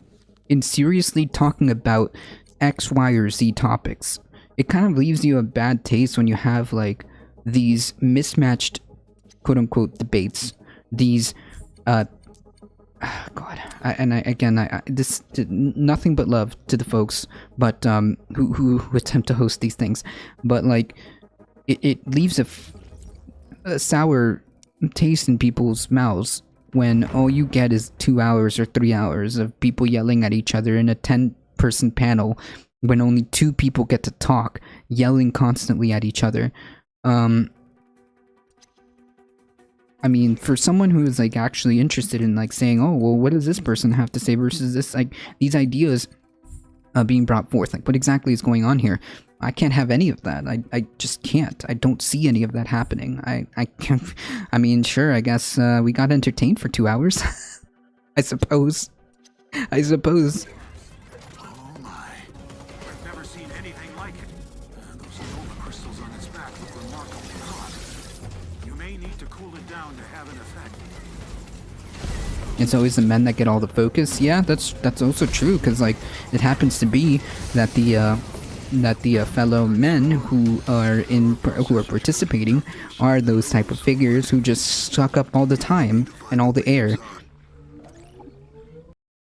in seriously talking about X, Y, or Z topics. It kind of leaves you a bad taste when you have, like, these mismatched quote-unquote debates, these God, this nothing but love to the folks, but who attempt to host these things, but like it leaves a sour taste in people's mouths when all you get is 2 hours or 3 hours of people yelling at each other in a 10-person panel, when only 2 people get to talk, yelling constantly at each other. I mean, for someone who is like actually interested in like saying, oh, well, what does this person have to say versus this, like these ideas being brought forth, like what exactly is going on here? I can't have any of that. I just can't. I don't see any of that happening. I can't. I mean, sure, I guess we got entertained for 2 hours. I suppose. Oh my. I've never seen anything like it. Those Nova crystals on its back look remarkably hot. You may need to cool it down to have an effect. It's always the men that get all the focus. Yeah, that's also true, because like it happens to be that the fellow men who are participating are those type of figures who just suck up all the time and all the air.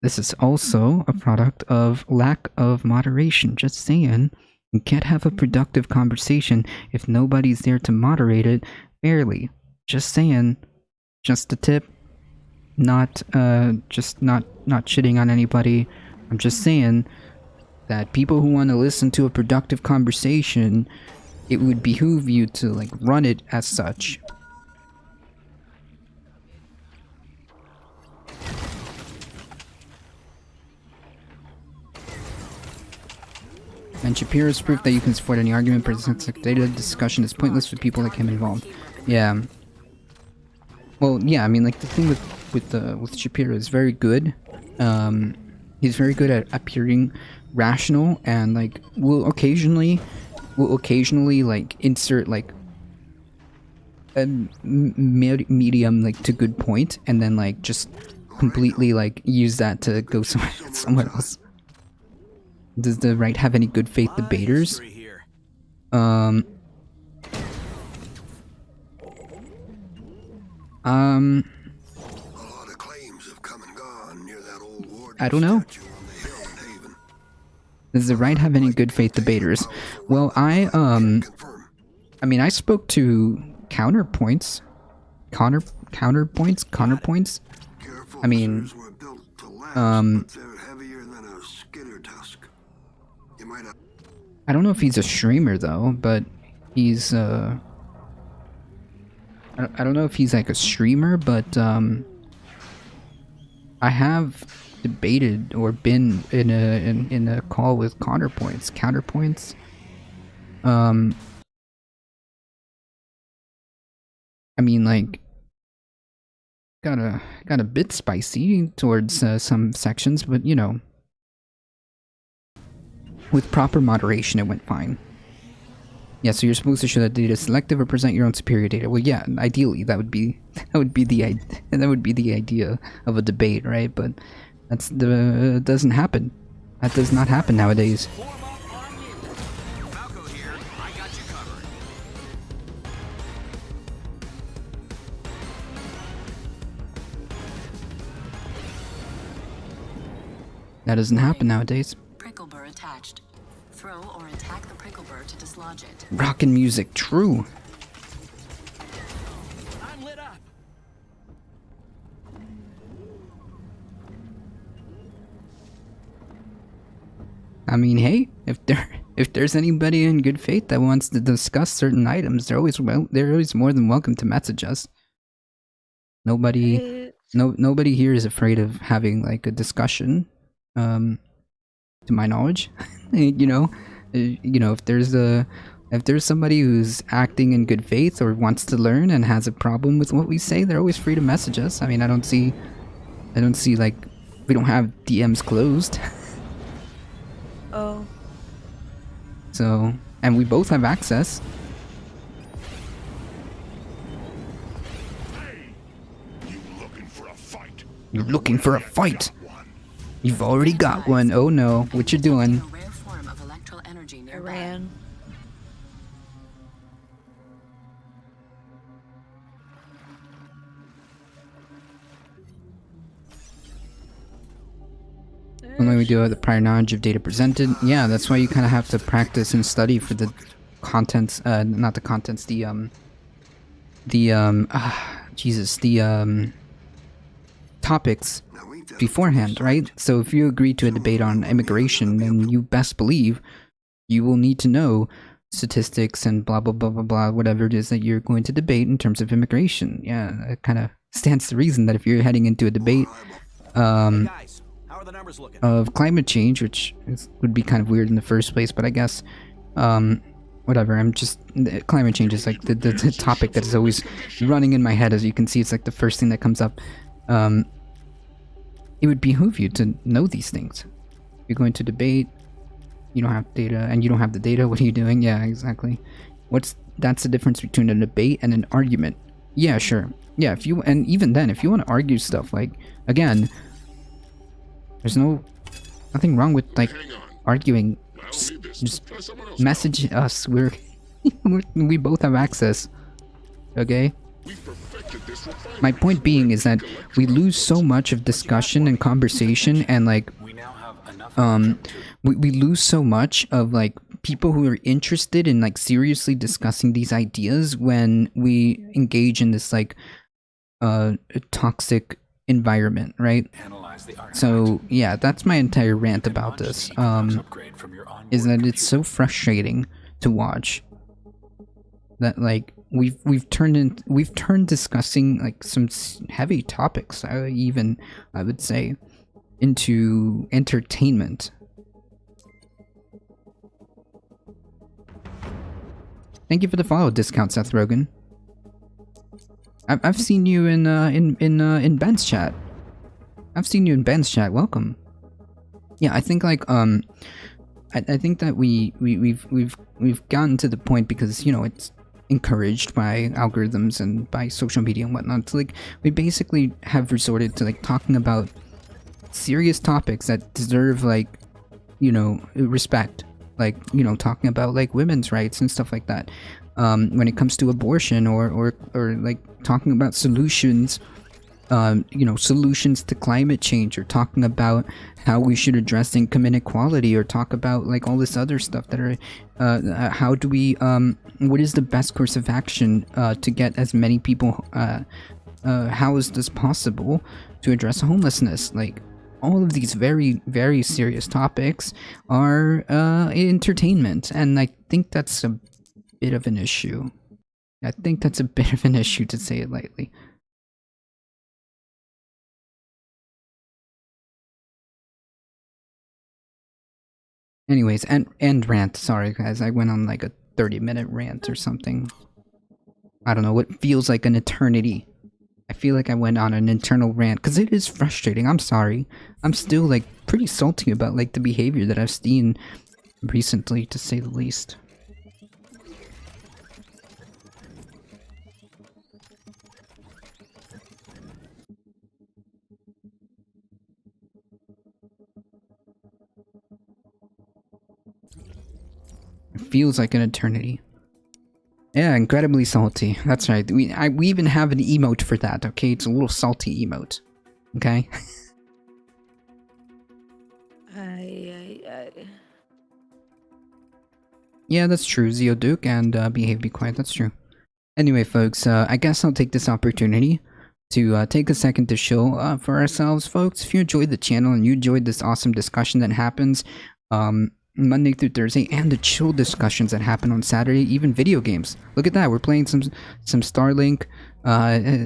This is also a product of lack of moderation. Just saying, you can't have a productive conversation if nobody's there to moderate it fairly. Just saying. Just a tip. Not shitting on anybody. I'm just saying that people who want to listen to a productive conversation, it would behoove you to like run it as such. And Shapiro's proof that you can support any argument presents data discussion is pointless with people like him involved. Yeah. Well, yeah, I mean, like the thing with Shapiro is very good. He's very good at appearing rational, and like will occasionally like insert like a medium like to good point, and then like just completely like use that to go somewhere else. Does the right have any good faith debaters? I don't know. Does the right have any good faith debaters? Well, I mean, I spoke to counterpoints. Counterpoints? I mean, I don't know if he's a streamer though, but he's I don't know if he's like a streamer, but I have debated or been in a call with counterpoints. I mean, like, got a bit spicy towards some sections, but you know, with proper moderation, it went fine. Yeah, so you're supposed to show that data is selective or present your own superior data. Well, yeah, ideally that would be the idea of a debate, right? But doesn't happen. That does not happen nowadays. That doesn't happen nowadays. Prickle burr attached. Throw or attack the prickle burr to dislodge it. Rockin' music, true. I'm lit up. I mean, hey, if there's anybody in good faith that wants to discuss certain items, they're always more than welcome to message us. Nobody here is afraid of having like a discussion. To my knowledge, you know, if there's somebody who's acting in good faith or wants to learn and has a problem with what we say, they're always free to message us. I mean, I don't see like we don't have DMs closed. Oh. So, and we both have access. You're looking for a fight. You've already got one. Oh no, what you doing? I ran. why we do have the prior knowledge of data presented. Yeah, that's why you kind of have to practice and study for the contents, not the contents, topics beforehand, right? So if you agree to a debate on immigration, then you best believe you will need to know statistics and blah blah blah blah blah, whatever it is that you're going to debate in terms of immigration. Yeah, it kind of stands to reason that if you're heading into a debate of climate change, which would be kind of weird in the first place, but I guess whatever. Climate change is like the topic that is always running in my head. As you can see, it's like the first thing that comes up. It would behoove you to know these things. You're going to debate, you don't have data, and you don't have the data, what are you doing? Yeah, exactly. That's the difference between a debate and an argument. Yeah, sure. Yeah, and even then, if you want to argue stuff, like, again, there's nothing wrong with, like, arguing. Just message us. We both have access. Okay? My point being is that we lose so much of discussion and conversation, and like we lose so much of like people who are interested in like seriously discussing these ideas when we engage in this like toxic environment, right? So yeah, that's my entire rant about this. Is that it's so frustrating to watch that like we've turned discussing like some heavy topics, I would say, into entertainment. Thank you for the follow discount, Seth Rogen. I've seen you in Ben's chat. I've seen you in Ben's chat. Welcome. Yeah, I think like I think that we've gotten to the point, because you know it's encouraged by algorithms and by social media and whatnot. So like we basically have resorted to like talking about serious topics that deserve like, you know, respect. Like, you know, talking about like women's rights and stuff like that. When it comes to abortion or like talking about solutions, you know, solutions to climate change, or talking about how we should address income inequality, or talk about like all this other stuff that are, how do we, what is the best course of action to get as many people housed as possible to address homelessness. Like, all of these very, very serious topics are entertainment, and I think that's a bit of an issue. I think that's a bit of an issue, to say it lightly. Anyways, and rant. Sorry guys, I went on like a 30-minute rant or something. I don't know, what feels like an eternity. I feel like I went on an internal rant, because it is frustrating. I'm sorry. I'm still like pretty salty about like the behavior that I've seen recently, to say the least. It feels like an eternity. Yeah, incredibly salty. That's right. We even have an emote for that, okay? It's a little salty emote. Okay? Yeah, that's true. Zeoduke and Behave Be Quiet, that's true. Anyway, folks, I guess I'll take this opportunity to take a second to show for ourselves, folks. If you enjoyed the channel and you enjoyed this awesome discussion that happens, Monday through Thursday, and the chill discussions that happen on Saturday, even video games. Look at that, we're playing some Starlink,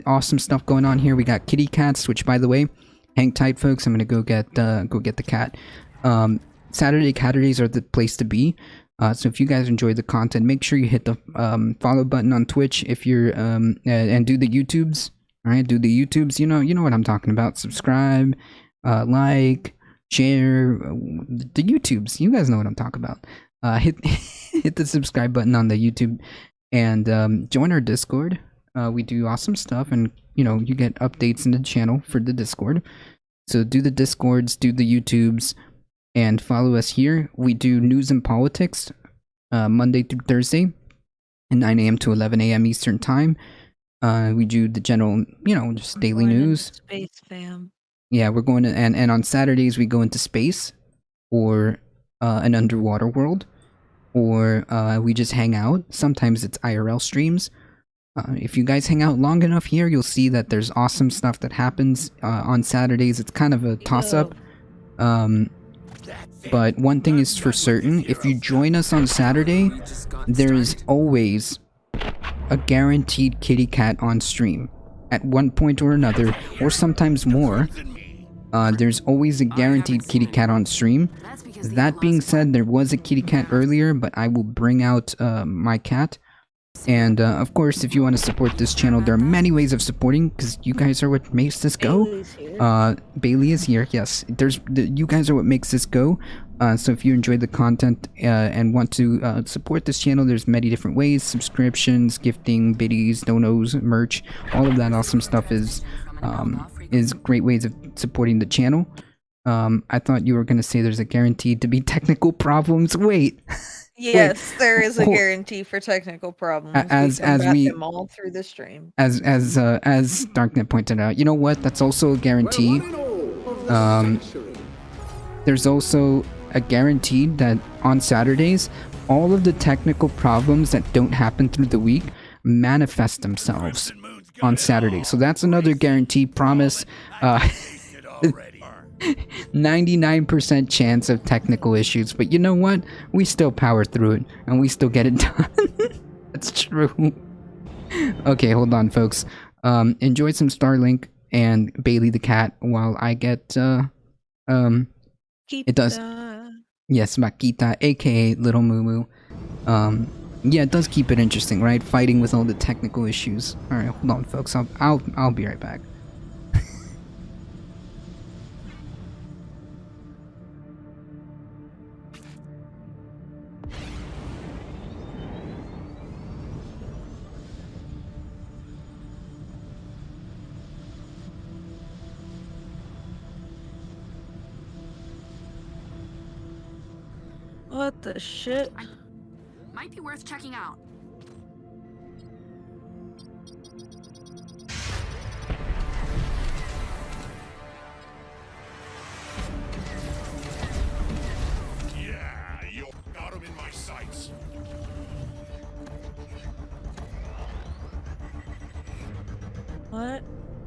awesome stuff going on here. We got kitty cats, which, by the way, hang tight, folks. I'm gonna go get the cat. Saturday Caturdays are the place to be. So if you guys enjoy the content, make sure you hit the follow button on Twitch if you're and do the YouTubes. All right, do the YouTubes. You know what I'm talking about. Subscribe, like, share, the YouTubes. You guys know what I'm talking about. Hit the subscribe button on the YouTube, and join our Discord. We do awesome stuff, and you get updates in the channel for the Discord. So do the Discords, do the YouTubes, and follow us here. We do news and politics Monday through Thursday at 9 a.m. to 11 a.m. Eastern time. We do the general, just daily news. Space fam. Yeah, we're going to, and on Saturdays we go into space. or an underwater world, or we just hang out. Sometimes it's IRL streams. If you guys hang out long enough here, you'll see that there's awesome stuff that happens on Saturdays. It's kind of a toss-up. But one thing is for certain, if you join us on Saturday, there is always a guaranteed kitty cat on stream. At one point or another, or sometimes more, there's always a guaranteed kitty cat on stream. That being said, there was a kitty cat earlier, but I will bring out my cat. And of course, if you want to support this channel, there are many ways of supporting, because you guys are what makes this go. Bailey is here, yes. You guys are what makes this go. So if you enjoyed the content and want to support this channel, there's many different ways: subscriptions, gifting, biddies, donos, merch. All of that awesome stuff is great ways of supporting the channel. I thought you were going to say there's a guaranteed to be technical problems. Wait. Yes, there is a guarantee for technical problems. As we them all through the stream. As Darknet pointed out, you know what? That's also a guarantee. There's also a guarantee that on Saturdays, all of the technical problems that don't happen through the week manifest themselves on Saturday. So that's another guarantee promise. 99% chance of technical issues, but you know what? We still power through it, and we still get it done. That's true. Okay, hold on, folks. Enjoy some Starlink and Bailey the cat while I get, it does. Yes, Makita, aka Little Moo Moo. Yeah, it does keep it interesting, right? Fighting with all the technical issues. Alright, hold on, folks. I'll be right back. What the shit? Might be worth checking out. Yeah, you got him in my sights. What?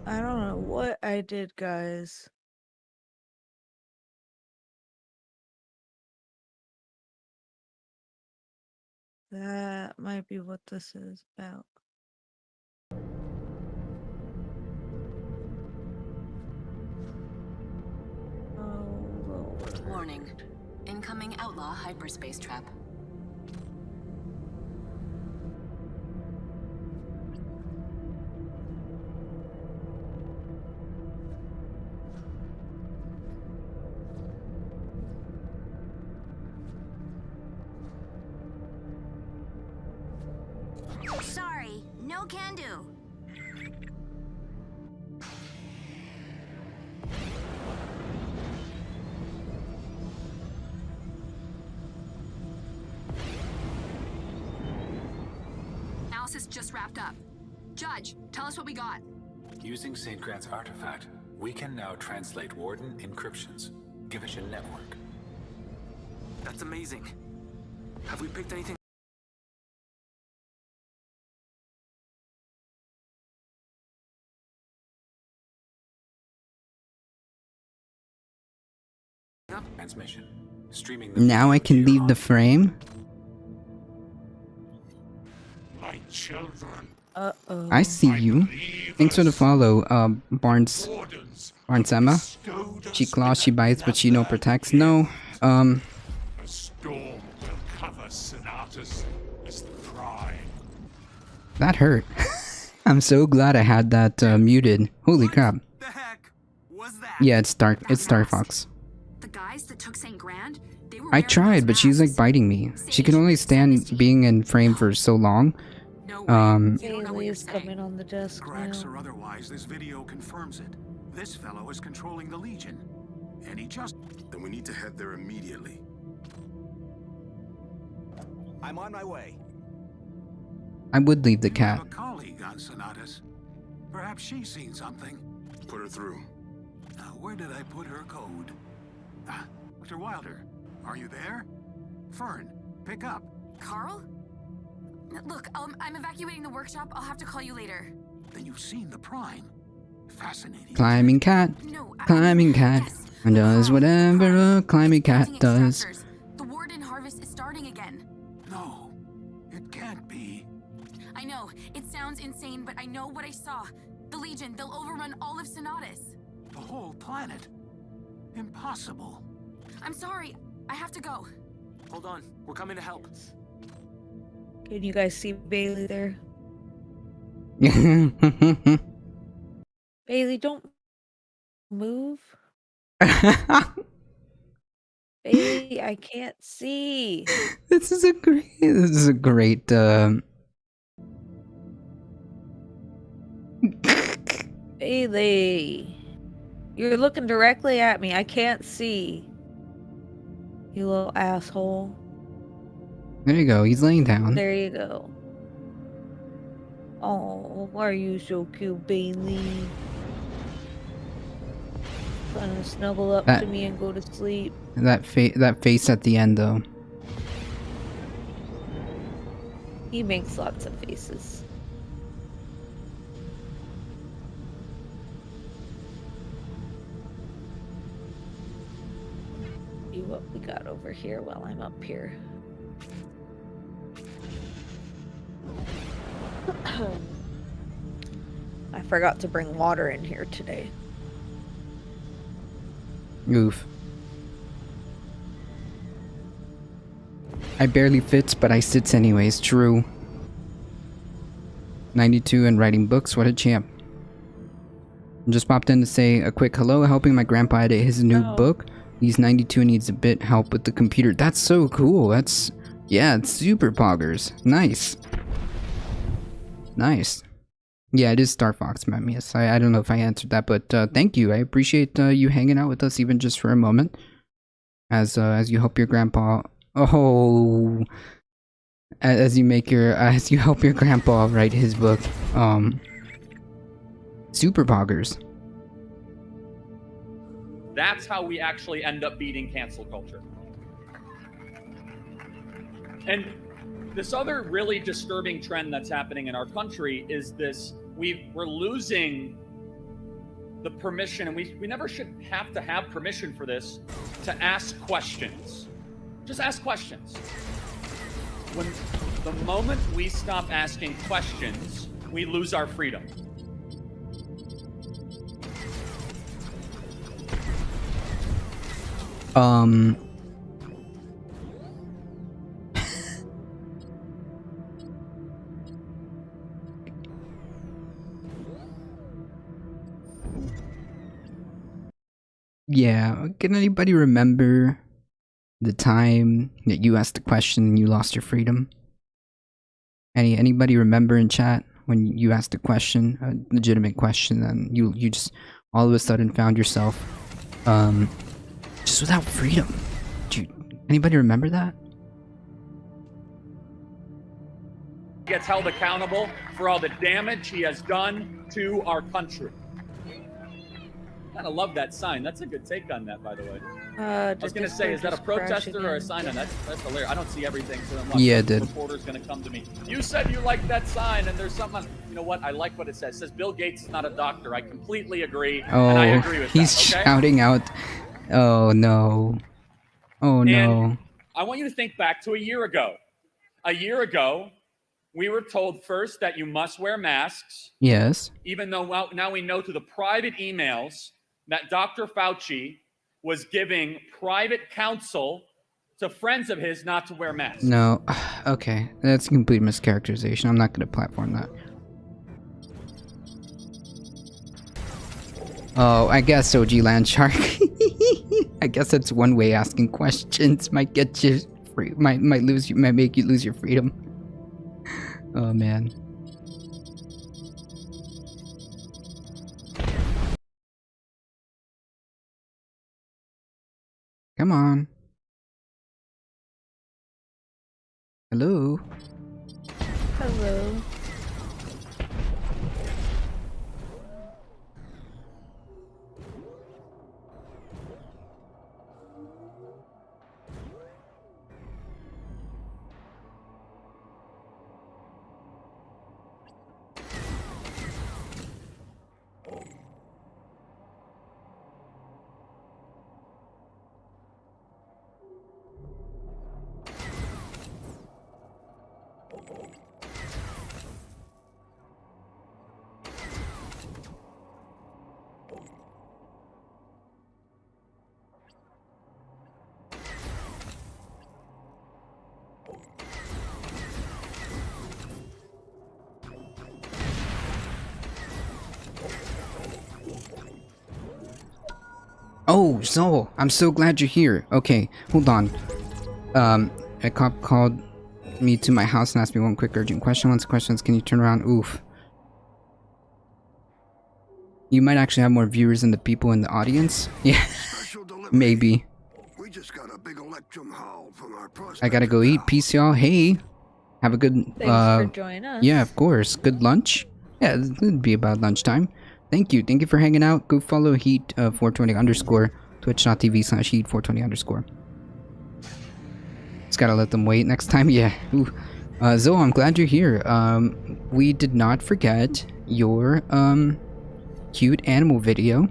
I don't know what I did, guys. That might be what this is about. Oh, Lord. Warning. Incoming outlaw hyperspace trap. Sorry, no can do. Analysis just wrapped up. Judge, tell us what we got. Using St. Grant's artifact, we can now translate Warden encryptions. Give us a network. That's amazing. Have we picked anything up? Transmission. Streaming Now I can leave the frame. My children. Uh-oh. I see you. Thanks for the follow, Barnes Emma. She claws, she bites, but she no protects. No, A storm will cover Senatus as the cry. that hurt. I'm so glad I had that muted. Holy crap. The heck was that? Yeah, it's Dark. It's Star Fox. The guys that took St. Grand, they were I tried, but she's like biting me. She can only stand being in frame for so long. Bailey's coming on the desk Cracks now. or otherwise, this video confirms it. This fellow is controlling the Legion. And he just... Then we need to head there immediately. I'm on my way. I would leave the You cat. have a colleague on Senatus. Perhaps she's seen something. Put her through. Now, where did I put her code? Ah, Dr. Wilder. Are you there? Fern, pick up. Carl? Look, I'm evacuating the workshop. I'll have to call you later. Then you've seen the Prime. Fascinating. Climbing cat. Climbing cat. And does whatever a climbing cat does. The Warden harvest is starting again. No, it can't be. I know, it sounds insane, but I know what I saw. The Legion, they'll overrun all of Sonatus. The whole planet. Impossible. I'm sorry, I have to go. Hold on, we're coming to help. Can you guys see Bailey there? Bailey, don't move. Bailey, I can't see. This is a great Bailey, you're looking directly at me. I can't see. You little asshole. There you go, he's laying down. There you go. Oh, why are you so cute, Bailey? Trying to snuggle up to me and go to sleep. That face at the end, though. He makes lots of faces. See what we got over here while I'm up here. I forgot to bring water in here today. Oof. I barely fits, but I sits anyways. True. 92 and writing books. What a champ. Just popped in to say a quick hello, helping my grandpa edit his new book. He's 92 and needs a bit help with the computer. That's so cool. Yeah, it's super poggers. Nice. Nice. Yeah, it is Star Fox, Memmius. I don't know if I answered that, but thank you. I appreciate you hanging out with us even just for a moment. As you help your grandpa. Oh, as you help your grandpa write his book. Super poggers. That's how we actually end up beating cancel culture. And this other really disturbing trend that's happening in our country is this: we're losing the permission, and we never should have to have permission for this, to ask questions. Just ask questions. When the moment we stop asking questions, we lose our freedom. Yeah, can anybody remember the time that you asked a question and you lost your freedom? Anybody remember in chat when you asked a question, a legitimate question, and you just all of a sudden found yourself just without freedom? Anybody remember that? Gets held accountable for all the damage he has done to our country. Kind of love that sign. That's a good take on that, by the way. I was gonna say, is that a protester or a sign on that? That's hilarious. I don't see everything, so then yeah, it did. The reporter's gonna come to me. You said you liked that sign, and there's something. You know what? I like what it says. It says Bill Gates is not a doctor. I completely agree, and I agree with he's that. Okay? Shouting out. Oh no. Oh no. And I want you to think back to a year ago. A year ago, we were told first that you must wear masks. Yes. Even though now we know through the private emails that Dr. Fauci was giving private counsel to friends of his not to wear masks. No. Okay. That's a complete mischaracterization. I'm not going to platform that. Oh, I guess OG Landshark. I guess that's one way asking questions might get you free. Might make you lose your freedom. Oh man. Come on. Hello. Hello. Oh, Zol, I'm so glad you're here. Okay, hold on. A cop called me to my house and asked me one quick urgent question. Once the question is, can you turn around? Oof. You might actually have more viewers than the people in the audience. Yeah, maybe. We just got a big electrum haul from our I gotta go eat. Peace, y'all. Hey, have a good. Thanks for joining us. Yeah, of course. Good lunch. Yeah, it'd be about lunchtime. Thank you. Thank you for hanging out. Go follow Heat 420 _ twitch.tv/Heat 420 _ Just gotta let them wait next time. Yeah. Ooh. Zoe, I'm glad you're here. We did not forget your cute animal video,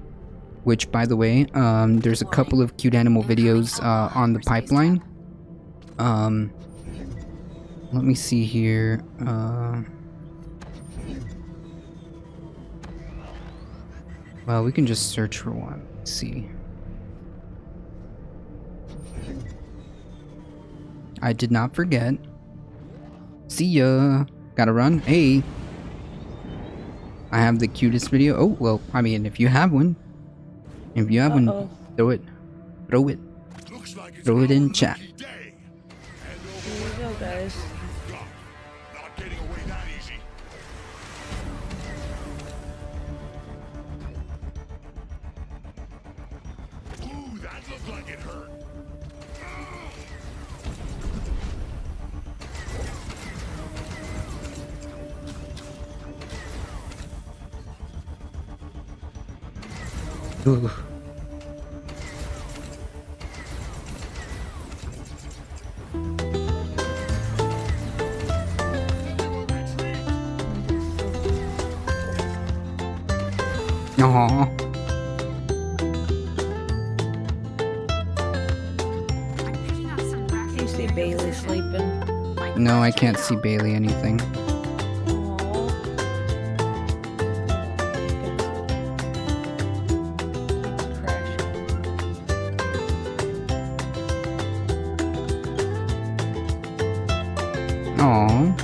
which, by the way, there's a couple of cute animal videos on the pipeline. Let me see here. Well, we can just search for one. Let's see. I did not forget. See ya. Gotta run. Hey. I have the cutest video. Oh, well, I mean, if you have one. If you have one, throw it. Throw it. Throw it in chat. Here you go, guys. Ooh. Aww. Can you see Bailey sleeping? No, I can't see Bailey anything. Aww.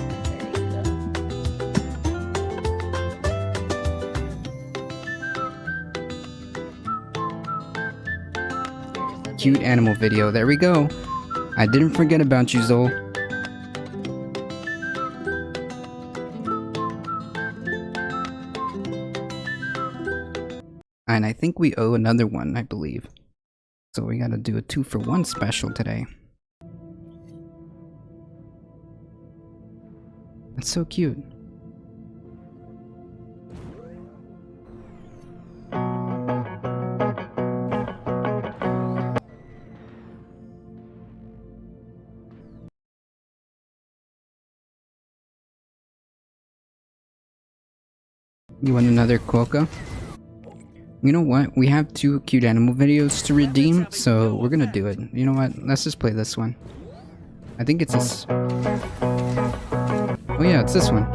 Cute animal video. There we go. I didn't forget about you, Zol. And I think we owe another one, I believe. So we gotta do a 2-for-1 special today. That's so cute. You want another quokka? You know what? We have 2 cute animal videos to redeem, so we're gonna do it. You know what? Let's just play this one. I think it's this. Oh yeah, it's this one.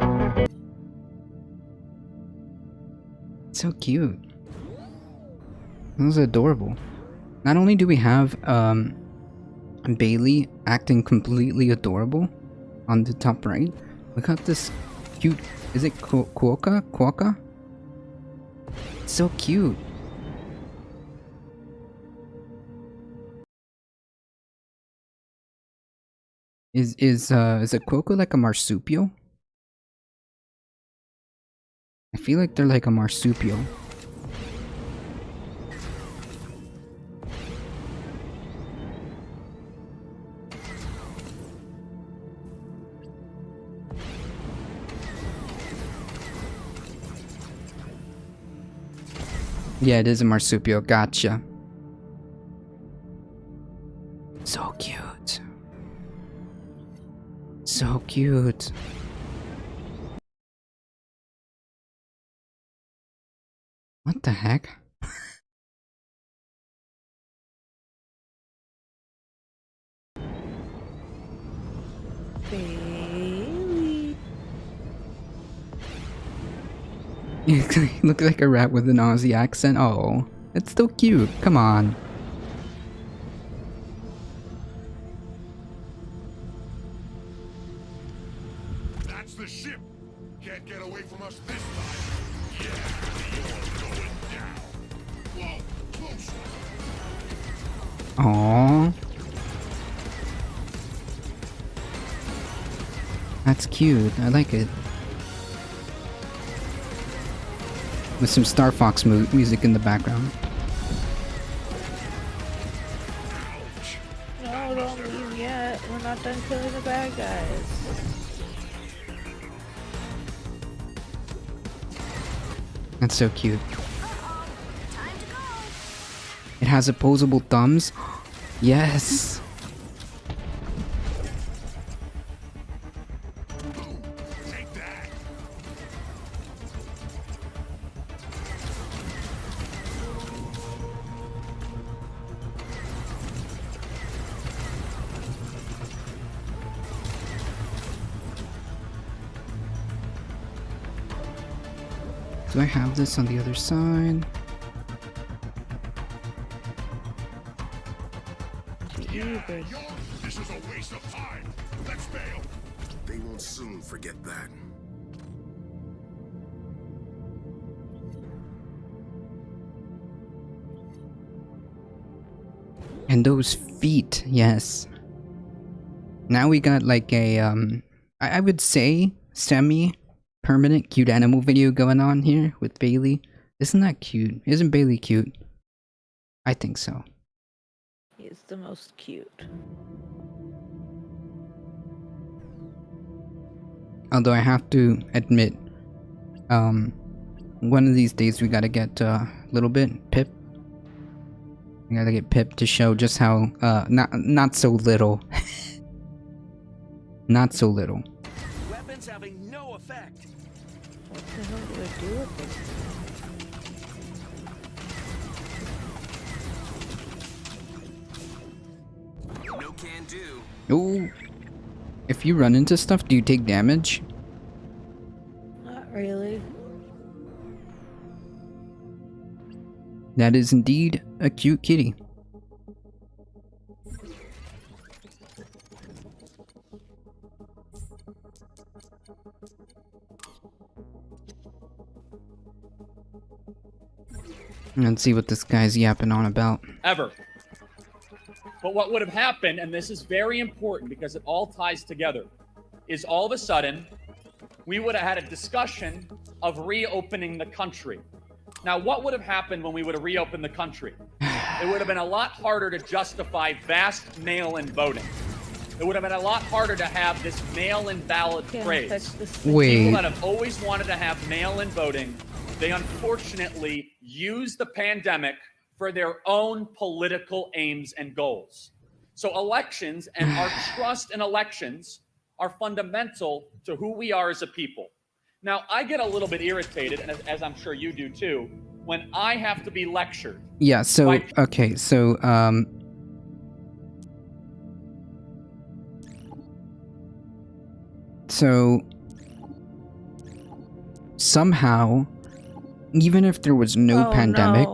So cute. That was adorable. Not only do we have Bailey acting completely adorable on the top right, look at this cute. Is it quokka? Quokka? So cute. Is a quokka like a marsupial? I feel like they're like a marsupial. Yeah, it is a marsupial. Gotcha. So cute. So cute. What the heck? Bailey. You look like a rat with an Aussie accent. Oh, it's so cute. Come on. That's the ship. Can't get away from us this time. Yeah, you're going down. Whoa. Aww. That's cute. I like it. With some Star Fox music in the background. No, don't leave yet. We're not done killing the bad guys. That's so cute. It has opposable thumbs. Yes. Do I have this on the other side? This is a waste of time. Let's bail. They will soon forget that. And those feet, yes. Now we got like a I would say semi-permanent cute animal video going on here with Bailey. Isn't that cute? Isn't Bailey cute? I think so. He is the most cute. Although I have to admit, one of these days we gotta get a little bit Pip. We gotta get Pip to show just how not so little. Not so little. Weapons having no effect. What the hell do I do with this? No can do. Oh, if you run into stuff, do you take damage? Not really. That is indeed a cute kitty. Let's see what this guy's yapping on about. Ever. But what would have happened, and this is very important because it all ties together, is all of a sudden, we would have had a discussion of reopening the country. Now, what would have happened when we would have reopened the country? It would have been a lot harder to justify vast mail-in voting. It would have been a lot harder to have this mail-in ballot phrase. Wait. People that have always wanted to have mail-in voting, they unfortunately use the pandemic for their own political aims and goals. So elections and our trust in elections are fundamental to who we are as a people. Now, I get a little bit irritated, and as I'm sure you do too, when I have to be lectured. Yeah, so, okay, so, somehow, even if there was no pandemic,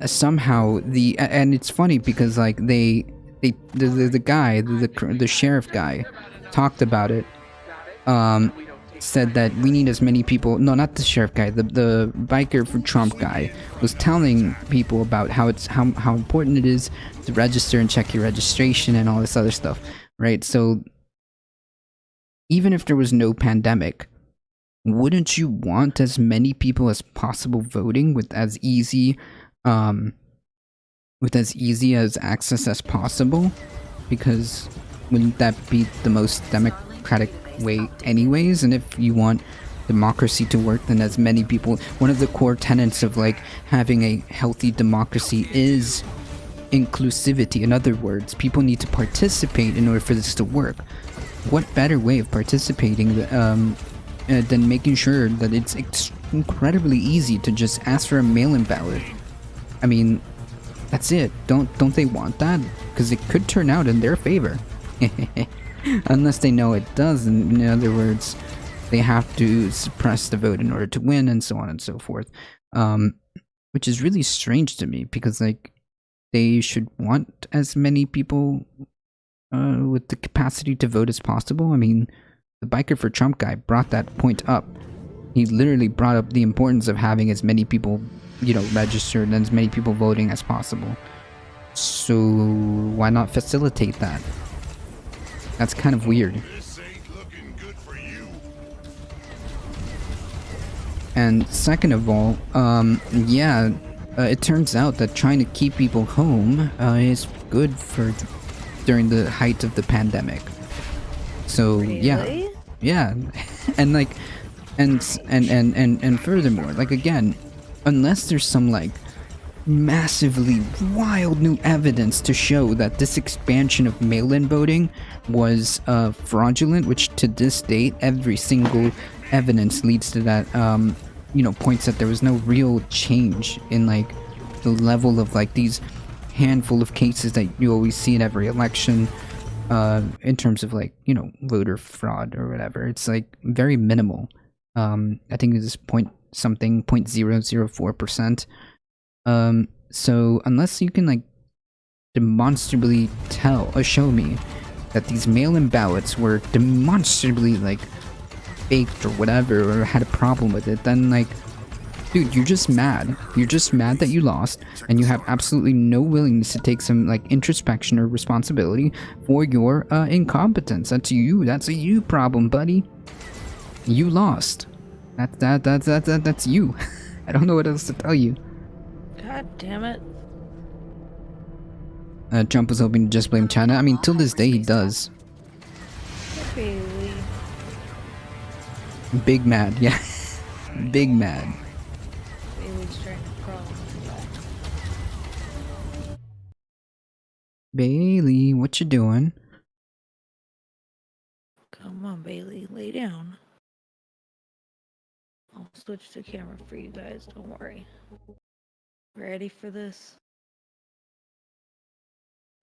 somehow and it's funny because like the sheriff guy talked about it, said that we need as many people, no, not the sheriff guy, the biker for Trump guy was telling people about how important it is to register and check your registration and all this other stuff, right? So even if there was no pandemic, wouldn't you want as many people as possible voting with as easy as access as possible? Because wouldn't that be the most democratic way anyways? And if you want democracy to work, then as many people, one of the core tenets of like having a healthy democracy is inclusivity. In other words, people need to participate in order for this to work. What better way of participating than making sure that it's incredibly easy to just ask for a mail-in ballot? I mean, that's it. Don't they want that? Because it could turn out in their favor. Unless they know it does. In other words, they have to suppress the vote in order to win, and so on and so forth. Which is really strange to me, because like they should want as many people with the capacity to vote as possible. I mean, the biker for Trump guy brought that point up He literally brought up the importance of having as many people, you know, registered and as many people voting as possible. So why not facilitate that? That's kind of weird. And second of all, it turns out that trying to keep people home is good for during the height of the pandemic. So Really? yeah, and like, and furthermore, like again, unless there's some like massively wild new evidence to show that this expansion of mail-in voting was fraudulent, which to this date every single evidence leads to that, you know, points that there was no real change in like the level of like these handful of cases that you always see in every election, in terms of like, you know, voter fraud or whatever. It's like very minimal. I think it's 0.004%. So unless you can like demonstrably show me that these mail-in ballots were demonstrably like faked or whatever, or had a problem with it, then like, dude, you're just mad. You're just mad that you lost, and you have absolutely no willingness to take some like introspection or responsibility for your incompetence. That's you. That's a you problem, buddy. You lost. That's you. I don't know what else to tell you. God damn it. Trump was hoping to just blame China. I mean, till this day he does. Bailey. Big mad, yeah. Big mad. Bailey's trying to crawl. Bailey, what you doing? Come on, Bailey, lay down. I'll switch the camera for you guys, don't worry. Ready for this?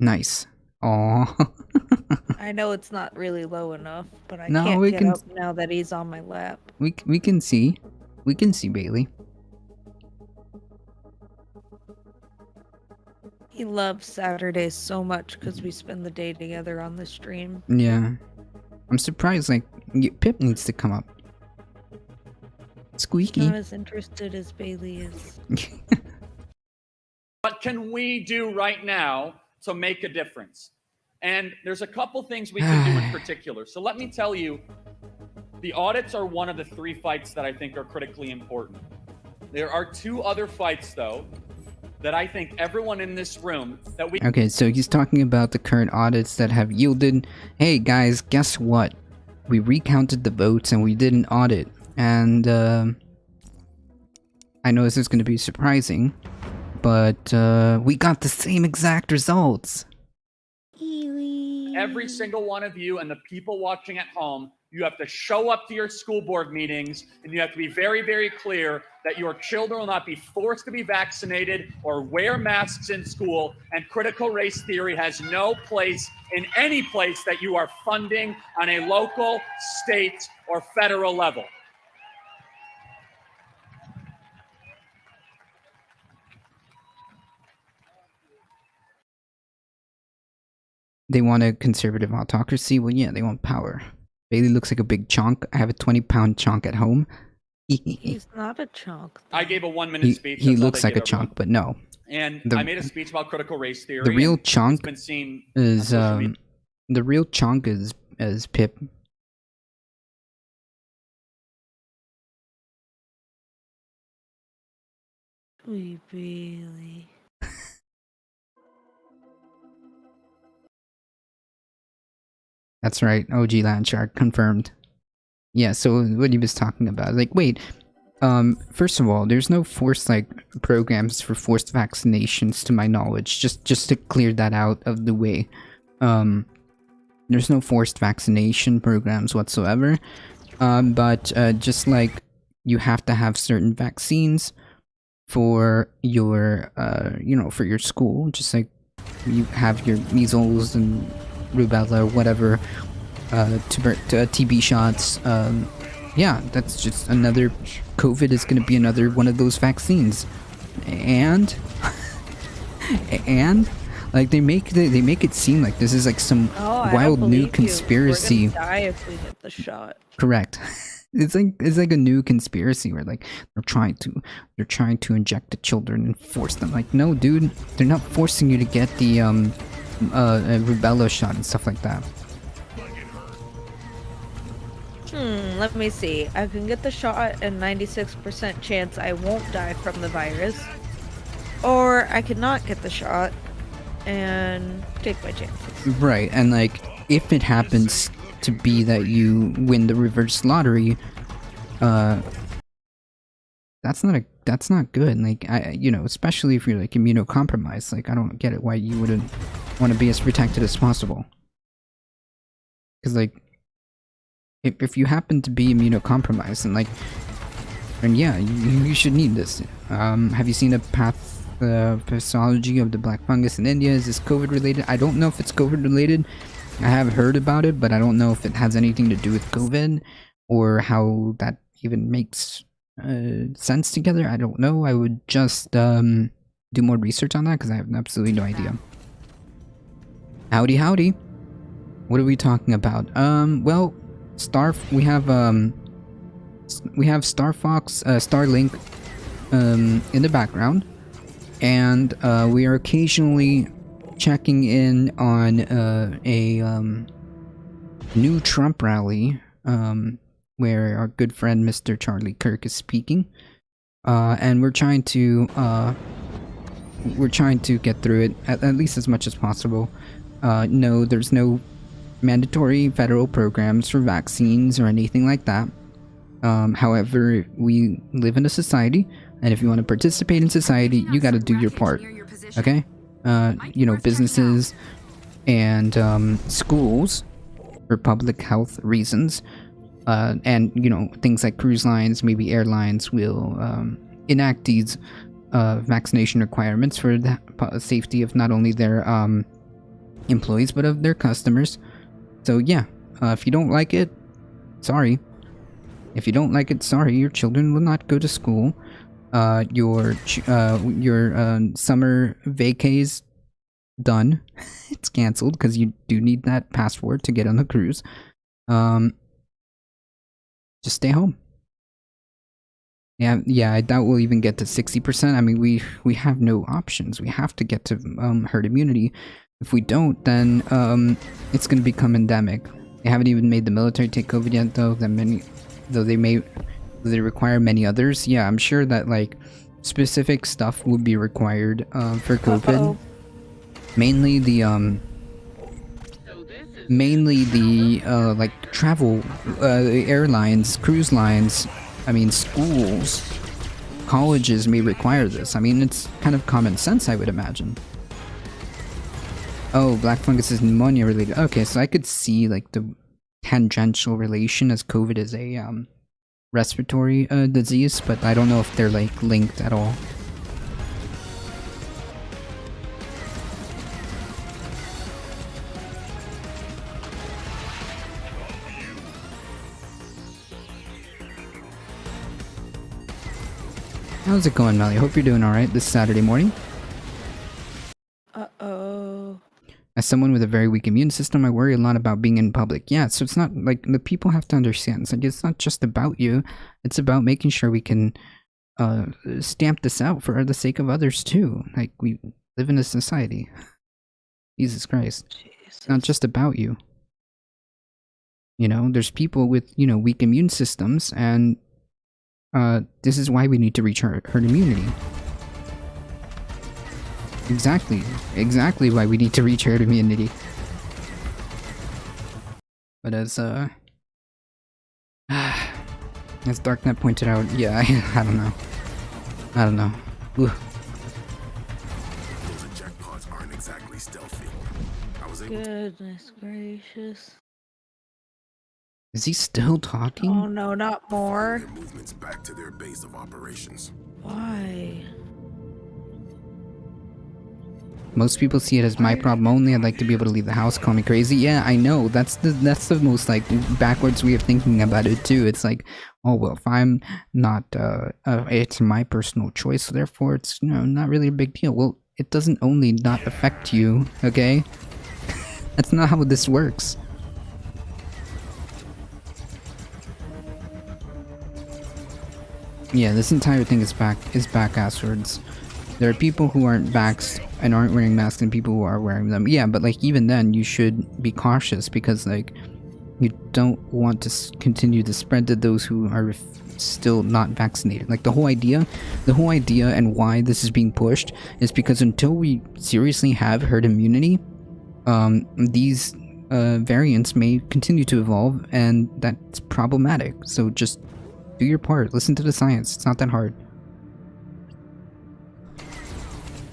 Nice. Aw. I know it's not really low enough, but I No, can't we get can- up now that he's on my lap. We can see. We can see Bailey. He loves Saturdays so much because we spend the day together on the stream. Yeah. I'm surprised, like, Pip needs to come up. Squeaky. Not as interested as Bailey is. What can we do right now to make a difference? And there's a couple things we can do in particular. So let me tell you, the audits are one of the 3 fights that I think are critically important. There are 2 other fights, though, that I think everyone in this room that we... Okay, so he's talking about the current audits that have yielded, hey guys, guess what? We recounted the votes and we did an audit. And, I know this is going to be surprising, but, we got the same exact results. Every single one of you and the people watching at home, you have to show up to your school board meetings, and you have to be very, very clear that your children will not be forced to be vaccinated or wear masks in school, and critical race theory has no place in any place that you are funding on a local, state, or federal level. They want a conservative autocracy? Well, yeah, they want power. Bailey looks like a big chonk. I have a 20-pound chonk at home. He's not a chunk. I gave a 1-minute speech. He That's all looks they like a give chonk, everyone. but no. And The- I made a speech about critical race theory. The real and chonk it's been seen is on social media. the real chonk is Pip. Sweet Bailey. That's right, OG Landshark confirmed. Yeah, so what he was talking about, like, wait, first of all, there's no forced like programs for forced vaccinations to my knowledge. Just to clear that out of the way, there's no forced vaccination programs whatsoever. But just like you have to have certain vaccines for your for your school, just like you have your measles and rubella or whatever, TB shots. Yeah, that's just another. COVID is going to be another one of those vaccines, and Like they make it seem like this is like some wild new conspiracy. We're gonna die if we get the shot. Correct. It's like a new conspiracy where like they're trying to inject the children and force them. Like, no, dude, they're not forcing you to get the rubella shot and stuff like that. Let me see. I can get the shot and 96% chance I won't die from the virus. Or I could not get the shot and take my chances. Right, and like if it happens to be that you win the reverse lottery, that's not good. Like especially if you're like immunocompromised. Like I don't get it why you wouldn't want to be as protected as possible. Because like if you happen to be immunocompromised and yeah, you should need this. Have you seen a pathology of the black fungus in India? Is this COVID related? I don't know if it's COVID related. I have heard about it, but I don't know if it has anything to do with COVID or how that even makes sense together. I don't know. I would just do more research on that because I have absolutely no idea. Howdy, howdy. What are we talking about? Well, we have Star Fox, Starlink in the background, and we are occasionally checking in on a new Trump rally where our good friend Mr. Charlie Kirk is speaking, and we're trying to get through it at least as much as possible. No, there's no mandatory federal programs for vaccines or anything like that. However, we live in a society, and if you want to participate in society, you got to do your part. Okay? Businesses and schools for public health reasons, and things like cruise lines, maybe airlines will enact these vaccination requirements for the safety of not only their employees but of their customers. So yeah, if you don't like it, sorry. If you don't like it, sorry. Your children will not go to school. Your summer vacays done. It's canceled because you do need that passport to get on the cruise. Just stay home. Yeah, I doubt we'll even get to 60%. I mean, we have no options. We have to get to herd immunity. If we don't, then it's gonna become endemic. They haven't even made the military take COVID yet, though. They require many others. Yeah, I'm sure that like specific stuff would be required for COVID. Mainly the like travel, airlines, cruise lines. I mean, schools, colleges may require this. I mean, it's kind of common sense, I would imagine. Oh, black fungus is pneumonia related. Okay, so I could see like the tangential relation as COVID is a respiratory disease, but I don't know if they're like linked at all. How's it going, Melly? Hope you're doing alright this Saturday morning. Uh-oh. As someone with a very weak immune system, I worry a lot about being in public. Yeah, so it's not like the people have to understand. It's like it's not just about you. It's about making sure we can stamp this out for the sake of others too. Like we live in a society. Jesus Christ. It's not just about you. There's people with, weak immune systems, and this is why we need to reach herd immunity. Exactly why we need to reach herd immunity. But as Darknet pointed out, yeah, I don't know. Ugh. Those jackpots aren't exactly stealthy. Goodness gracious. Is he still talking? Oh no, not more. Their movements back to their base of operations. Why? Most people see it as my problem only. I'd like to be able to leave the house, call me crazy. Yeah, I know. That's the most like backwards way of thinking about it too. It's like, oh well, if I'm not, it's my personal choice, so therefore it's not really a big deal. Well, it doesn't only not affect you, okay? That's not how this works. Yeah, this entire thing is back asswards. There are people who aren't vaxxed and aren't wearing masks and people who are wearing them. Yeah, but like even then you should be cautious because like you don't want to continue to spread to those who are still not vaccinated. Like the whole idea and why this is being pushed is because until we seriously have herd immunity, these variants may continue to evolve, and that's problematic. So just do your part. Listen to the science. It's not that hard.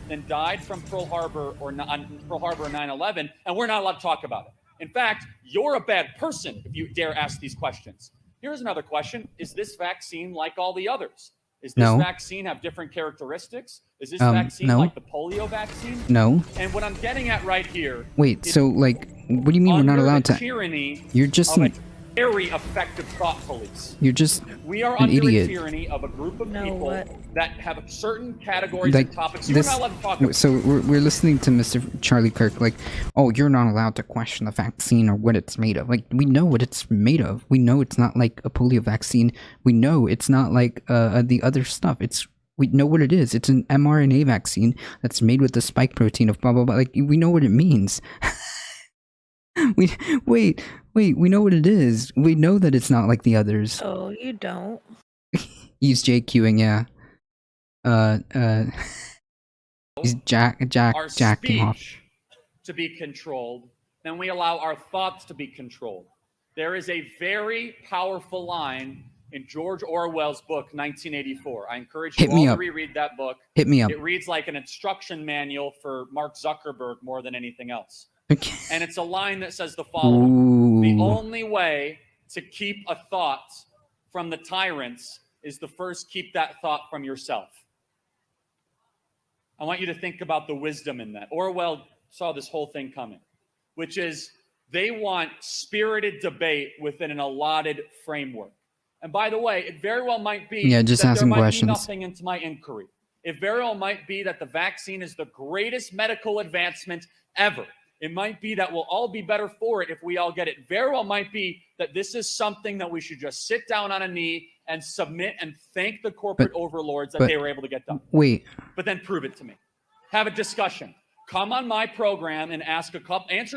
And died from Pearl Harbor or 9/11, and we're not allowed to talk about it. In fact, you're a bad person if you dare ask these questions. Here's another question. Is this vaccine like all the others? Does this vaccine have different characteristics? Is this vaccine like the polio vaccine? No. And what I'm getting at right here... Wait, so like, what do you mean we're not allowed to... tyranny You're just... of a very effective thought police. You're just We are an under idiot. a tyranny of a group of people that have certain categories and topics you're not allowed to talk about. So we're listening to Mr. Charlie Kirk like, oh, you're not allowed to question the vaccine or what it's made of. Like, we know what it's made of. We know it's not like a polio vaccine. We know it's not like the other stuff. We know what it is. It's an mRNA vaccine that's made with the spike protein of blah blah blah. Like, we know what it means. Wait, we know what it is. We know that it's not like the others. Oh, you don't. He's JQing, yeah. He's jacking off. To be controlled, then we allow our thoughts to be controlled. There is a very powerful line in George Orwell's book, 1984. I encourage you all to reread that book. Hit me up. It reads like an instruction manual for Mark Zuckerberg more than anything else. Okay. And it's a line that says the following. Ooh. The only way to keep a thought from the tyrants is to first keep that thought from yourself. I want you to think about the wisdom in that. Orwell saw this whole thing coming, which is they want spirited debate within an allotted framework. And by the way, it very well might be just that asking there might questions. be nothing into my inquiry. It very well might be that the vaccine is the greatest medical advancement ever. It might be that we'll all be better for it if we all get it. Very well might be that this is something that we should just sit down on a knee and submit and thank the corporate overlords that they were able to get done. Wait. But then prove it to me. Have a discussion. Come on my program and answer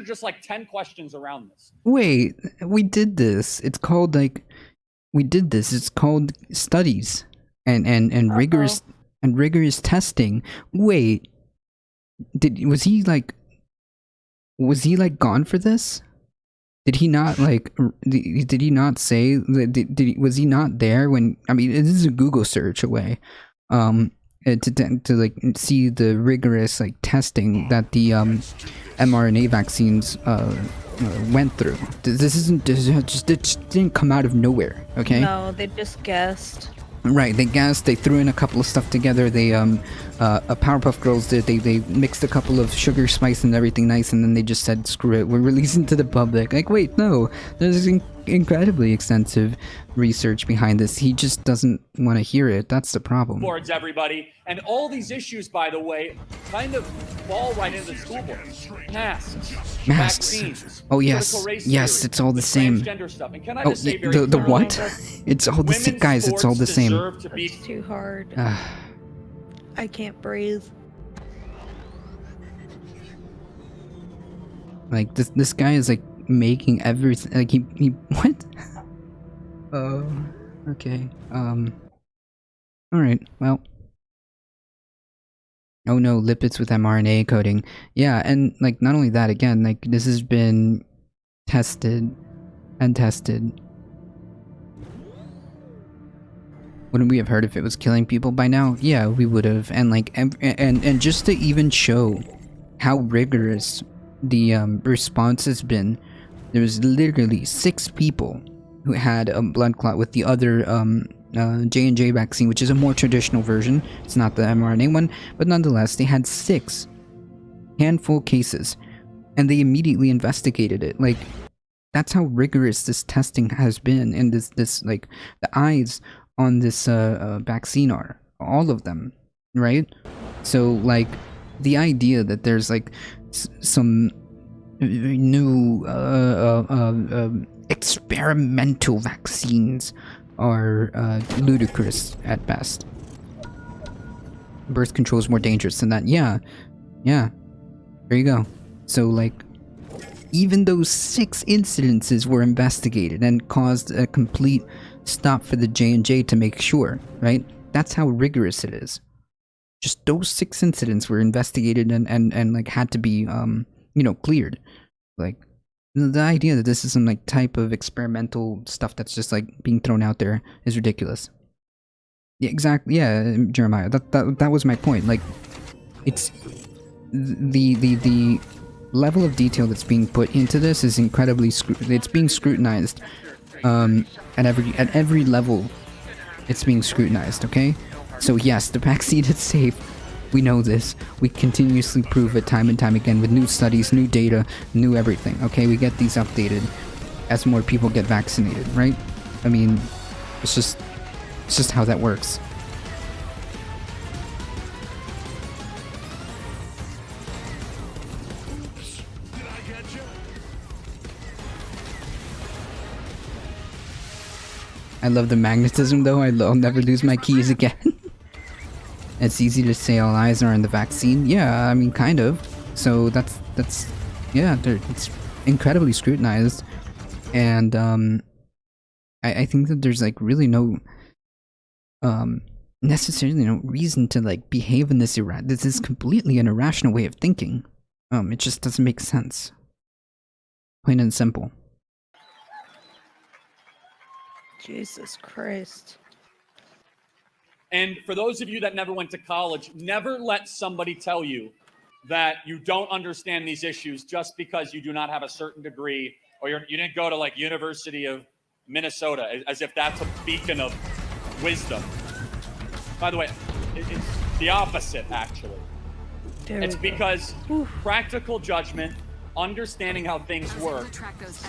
just like 10 questions around this. Wait, we did this. It's called It's called studies and rigorous testing. Wait, was he gone for this? Did he not did he not say that? Was he not there when? I mean, this is a Google search away. To like see the rigorous testing that the mRNA vaccines went through. It just didn't come out of nowhere. Okay. No, they just guessed. Right, they guessed. They threw in a couple of stuff together. They Powerpuff Girls did. They mixed a couple of sugar, spice, and everything nice, and then they just said, "Screw it, we're releasing to the public." Like, wait, no, there's incredibly extensive research behind this. He just doesn't want to hear it. That's the problem. Boards, everybody, and all these issues, by the way, kind of fall right into the school board. Masks. Vaccines. Oh yes, yes, it's all the same. Stuff. And can I Oh, just say the what? It's all the same, guys. It's all the same. It's too hard. I can't breathe. Like this guy is like making everything. Like he what? Oh, okay. All right. Well. Oh no, lipids with mRNA coding. Yeah, and like not only that, again, like this has been tested and tested. Wouldn't we have heard if it was killing people by now? Yeah, we would have. And like and just to even show how rigorous the response has been, there was literally 6 people who had a blood clot with the other J&J vaccine, which is a more traditional version. It's not the mRNA one, but nonetheless, they had 6 handful cases, and they immediately investigated it. Like, that's how rigorous this testing has been, and this like the eyes on this vaccine are, all of them, right? So like the idea that there's like some new experimental vaccines are ludicrous at best. Birth control is more dangerous than that. Yeah, there you go. So like, even those 6 incidences were investigated and caused a complete stop for the J&J to make sure, right? That's how rigorous it is. Just those 6 incidents were investigated and like had to be you know, cleared. Like, the idea that this is some like type of experimental stuff that's just like being thrown out there is ridiculous. Yeah, exactly. Yeah, Jeremiah, that was my point. Like, it's the level of detail that's being put into this is incredibly it's being scrutinized at every level. It's being scrutinized, okay? So yes, the vaccine is safe. We know this. We continuously prove it time and time again with new studies, new data, new everything, okay? We get these updated as more people get vaccinated, right? I mean, it's just how that works. I love the magnetism though. I'll never lose my keys again. It's easy to say all eyes are on the vaccine. Yeah, I mean, kind of. So that's yeah, it's incredibly scrutinized, and I think that there's like really no necessarily no reason to like behave in this this is completely an irrational way of thinking. It just doesn't make sense. Plain and simple. Jesus Christ. And for those of you that never went to college, never let somebody tell you that you don't understand these issues just because you do not have a certain degree or you didn't go to like University of Minnesota, as if that's a beacon of wisdom. By the way, it's the opposite, actually. It's because practical judgment, understanding how things work,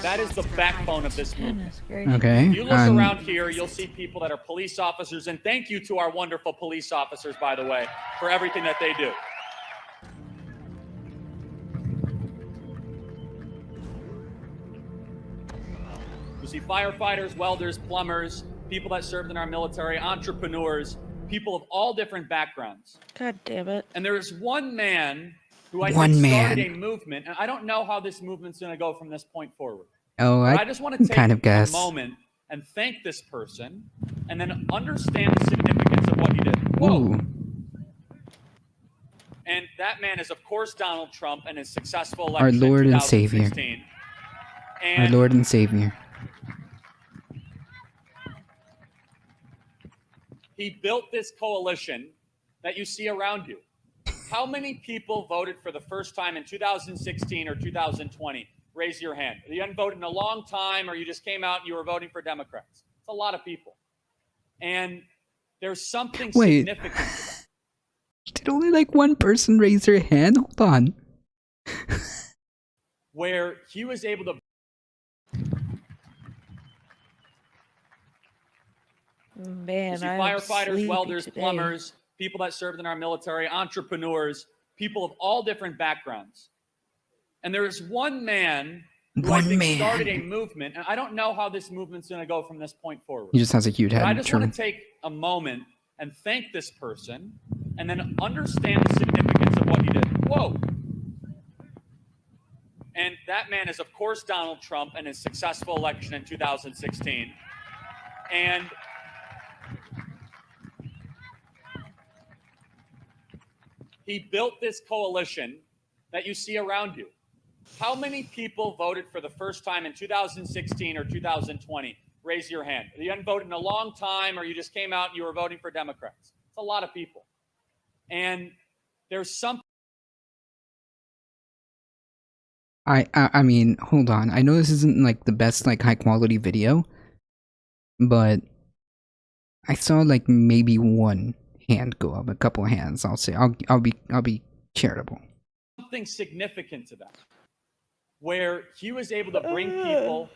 that is the backbone of this movement. Okay. If you look around here, you'll see people that are police officers, and thank you to our wonderful police officers, by the way, for everything that they do. You see firefighters, welders, plumbers, people that served in our military, entrepreneurs, people of all different backgrounds. God damn it. And there is one man who I think started a movement, and I don't know how this movement's going to go from this point forward. Oh, I just want to take kind of a guess. moment and thank this person, and then understand the significance of what he did. Whoa. Ooh. And that man is, of course, Donald Trump and his successful election Our Lord in and Savior. 2016. Our Lord and Savior. He built this coalition that you see around you. How many people voted for the first time in 2016 or 2020? Raise your hand. You hadn't voted in a long time, or you just came out and you were voting for Democrats. It's a lot of people. And there's something significant to that. Did only like one person raise their hand? Hold on. Where he was able to... Man, you see firefighters, welders, plumbers, people that served in our military, entrepreneurs, people of all different backgrounds. And there is one man who I think started a movement, and I don't know how this movement's going to go from this point forward. He just has a huge head. But I just want to take a moment and thank this person, and then understand the significance of what he did. Whoa. And that man is, of course, Donald Trump and his successful election in 2016. And he built this coalition that you see around you. How many people voted for the first time in 2016 or 2020? Raise your hand. You hadn't voted in a long time, or you just came out and you were voting for Democrats. It's a lot of people. And there's something... I mean, hold on. I know this isn't like the best like high quality video, but I saw like maybe one hand go up, a couple hands. I'll say I'll be charitable. Something significant to that, where he was able to bring people,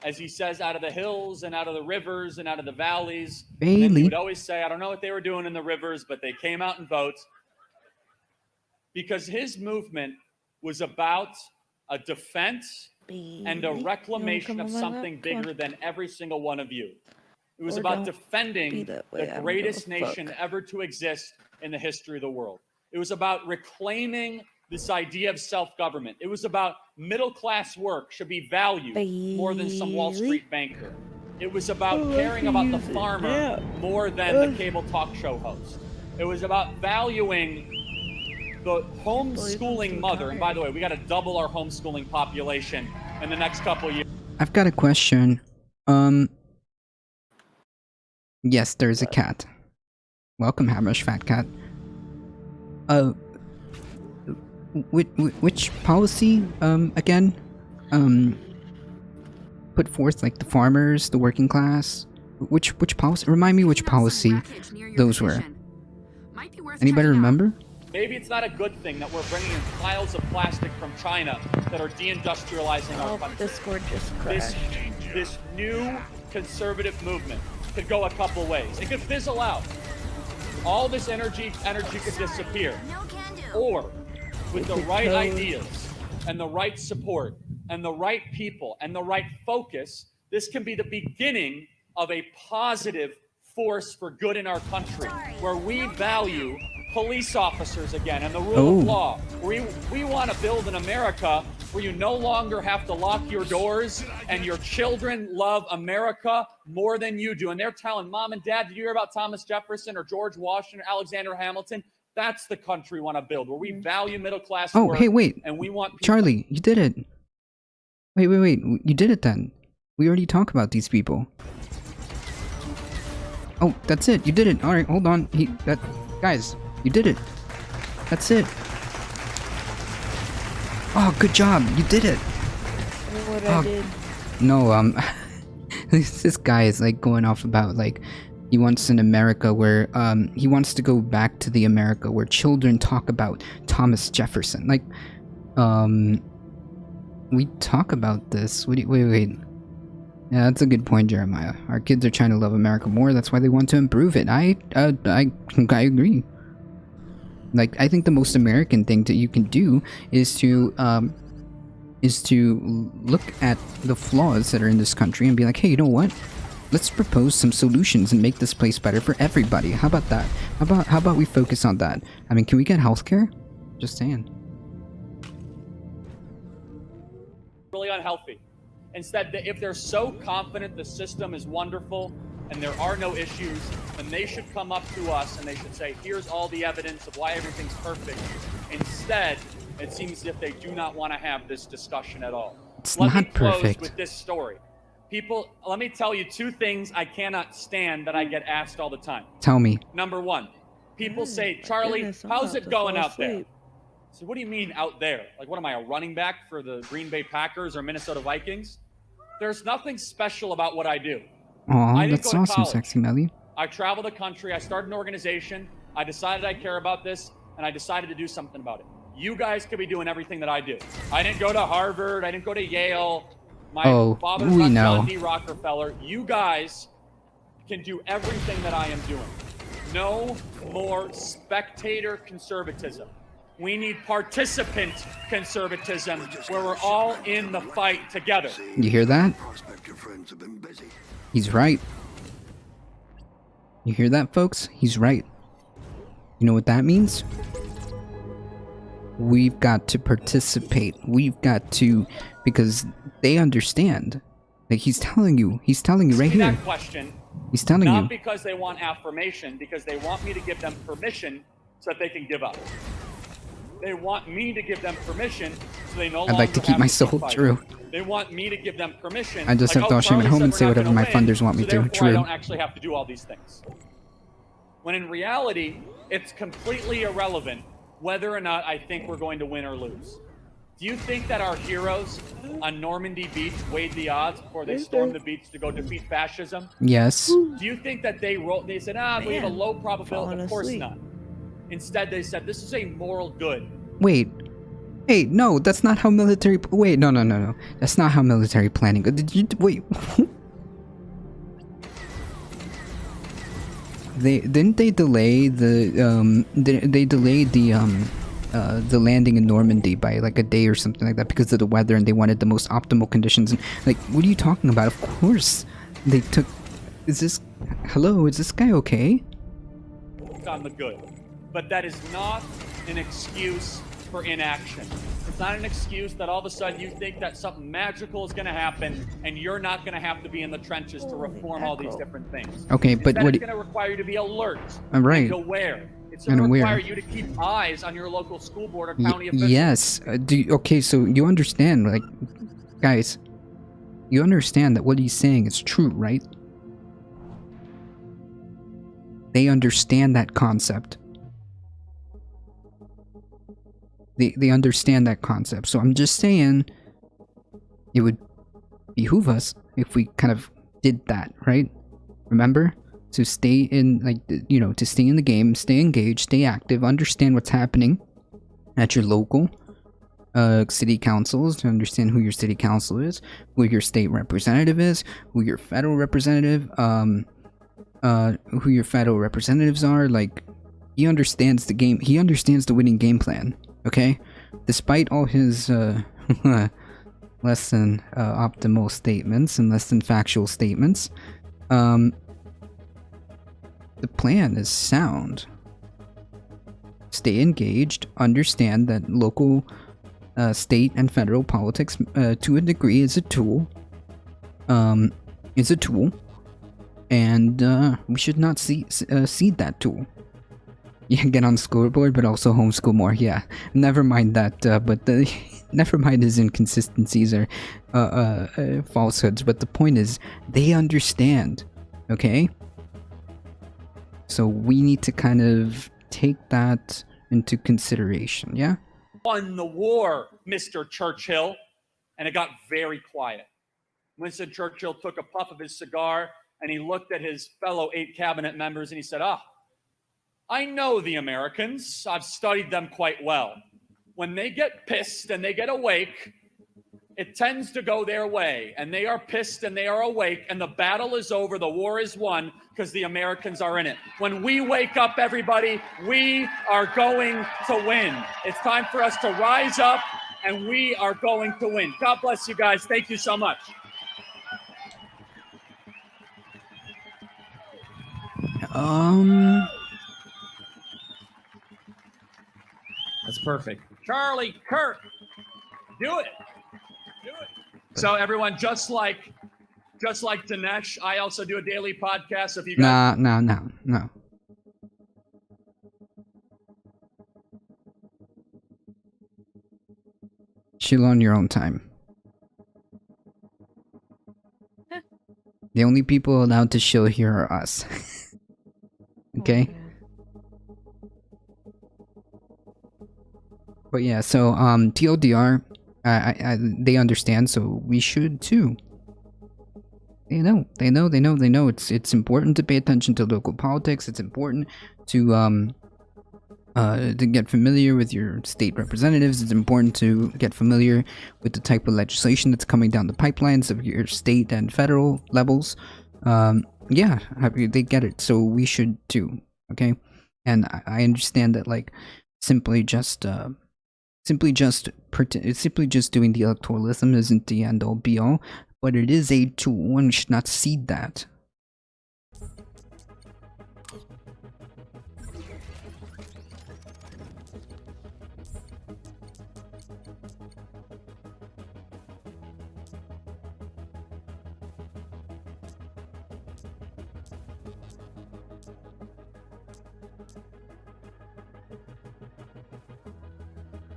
as he says, out of the hills and out of the rivers and out of the valleys. And he would always say, I don't know what they were doing in the rivers, but they came out and voted. because his movement was about a defense and a reclamation of something bigger than every single one of you. It was about defending the greatest nation ever to exist in the history of the world. It was about reclaiming this idea of self-government. It was about middle-class work should be valued more than some Wall Street banker. It was about caring about the farmer more than the cable talk show host. It was about valuing the homeschooling mother. And by the way, we got to double our homeschooling population in the next couple of years. I've got a question. Yes, there's a cat. Welcome, Hamish Fat Cat. Which policy, again? Put forth, like, the farmers, the working class? Which policy? Remind me which policy those were. Anybody remember? Maybe it's not a good thing that we're bringing in piles of plastic from China that are deindustrializing our country. Discord just crashed. This new conservative movement could go a couple ways. It could fizzle out. All this energy could disappear. Or, with the right ideas and the right support and the right people and the right focus, this can be the beginning of a positive force for good in our country, where we value police officers again and the rule of law. We want to build an America where you no longer have to lock your doors and your children love America more than you do. And they're telling Mom and Dad, did you hear about Thomas Jefferson or George Washington or Alexander Hamilton? That's the country we want to build, where we value middle-class work. Hey, wait. And we want people. Charlie, you did it. Wait. You did it then. We already talked about these people. Oh, that's it. You did it. Alright, hold on. Guys, you did it. That's it. Oh, good job. You did it. What I did. No, this guy is, like, going off about, like, he wants an America where, he wants to go back to the America where children talk about Thomas Jefferson. Like, we talk about this. Wait. Yeah, that's a good point, Jeremiah. Our kids are trying to love America more. That's why they want to improve it. I agree. Like, I think the most American thing that you can do is to look at the flaws that are in this country and be like, hey, you know what? Let's propose some solutions and make this place better for everybody. How about that? How about we focus on that? I mean, can we get healthcare? Just saying. Really unhealthy. Instead, if they're so confident the system is wonderful and there are no issues, then they should come up to us and they should say, here's all the evidence of why everything's perfect. Instead, it seems as if they do not want to have this discussion at all. Let me close perfect. With this story. People, let me tell you two things I cannot stand that I get asked all the time. Tell me. Number one, people say, Charlie, how's it going out there? So what do you mean out there? Like, what am I, a running back for the Green Bay Packers or Minnesota Vikings? There's nothing special about what I do. Aw, that's awesome, Sexy Melly. I travel the country, I started an organization, I decided I care about this, and I decided to do something about it. You guys could be doing everything that I do. I didn't go to Harvard, I didn't go to Yale. My father was John D. Rockefeller. You guys can do everything that I am doing. No more spectator conservatism. We need participant conservatism, where we're all in the fight together. You hear that? He's right. You hear that, folks? He's right. You know what that means? We've got to participate. We've got to, because they understand. Like, he's telling you right here. That question, he's telling you. Not because they want affirmation, because they want me to give them permission so that they can give up. They want me to give them permission so they no longer I'd like to keep my soul true. They want me to give them permission. I just have to stream at home and say whatever my funders want me to. True. I don't actually have to do all these things. When in reality, it's completely irrelevant whether or not I think we're going to win or lose. Do you think that our heroes on Normandy Beach weighed the odds before they stormed the beach to go defeat fascism? Yes. Do you think that they said, we have a low probability? Of course not. Instead, they said, this is a moral good. Wait. Hey, no, that's not how military... Wait, no. That's not how military planning... Did you... Wait. Didn't they delay the... They delayed the the landing in Normandy by like a day or something like that because of the weather, and they wanted the most optimal conditions. And like, what are you talking about? Of course, they took. Is this? Hello, is this guy okay? On the good, but that is not an excuse for inaction. It's not an excuse that all of a sudden you think that something magical is going to happen and you're not going to have to be in the trenches to reform all these different things. Okay, but what? It's going to require you to be alert Right. and aware. It's going to require you to keep eyes on your local school board or county officials. Yes. Okay, so you understand, like, guys, you understand that what he's saying is true, right? They understand that concept. They understand that concept. So I'm just saying it would behoove us if we kind of did that, right? Remember? To stay in, like, you know, to stay in the game, stay engaged, stay active, understand what's happening at your local city councils, to understand who your city council is, who your state representative is, who your federal representative, who your federal representatives are. Like, he understands the game. He understands the winning game plan. Okay, despite all his less than optimal statements and less than factual statements, the plan is sound. Stay engaged. Understand that local, state, and federal politics, to a degree, is a tool. And we should not cede that tool. Yeah, get on school board, but also homeschool more. Yeah, never mind that. But never mind his inconsistencies or falsehoods. But the point is, they understand. Okay. So we need to kind of take that into consideration. Yeah. Won the war, Mr. Churchill, and it got very quiet. Winston Churchill took a puff of his cigar and he looked at his fellow 8 cabinet members and he said, I know the Americans. I've studied them quite well. When they get pissed and they get awake, it tends to go their way. And they are pissed and they are awake, and the battle is over, the war is won, because the Americans are in it. When we wake up, everybody, we are going to win. It's time for us to rise up, and we are going to win. God bless you guys. Thank you so much. That's perfect. Charlie Kirk, do it. Do it. So everyone, just like Dinesh, I also do a daily podcast. So if you guys No. Chill on your own time. The only people allowed to chill here are us. Okay? But yeah, so TLDR, they understand, so we should too. They know. It's important to pay attention to local politics. It's important to get familiar with your state representatives. It's important to get familiar with the type of legislation that's coming down the pipelines of your state and federal levels. Yeah, they get it, so we should too. Okay, and I understand that, like, simply just doing the electoralism isn't the end all be all, but it is a tool, and we should not cede that.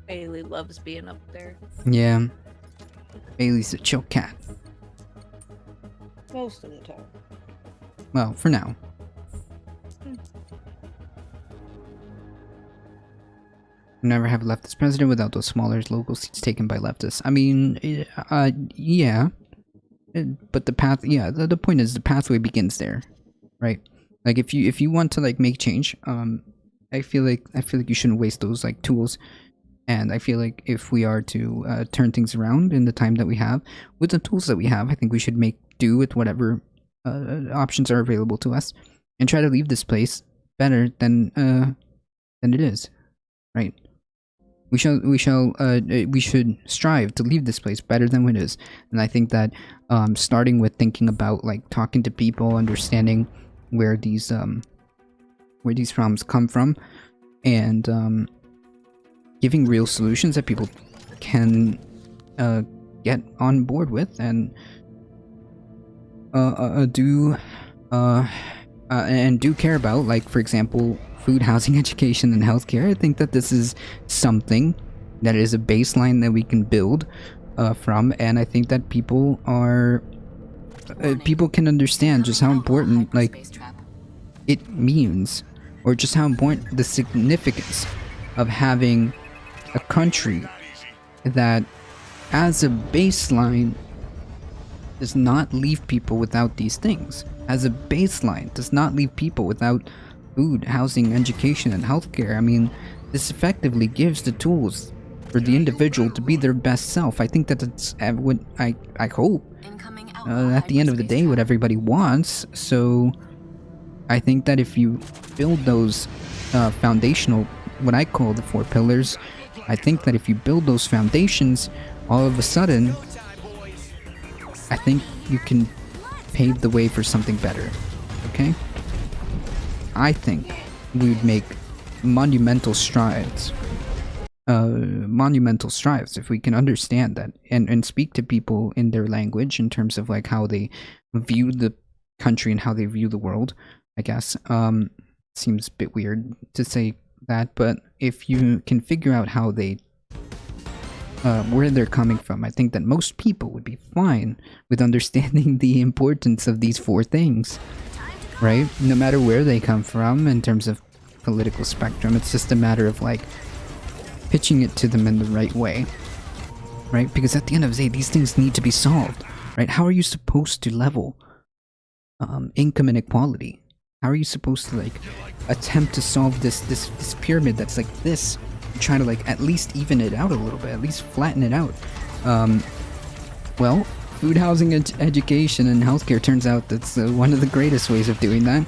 Bailey loves being up there. Yeah. Bailey's a chill cat. Most of the time. Well, for now. Never have a leftist president without those smaller local seats taken by leftists. I mean, yeah. But the path, yeah, the point is the pathway begins there, right? Like, if you want to, like, make change, I feel like you shouldn't waste those, like, tools. And I feel like if we are to turn things around in the time that we have, with the tools that we have, I think we should make do with whatever options are available to us, and try to leave this place better than it is, right? We should strive to leave this place better than it is. And I think that starting with thinking about like talking to people, understanding where these problems come from, and giving real solutions that people can get on board with, and do care about, like for example, food, housing, education, and healthcare. I think that this is something that is a baseline that we can build from, and I think that people can understand just how important like it means, or just how important the significance of having a country that as a baseline does not leave people without these things. As a baseline does not leave people without food, housing, education, and healthcare. I mean, this effectively gives the tools for the individual to be their best self. I think that it's what I hope at the end of the day what everybody wants. So I think that if you build those foundational, what I call the 4 pillars, I think that if you build those foundations, all of a sudden I think you can pave the way for something better. Okay? I think we would make monumental strides. If we can understand that and speak to people in their language in terms of like how they view the country and how they view the world, I guess. Seems a bit weird to say that, but if you can figure out how they where they're coming from, I think that most people would be fine with understanding the importance of these 4 things, right? No matter where they come from in terms of political spectrum, it's just a matter of like pitching it to them in the right way, right? Because at the end of the day, these things need to be solved, right? How are you supposed to level income inequality? How are you supposed to like attempt to solve this pyramid that's like this? Try to like at least even it out a little bit, at least flatten it out. Well, food, housing, education, and healthcare turns out that's one of the greatest ways of doing that.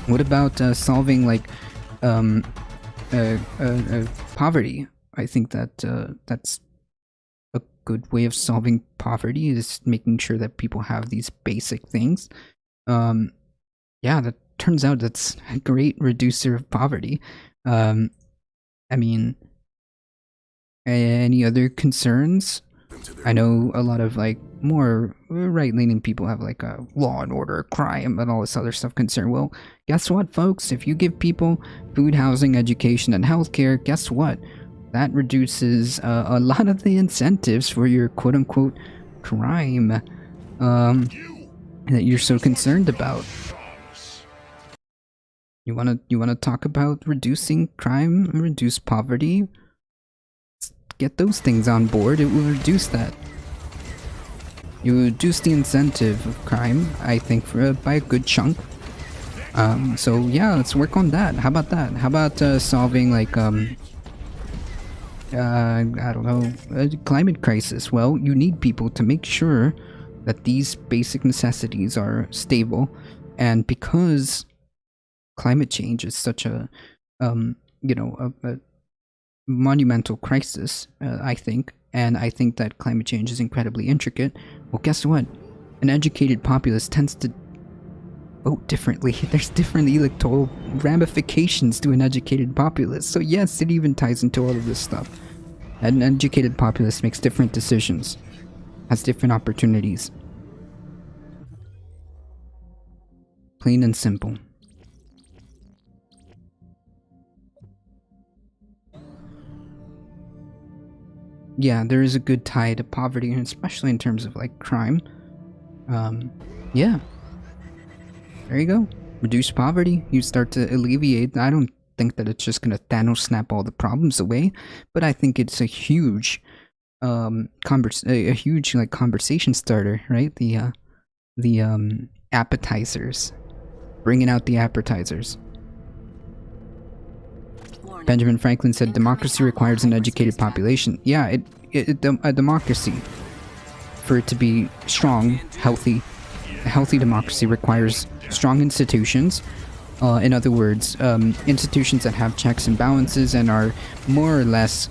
What about solving like poverty? I think that that's a good way of solving poverty, is making sure that people have these basic things. Yeah, that turns out that's a great reducer of poverty. I mean, any other concerns? I know a lot of like more right-leaning people have like a law and order, crime, and all this other stuff concern. Well, guess what, folks? If you give people food, housing, education, and healthcare, guess what? That reduces a lot of the incentives for your quote-unquote crime that you're so concerned about. You wanna talk about reducing crime, reduce poverty? Get those things on board. It will reduce that. You will reduce the incentive of crime, I think, by a good chunk. So yeah, let's work on that. How about that? How about solving like I don't know, a climate crisis? Well, you need people to make sure that these basic necessities are stable, and because climate change is such a monumental crisis, I think, and I think that climate change is incredibly intricate. Well, guess what? An educated populace tends to vote differently. There's different electoral ramifications to an educated populace. So yes, it even ties into all of this stuff. An educated populace makes different decisions, has different opportunities. Plain and simple. Yeah, there is a good tie to poverty, and especially in terms of like crime. Yeah. There you go. Reduce poverty. You start to alleviate. I don't think that it's just gonna Thanos snap all the problems away, but I think it's a huge, a huge like conversation starter, right? The appetizers, bringing out the appetizers. Benjamin Franklin said, "Democracy requires an educated population." Yeah, a democracy, for it to be strong, healthy, a healthy democracy requires strong institutions, In other words, institutions that have checks and balances and are more or less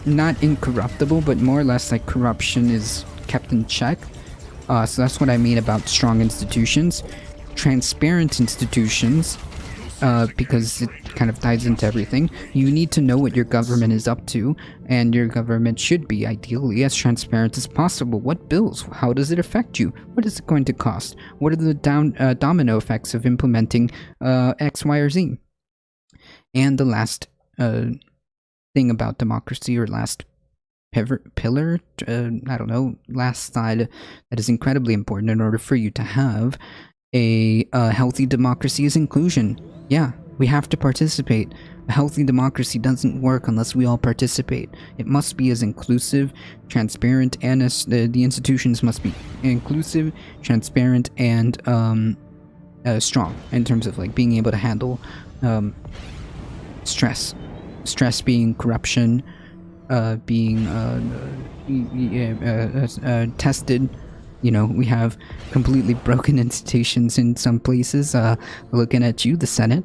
not incorruptible, but more or less like corruption is kept in check. So that's what I mean about strong institutions. Transparent institutions, because it kind of ties into everything. You need to know what your government is up to, and your government should be, ideally, as transparent as possible. What bills? How does it affect you? What is it going to cost? What are the domino effects of implementing X, Y, or Z? And the last thing about democracy, or last pillar, I don't know, last side that is incredibly important in order for you to have a healthy democracy is inclusion. Yeah, we have to participate. A healthy democracy doesn't work unless we all participate. It must be as inclusive, transparent, and as the institutions must be inclusive, transparent, and strong in terms of like being able to handle stress. Stress being corruption, being tested. You know, we have completely broken institutions in some places. Looking at you, the Senate.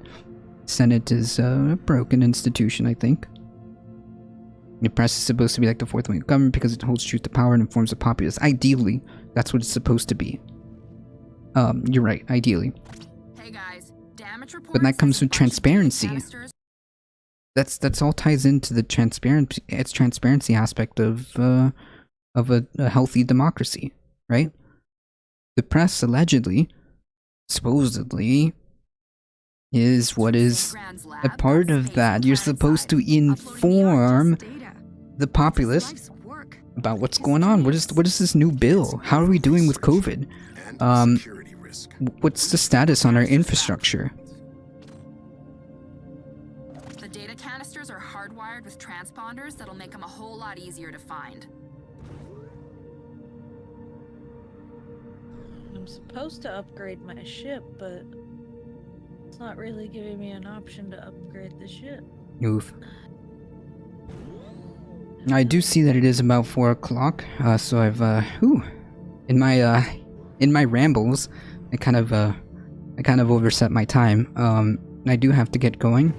Senate is a broken institution, I think. The press is supposed to be like the fourth wing of government because it holds truth to power and informs the populace. Ideally, that's what it's supposed to be. You're right, ideally. Hey guys, damage but that comes with transparency. That's all ties into the transparency aspect of a healthy democracy, right? The press allegedly, supposedly, is what is a part of that. You're supposed to inform the populace about what's going on. What is this new bill? How are we doing with COVID? What's the status on our infrastructure? The data canisters are hardwired with transponders that'll make them a whole lot easier to find. I'm supposed to upgrade my ship, but it's not really giving me an option to upgrade the ship. Oof. I do see that it is about 4 o'clock, so I've, in my rambles, I kind of overset my time. I do have to get going.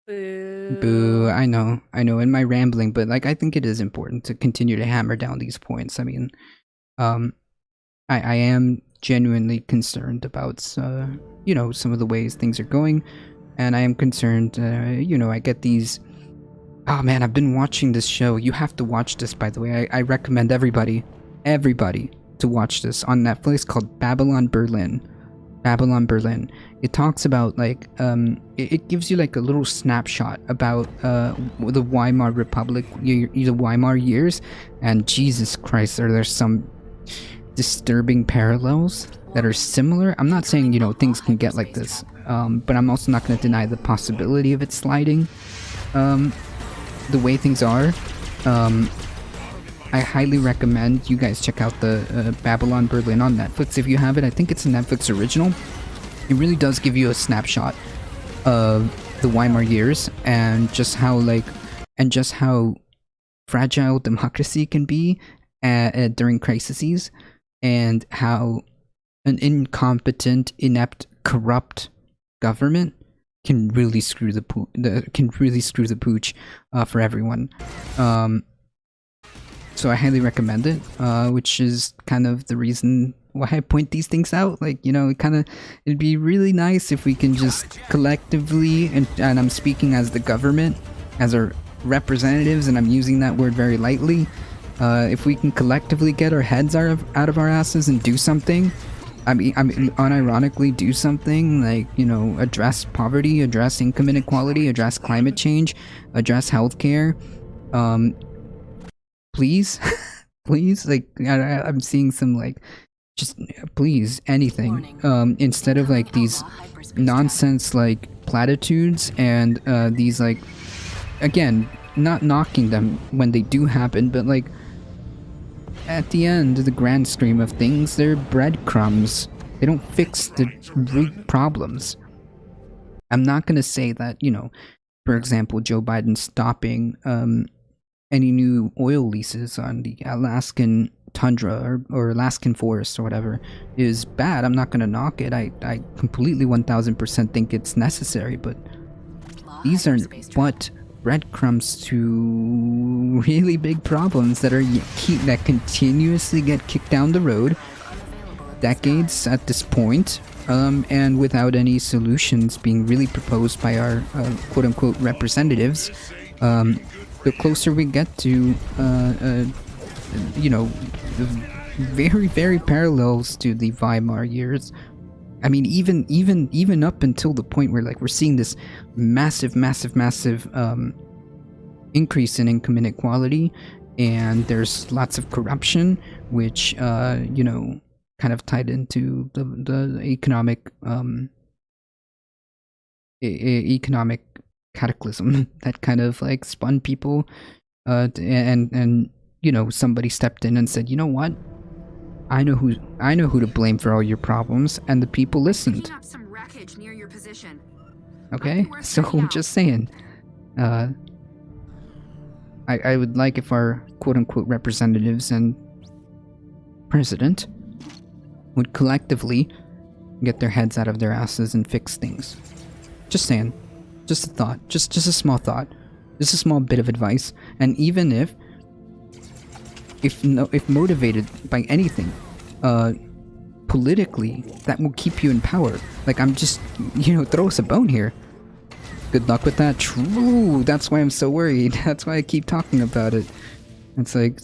Boo, I know, in my rambling, but, like, I think it is important to continue to hammer down these points. I mean, I am genuinely concerned about, you know, some of the ways things are going, and I am concerned, you know, I get these... Oh man, I've been watching this show. You have to watch this, by the way. I recommend everybody to watch this on Netflix, called Babylon Berlin. Babylon Berlin. It talks about, like, it gives you, like, a little snapshot about, the Weimar Republic, the Weimar years, and Jesus Christ, are there some disturbing parallels that are similar? I'm not saying, you know, things can get like this, but I'm also not going to deny the possibility of it sliding, the way things are. I highly recommend you guys check out the Babylon Berlin on Netflix if you have it. I think it's a Netflix original. It really does give you a snapshot of the Weimar years and just how fragile democracy can be during crises, and how an incompetent, inept, corrupt government can really screw the pooch for everyone. So I highly recommend it, which is kind of the reason why I point these things out. Like, you know, it'd be really nice if we can just collectively, and I'm speaking as the government, as our representatives, and I'm using that word very lightly, if we can collectively get our heads out of our asses and do something. I mean, unironically do something, like, you know, address poverty, address income inequality, address climate change, address healthcare. Please, please, like, I'm seeing some, like, just please, anything. Instead of, like, these nonsense, like, platitudes and these, like, again, not knocking them when they do happen, but, like, at the end of the grand scheme of things, they're breadcrumbs. They don't fix the root problems. I'm not gonna say that, you know, for example, Joe Biden stopping any new oil leases on the Alaskan tundra or Alaskan forest or whatever is bad. I'm not gonna knock it. I completely 1000% think it's necessary, but these are what breadcrumbs to really big problems that that continuously get kicked down the road, decades at this point, and without any solutions being really proposed by our quote-unquote representatives. The closer we get to, you know, very, very parallels to the Weimar years. I mean, even up until the point where, like, we're seeing this massive increase in income inequality, and there's lots of corruption, which, you know, kind of tied into the economic economic cataclysm that kind of like spun people, and you know, somebody stepped in and said, you know what, I know who to blame for all your problems, and the people listened. Okay, so just saying, I would like if our quote-unquote representatives and president would collectively get their heads out of their asses and fix things. Just saying. Just a thought. Just a small thought. Just a small bit of advice. And even if motivated by anything, politically, that will keep you in power. Like, I'm just, you know, throw us a bone here. Good luck with that. True. That's why I'm so worried. That's why I keep talking about it. It's like,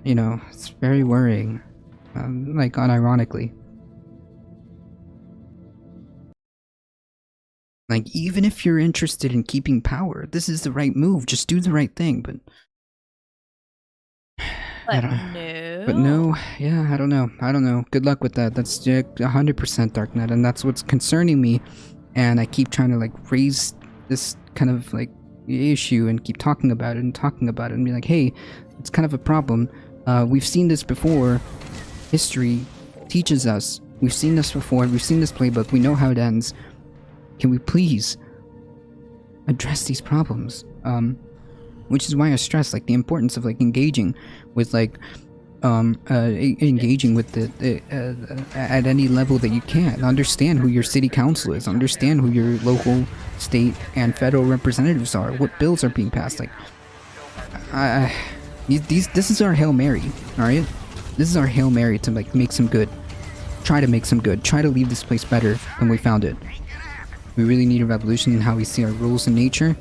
you know, it's very worrying. Like, unironically. Like, even if you're interested in keeping power, this is the right move. Just do the right thing, but no. Yeah, I don't know. Good luck with that. That's 100% Darknet, and that's what's concerning me. And I keep trying to, like, raise this kind of, like, issue and keep talking about it and be like, hey, it's kind of a problem. We've seen this before. History teaches us. We've seen this before. We've seen this playbook. We know how it ends. Can we please address these problems? Which is why I stress, like, the importance of, like, engaging with, like, engaging with the at any level that you can. Understand who your city council is. Understand who your local, state, and federal representatives are. What bills are being passed. Like, this is our Hail Mary. All right, this is our Hail Mary to, like, make some good. Try to make some good. Try to leave this place better than we found it. We really need a revolution in how we see our rules in nature.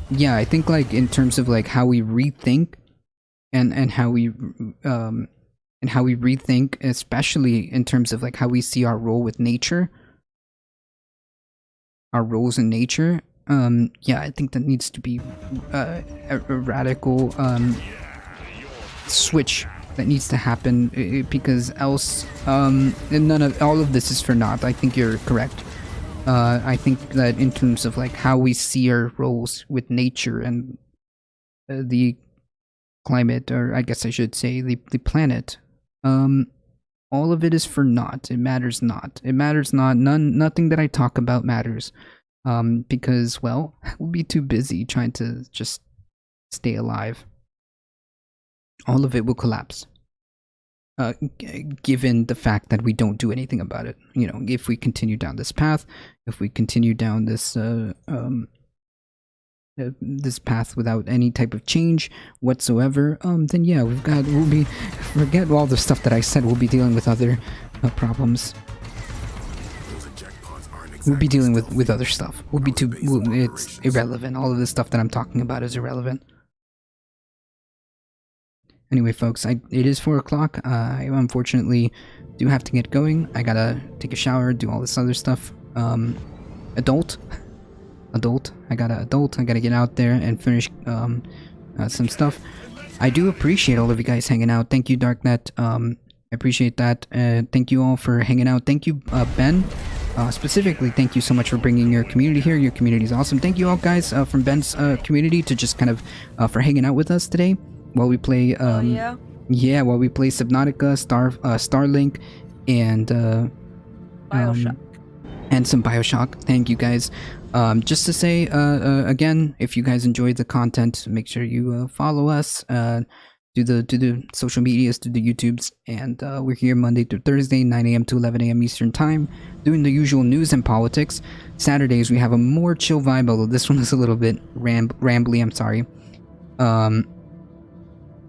Yeah, I think, like, in terms of, like, how we rethink and how we rethink, especially in terms of, like, how we see our role with nature, our roles in nature. Yeah, I think that needs to be a radical switch that needs to happen, because else all of this is for naught. I think you're correct. I think that in terms of, like, how we see our roles with nature and the climate, or I guess I should say the planet, all of it is for naught. It matters not. It matters not. Nothing that I talk about matters, because, well, we'll be too busy trying to just stay alive. All of it will collapse. Given the fact that we don't do anything about it. You know, if we continue down this path, if we continue down this this path without any type of change whatsoever, then yeah, forget all the stuff that I said. We'll be dealing with other problems. We'll be dealing with other stuff. It's irrelevant. All of this stuff that I'm talking about is irrelevant. Anyway, folks, it is 4 o'clock. I unfortunately do have to get going. I gotta take a shower, do all this other stuff. Adult. I gotta get out there and finish some stuff. I do appreciate all of you guys hanging out. Thank you, Darknet. I appreciate that. Thank you all for hanging out. Thank you, Ben. Specifically, thank you so much for bringing your community here. Your community is awesome. Thank you all, guys, from Ben's community, to just kind of for hanging out with us today. While we play, while we play Subnautica, Starlink, and Bioshock. And some Bioshock. Thank you, guys. Just to say, again, if you guys enjoyed the content, make sure you follow us. do the social medias, do the YouTubes, and we're here Monday through Thursday, 9 a.m. to 11 a.m. Eastern Time, doing the usual news and politics. Saturdays we have a more chill vibe, although this one is a little bit rambly. I'm sorry,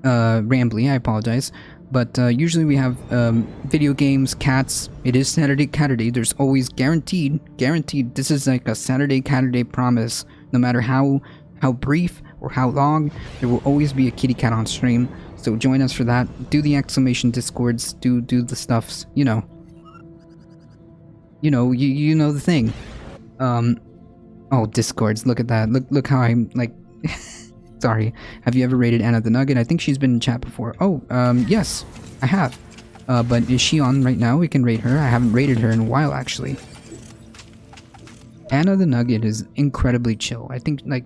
rambly. I apologize. But usually we have video games, cats. It is Saturday Caturday. There's always guaranteed. This is like a Saturday Caturday promise. No matter how brief or how long, there will always be a kitty cat on stream. So join us for that. Do the exclamation discords. Do the stuffs. You know the thing. Oh, discords. Look at that. Look how I'm like. Sorry. Have you ever rated Anna the Nugget? I think she's been in chat before. Oh, yes, I have. But is she on right now? We can rate her. I haven't rated her in a while, actually. Anna the Nugget is incredibly chill. I think, like,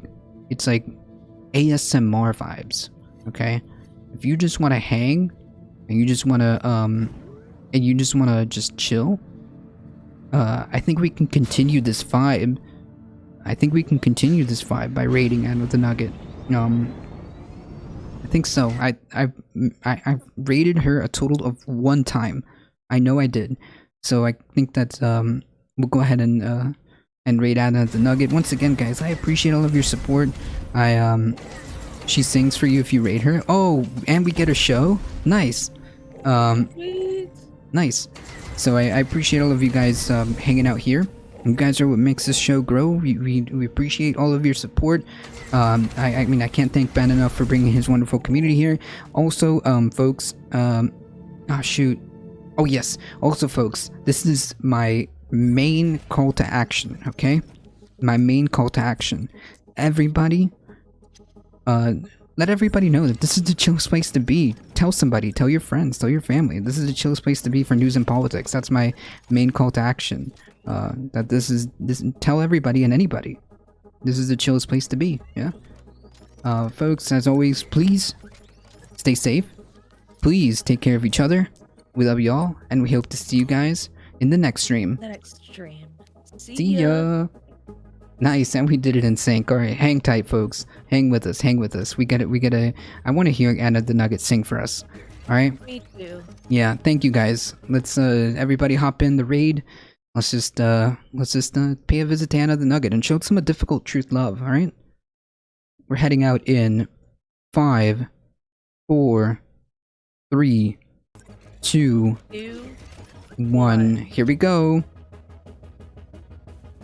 it's like ASMR vibes, okay? If you just want to hang, and you just want to, just chill, I think we can continue this vibe. By rating Anna the Nugget. I think so. I rated her a total of 1 time. I know I did. So I think that we'll go ahead and rate Anna the Nugget. Once again, guys, I appreciate all of your support. She sings for you if you rate her. Oh, and we get a show? Nice. Nice. So I appreciate all of you guys hanging out here. You guys are what makes this show grow. We appreciate all of your support. I mean, I can't thank Ben enough for bringing his wonderful community here. Also, folks, oh shoot. Oh yes. Also, folks, this is my main call to action, okay? My main call to action. Everybody, let everybody know that this is the chillest place to be. Tell somebody, tell your friends, tell your family. This is the chillest place to be for news and politics. That's my main call to action. Tell everybody and anybody. This is the chillest place to be, yeah? Folks, as always, please stay safe. Please take care of each other. We love y'all, and we hope to see you guys in the next stream. See ya. Nice, and we did it in sync. Alright, hang tight, folks. Hang with us, We get it, I want to hear Anna the Nugget sing for us. Alright? Me too. Yeah, thank you guys. Let's, everybody hop in the raid. Let's just pay a visit to Anna the Nugget and show some difficult truth love, alright? We're heading out in 5, 4, 3, 2, 1. Here we go.